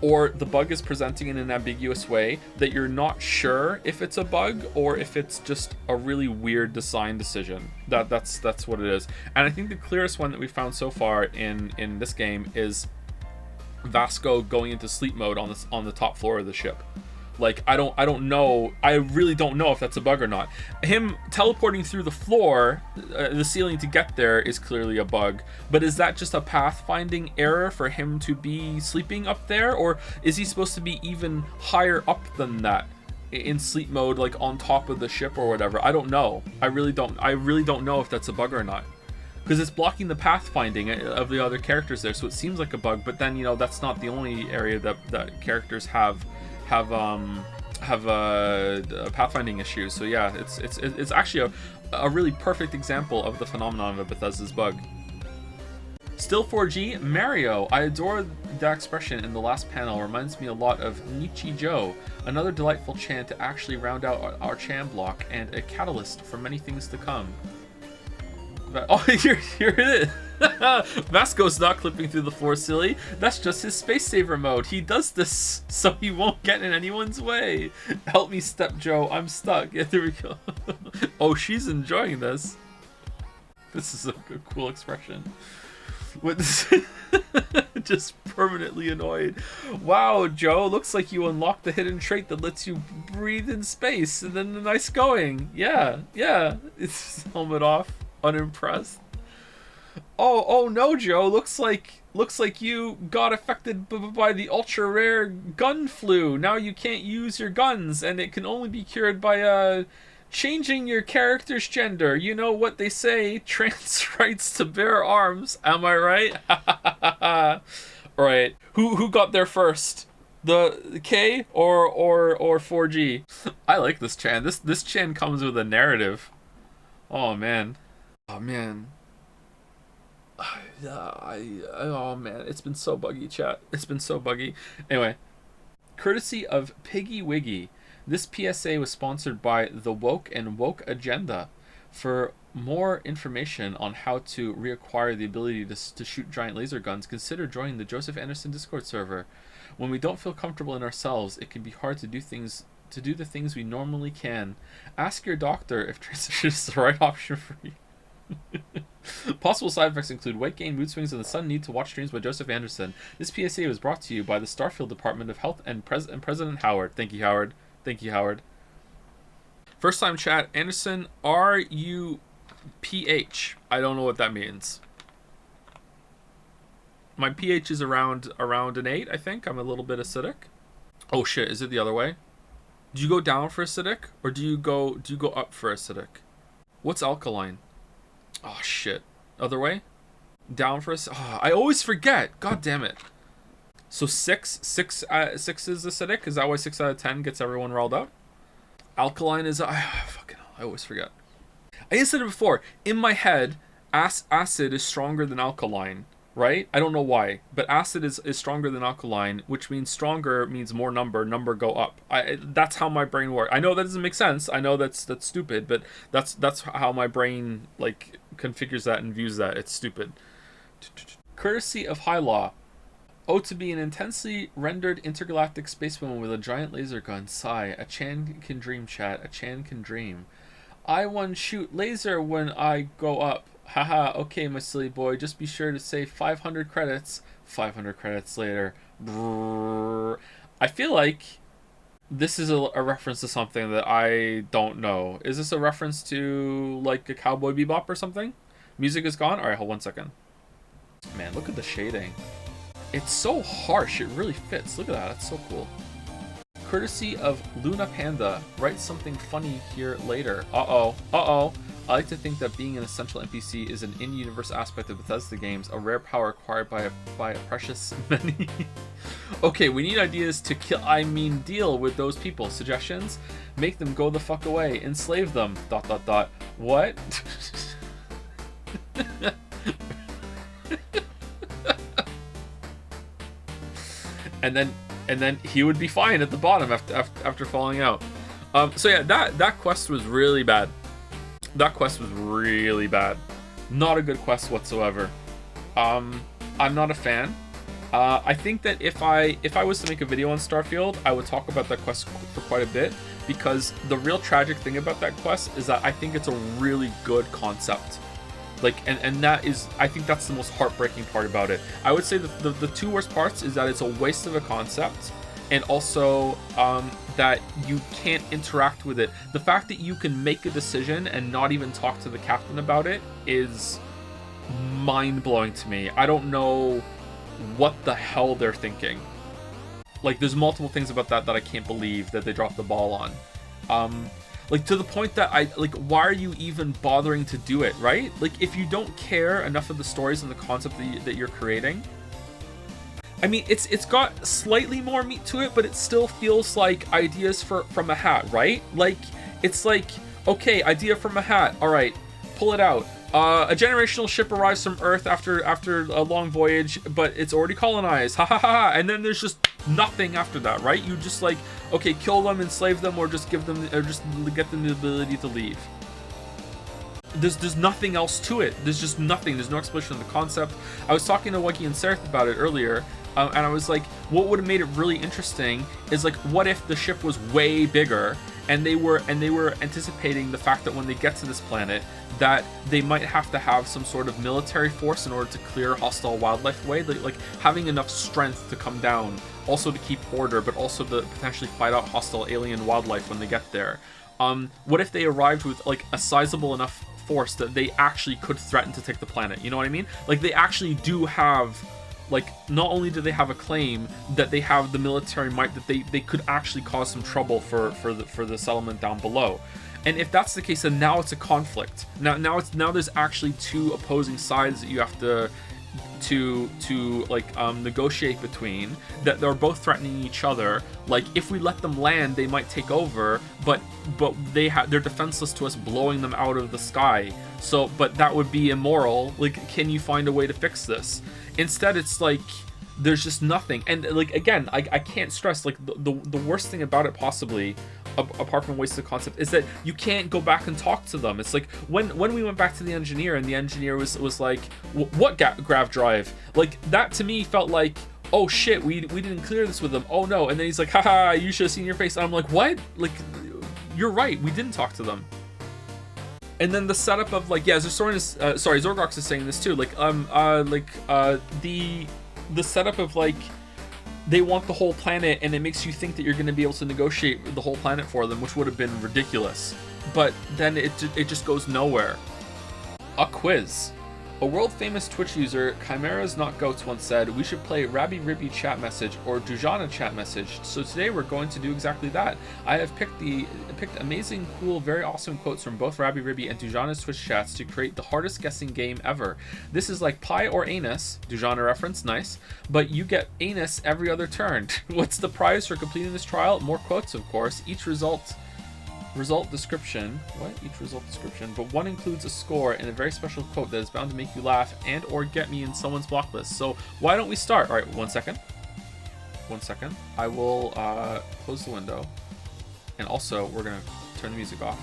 or the bug is presenting in an ambiguous way that you're not sure if it's a bug or if it's just a really weird design decision. That's what it is. And I think the clearest one that we found so far in this game is Vasco going into sleep mode on the top floor of the ship. Like, I don't know. I really don't know if that's a bug or not. Him teleporting through the floor, the ceiling to get there is clearly a bug. But is that just a pathfinding error for him to be sleeping up there? Or is he supposed to be even higher up than that in sleep mode, like on top of the ship or whatever? I don't know. I really don't know if that's a bug or not. Because it's blocking the pathfinding of the other characters there. So it seems like a bug. But then, you know, that's not the only area that characters have pathfinding issues. So yeah, it's actually a really perfect example of the phenomenon of Bethesda's bug. Still 4G, Mario. I adore that expression in the last panel. Reminds me a lot of Nichi Joe, another delightful chant to actually round out our chan block and a catalyst for many things to come. But, oh, here it is. Vasco's not clipping through the floor, silly. That's just his space saver mode. He does this so he won't get in anyone's way. Help me, Step Joe. I'm stuck. Yeah, there we go. Oh, she's enjoying this. This is a cool expression. Just permanently annoyed. Wow, Joe, looks like you unlocked the hidden trait that lets you breathe in space and then the nice going. Yeah. It's helmet off, unimpressed. Oh no, Joe, looks like you got affected by the ultra rare gun flu. Now you can't use your guns, and it can only be cured by changing your character's gender. You know what they say, trans rights to bear arms. Am I right? Right. Who got there first? The K or 4G? I like this chan. This chan comes with a narrative. Oh man. Oh man. Oh man, it's been so buggy, chat. It's been so buggy. Anyway, courtesy of Piggy Wiggy, this PSA was sponsored by the Woke and Woke Agenda. For more information on how to reacquire the ability to shoot giant laser guns, consider joining the Joseph Anderson Discord server. When we don't feel comfortable in ourselves, it can be hard to do the things we normally can. Ask your doctor if transition is the right option for you. Possible side effects include weight gain, mood swings, and the sudden need to watch streams by Joseph Anderson. This PSA was brought to you by the Starfield Department of Health and President Howard. Thank you, Howard. Thank you, Howard. First time chat, Anderson, RUPH. I don't know what that means. My pH is around an 8, I think. I'm a little bit acidic. Oh shit, is it the other way? Do you go down for acidic, or do you go up for acidic? What's alkaline? Oh shit. Other way? Down for us. Oh, I always forget. God damn it. So 6 is acidic. Is that why 6 out of 10 gets everyone riled up? Alkaline is fucking hell, I always forget. I said it before. In my head, acid is stronger than alkaline, right? I don't know why, but acid is stronger than alkaline, which means stronger means more number go up. That's how my brain works. I know that doesn't make sense. I know that's stupid, but that's how my brain like configures that and views that. It's stupid. Courtesy of High Law. Oh, to be an intensely rendered intergalactic spacewoman with a giant laser gun. Sigh. A Chan can dream, chat. A Chan can dream. I one shoot laser when I go up. Haha, okay, my silly boy. Just be sure to say 500 credits. 500 credits later. Brrr. I feel like this is a reference to something that I don't know. Is this a reference to like a Cowboy Bebop or something? Music is gone? Alright, hold 1 second. Man, look at the shading. It's so harsh. It really fits. Look at that. That's so cool. Courtesy of Luna Panda. Write something funny here later. Uh-oh. Uh-oh. I like to think that being an essential NPC is an in-universe aspect of Bethesda games, a rare power acquired by a precious many. Okay, we need ideas to deal with those people. Suggestions? Make them go the fuck away. Enslave them. ... What? and then he would be fine at the bottom after falling out. So yeah, that quest was really bad. That quest was really bad. Not a good quest whatsoever. I'm not a fan. I think that if I was to make a video on Starfield, I would talk about that quest for quite a bit, because the real tragic thing about that quest is that I think it's a really good concept. Like, and that is, I think that's the most heartbreaking part about it. I would say the two worst parts is that it's a waste of a concept, and also that you can't interact with it. The fact that you can make a decision and not even talk to the captain about it is mind-blowing to me. I don't know what the hell they're thinking. Like, there's multiple things about that I can't believe that they dropped the ball on. Like, to the point that why are you even bothering to do it, right? Like, if you don't care enough of the stories and the concept that you're creating, I mean, it's got slightly more meat to it, but it still feels like ideas from a hat, right? Like, it's like, okay, idea from a hat, all right, pull it out. A generational ship arrives from Earth after a long voyage, but it's already colonized. Ha ha ha! And then there's just nothing after that, right? You just like, okay, kill them, enslave them, or just give them, or just get them the ability to leave. There's nothing else to it. There's just nothing. There's no explanation of the concept. I was talking to Wiki and Seraph about it earlier, and I was like, what would have made it really interesting is like, what if the ship was way bigger, and they were anticipating the fact that when they get to this planet, that they might have to have some sort of military force in order to clear hostile wildlife away, like having enough strength to come down, also to keep order, but also to potentially fight out hostile alien wildlife when they get there. What if they arrived with like a sizable enough force that they actually could threaten to take the planet? You know what I mean? Like, they actually do have, like, not only do they have a claim that they have the military might that they could actually cause some trouble for the settlement down below. And if that's the case, then now it's a conflict. Now there's actually two opposing sides that you have to negotiate between, that they're both threatening each other. Like, if we let them land, they might take over, but they're defenseless to us blowing them out of the sky. So, but that would be immoral. Like, can you find a way to fix this? Instead, it's like there's just nothing. And like, again, I can't stress, like, the worst thing about it possibly, apart from wasted concept, is that you can't go back and talk to them. It's like when we went back to the engineer, and the engineer was like, what grav drive? Like, that to me felt like, oh shit, we didn't clear this with them. Oh no. And then he's like, haha, you should have seen your face. And I'm like, what? Like, you're right, we didn't talk to them. And then the setup of like, yeah, Zorgox is saying this too, like the setup of like, they want the whole planet, and it makes you think that you're going to be able to negotiate the whole planet for them, which would have been ridiculous. But then it just goes nowhere. A quiz. A world-famous Twitch user, Chimera's Not Goats, once said, we should play Rabby Ribby chat message or Dujana chat message. So today we're going to do exactly that. I have picked amazing, cool, very awesome quotes from both Rabby Ribby and Dujana's Twitch chats to create the hardest guessing game ever. This is like pie or anus, Dujana reference, nice, but you get anus every other turn. What's the prize for completing this trial? More quotes, of course. Each result description, but one includes a score and a very special quote that is bound to make you laugh and or get me in someone's block list. So why don't we start? All right, one second. I will close the window, and also we're gonna turn the music off.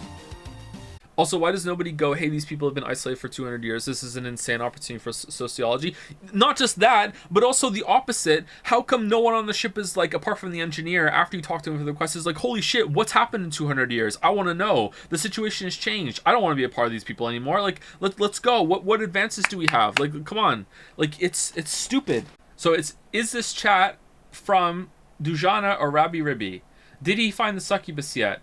Also, why does nobody go, hey, these people have been isolated for 200 years. This is an insane opportunity for sociology. Not just that, but also the opposite. How come no one on the ship is like, apart from the engineer, after you talk to him for the quest, is like, holy shit, what's happened in 200 years? I want to know. The situation has changed. I don't want to be a part of these people anymore. Like, let's go. What advances do we have? Like, come on. Like, it's stupid. So is this chat from Dujana or Rabby Ribby? Did he find the succubus yet?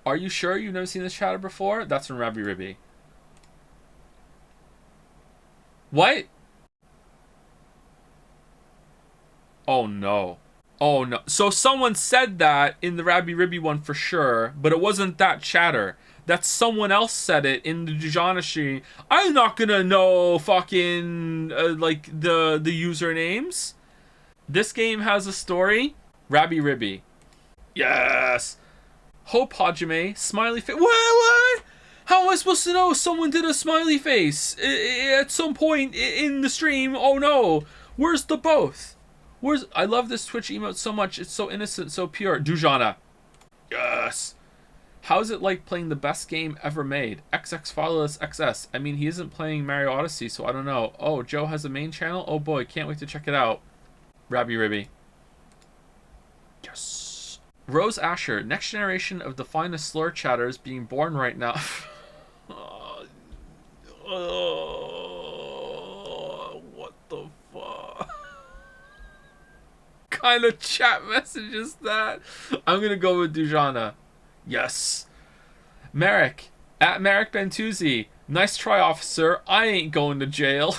Are you sure you've never seen this chatter before? That's from Rabby Ribby. What? Oh no. Oh no. So someone said that in the Rabby Ribby one for sure, but it wasn't that chatter. That someone else said it in the Dujanashi. I'm not gonna know fucking like the usernames. This game has a story. Rabby Ribby. Yes. Hope Hajime, smiley face. What? How am I supposed to know someone did a smiley face at some point in the stream? Oh no. Where's the both? I love this Twitch emote so much. It's so innocent, so pure. Dujana. Yes. How's it like playing the best game ever made? XX Fatherless XS. I mean, he isn't playing Mario Odyssey, so I don't know. Oh, Joe has a main channel? Oh boy, can't wait to check it out. Rabby Ribby. Yes. Rose Asher, next generation of the finest slur chatters being born right now. What the fuck? kind of chat message is that? I'm gonna go with Dujana. Yes. Merrick. At Merrick Bentuzzi. Nice try, officer. I ain't going to jail.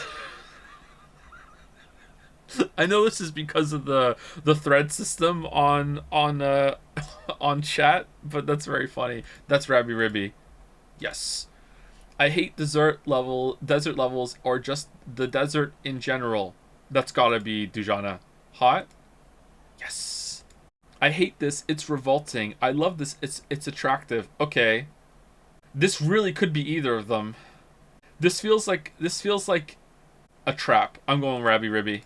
I know this is because of the thread system on on chat, but that's very funny. That's Rabby Ribby. Yes. I hate desert levels, or just the desert in general. That's gotta be Dujana. Hot? Yes. I hate this. It's revolting. I love this. It's attractive. Okay. This really could be either of them. This feels like a trap. I'm going Rabby Ribby.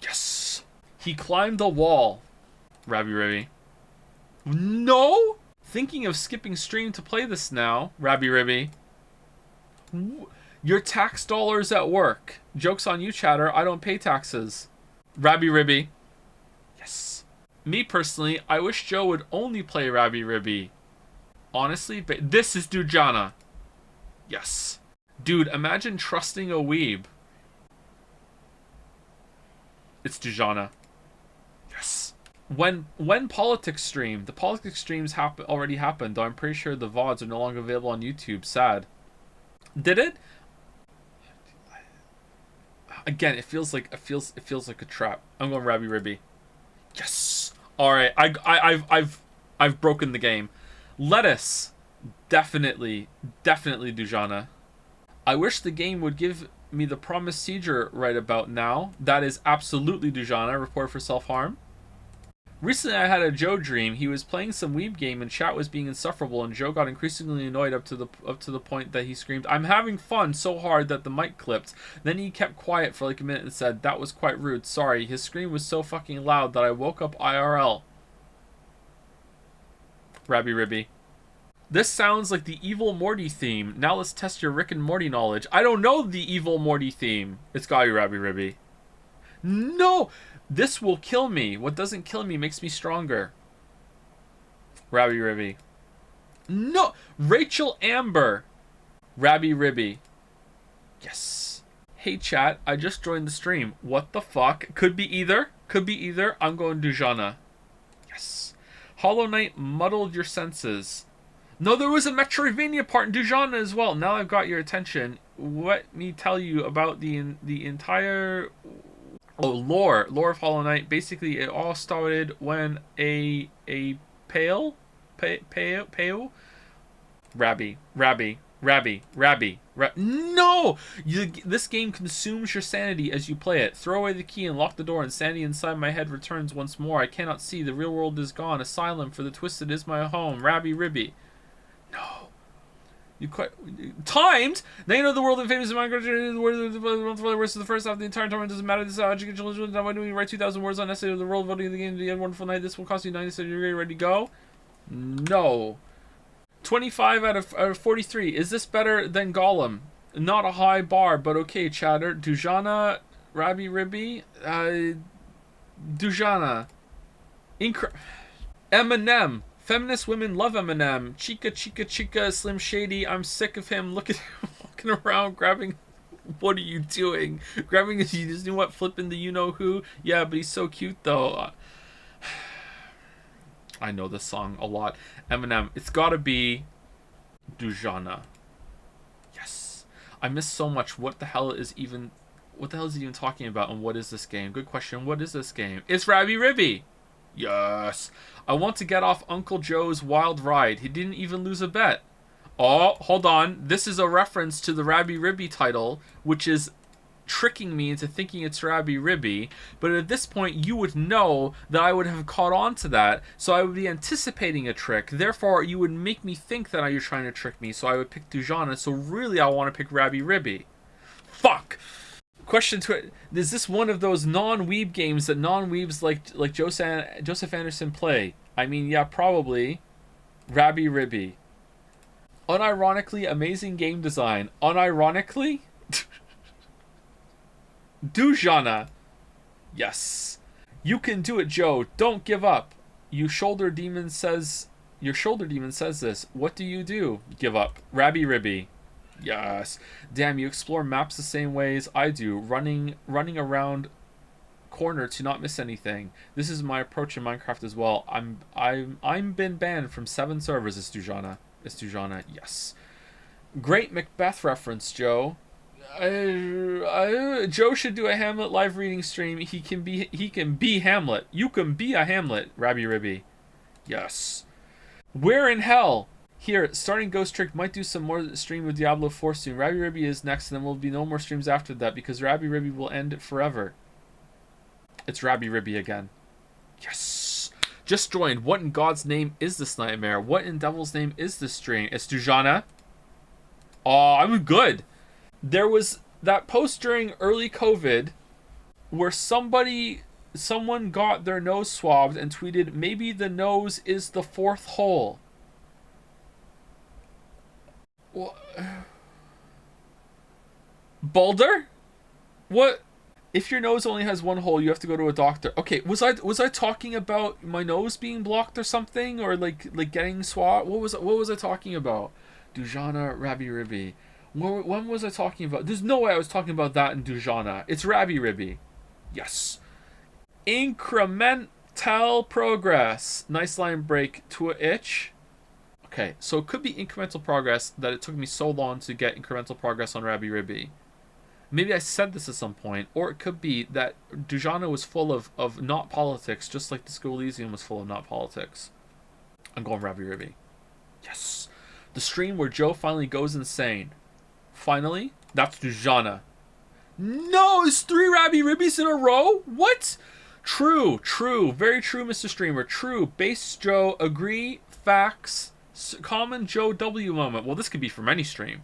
Yes. He climbed the wall. Rabby Ribby. No. Thinking of skipping stream to play this now. Rabby Ribby. Your tax dollars at work. Joke's on you, chatter. I don't pay taxes. Rabby Ribby. Yes. Me personally, I wish Joe would only play Rabby Ribby. Honestly, but this is Dujana. Yes. Dude, imagine trusting a weeb. It's Dujana. Yes. When politics stream, the politics streams already happened, though I'm pretty sure the VODs are no longer available on YouTube. Sad. Did it? Again, it feels like a trap. I'm going Rabby Ribby. Yes. All right. I've broken the game. Lettuce. Definitely Dujana. I wish the game would give me the promised seizure right about now. That is absolutely Dujana. Report for self-harm. Recently, I had a Joe dream. He was playing some weeb game and chat was being insufferable, and Joe got increasingly annoyed up to the point that he screamed, "I'm having fun," so hard that the mic clipped. Then he kept quiet for like a minute and said, "That was quite rude. Sorry." His scream was so fucking loud that I woke up IRL. Rabby Ribby. This sounds like the Evil Morty theme. Now let's test your Rick and Morty knowledge. I don't know the Evil Morty theme. It's gotta be Rabby Ribby. No! This will kill me. What doesn't kill me makes me stronger. Rabby Ribby. No! Rachel Amber. Rabby Ribby. Yes. Hey chat, I just joined the stream. What the fuck? Could be either. Could be either. I'm going Dujana. Yes. Hollow Knight muddled your senses. No, there was a Metroidvania part in Dujana as well. Now I've got your attention. Let me tell you about the entire lore of Hollow Knight. Basically, it all started when a pale Rabby. No! This game consumes your sanity as you play it. Throw away the key and lock the door, and sanity inside my head returns once more. I cannot see. The real world is gone. Asylum for the twisted is my home. Rabby Ribby. No. You quite timed. Now you know the world of famous Minecraft. The worst of the first half of the entire tournament doesn't matter. This is how educational. Why do we write 2,000 words on essay of the world voting of the game? The end wonderful night. This will cost you 90 cents. You're ready to go? No. 25 out of 43. Is this better than Gollum? Not a high bar, but okay, chatter. Dujana, Rabby Ribby, Dujana, Eminem. Feminist women love Eminem. Chica, Slim Shady. I'm sick of him. Look at him walking around grabbing. What are you doing? Grabbing his, you know what? Flipping the you know who. Yeah, but he's so cute though. I know this song a lot. Eminem. It's gotta be Dujana. Yes. I miss so much. What the hell is he even talking about, and what is this game? Good question. What is this game? It's Rabby Ribby. Yes. I want to get off Uncle Joe's wild ride. He didn't even lose a bet. Oh, hold on. This is a reference to the Rabby Ribby title, which is tricking me into thinking it's Rabby Ribby. But at this point, you would know that I would have caught on to that, so I would be anticipating a trick. Therefore, you would make me think that you're trying to trick me, so I would pick Dujana. So really, I want to pick Rabby Ribby. Fuck! Question to it: is this one of those non-weeb games that non-weebs like Joseph Anderson play? I mean, yeah, probably. Rabby Ribby. Unironically, amazing game design. Unironically? Dujana. Yes. You can do it, Joe. Don't give up. Your shoulder demon says this. What do you do? Give up. Rabby Ribby. Yes. Damn, you explore maps the same ways I do. Running around corner to not miss anything. This is my approach in Minecraft as well. I'm been banned from 7 servers. It's Dujana. Yes. Great Macbeth reference, Joe. Joe should do a Hamlet live reading stream. He can be Hamlet. You can be a Hamlet, Rabby Ribby. Yes. Where in hell? Here, starting Ghost Trick might do some more stream with Diablo 4 soon. Rabby Ribby is next, and then there will be no more streams after that because Rabby Ribby will end it forever. It's Rabby Ribby again. Yes. Just joined. What in God's name is this nightmare? What in devil's name is this stream? It's Dujana. Oh, I'm good. There was that post during early COVID where someone got their nose swabbed and tweeted, maybe the nose is the 4th hole. What? Balder? What? If your nose only has 1 hole, you have to go to a doctor. Okay, was I talking about my nose being blocked or something, or like getting swabbed? What was I talking about? Dujana, Rabby Ribby. When was I talking about? There's no way I was talking about that in Dujana. It's Rabby Ribby. Yes. Incremental progress. Nice line break to a itch. Okay, so it could be incremental progress that it took me so long to get incremental progress on Rabby Ribby. Maybe I said this at some point, or it could be that Dujana was full of not politics, just like the Disco Elysium was full of not politics. I'm going Rabby Ribby. Yes. The stream where Joe finally goes insane. Finally? That's Dujana. No, it's 3 Rabby Ribbies in a row? What? True. Very true, Mr. Streamer. True. Base Joe, agree, facts. Common Joe W moment. Well, this could be from any stream.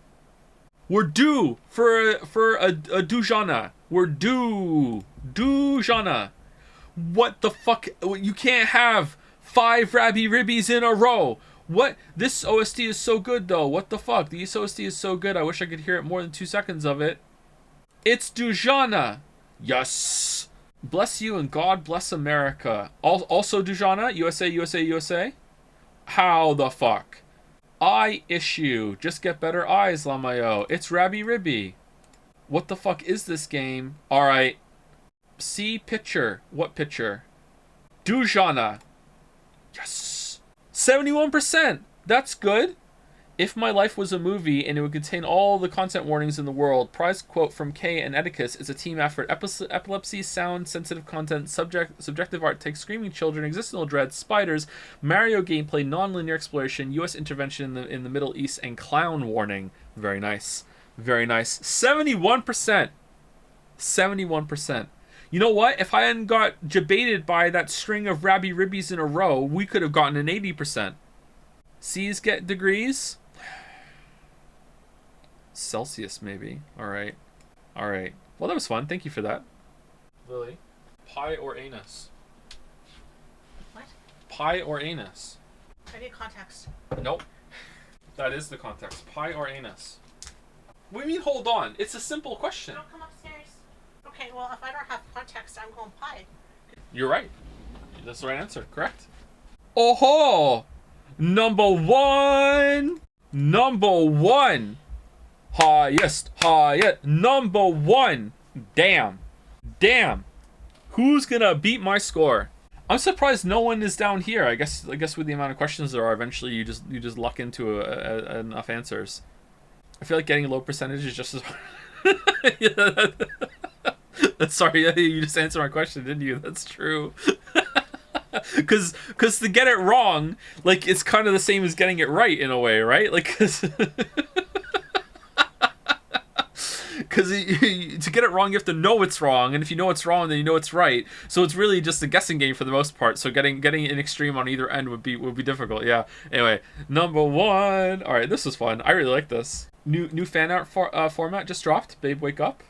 We're due for a Dujana. We're due. Dujana. What the fuck? You can't have 5 Rabby Ribbies in a row. What? This OST is so good, though. What the fuck? This OST is so good. I wish I could hear it more than 2 seconds of it. It's Dujana. Yes. Bless you and God bless America. Also Dujana. USA. How the fuck? Eye issue. Just get better eyes, Lamayo. It's Rabby Ribby. What the fuck is this game? Alright. See picture. What picture? Dujana. Yes. 71%. That's good. If my life was a movie and it would contain all the content warnings in the world, prize quote from Kay and Edicus is a team effort. Epilepsy, sound, sensitive content, subjective art takes screaming children, existential dread, spiders, Mario gameplay, non-linear exploration, U.S. intervention in the Middle East, and clown warning. Very nice. 71%. 71%. You know what? If I hadn't got debated by that string of Rabby Ribbies in a row, we could have gotten an 80%. C's get degrees. Celsius, maybe. Alright. Well, that was fun. Thank you for that. Lily. Pie or anus? What? Pie or anus? I need context. Nope. That is the context. Pie or anus? What do you mean, hold on? It's a simple question. Don't come upstairs. Okay, well, if I don't have context, I'm going pie. You're right. That's the right answer. Correct. Oh-ho! Number one! Highest. Number one! Damn. Who's gonna beat my score? I'm surprised no one is down here. I guess with the amount of questions there are, eventually you just luck into enough answers. I feel like getting a low percentage is just as hard. Sorry, you just answered my question, didn't you? That's true. Because to get it wrong, like, it's kind of the same as getting it right in a way, right? Like, because to get it wrong, you have to know it's wrong, and if you know it's wrong, then you know it's right. So it's really just a guessing game for the most part. So getting an extreme on either end would be difficult. Yeah. Anyway, number one. All right, this was fun. I really like this. New fan art format just dropped. Babe, wake up.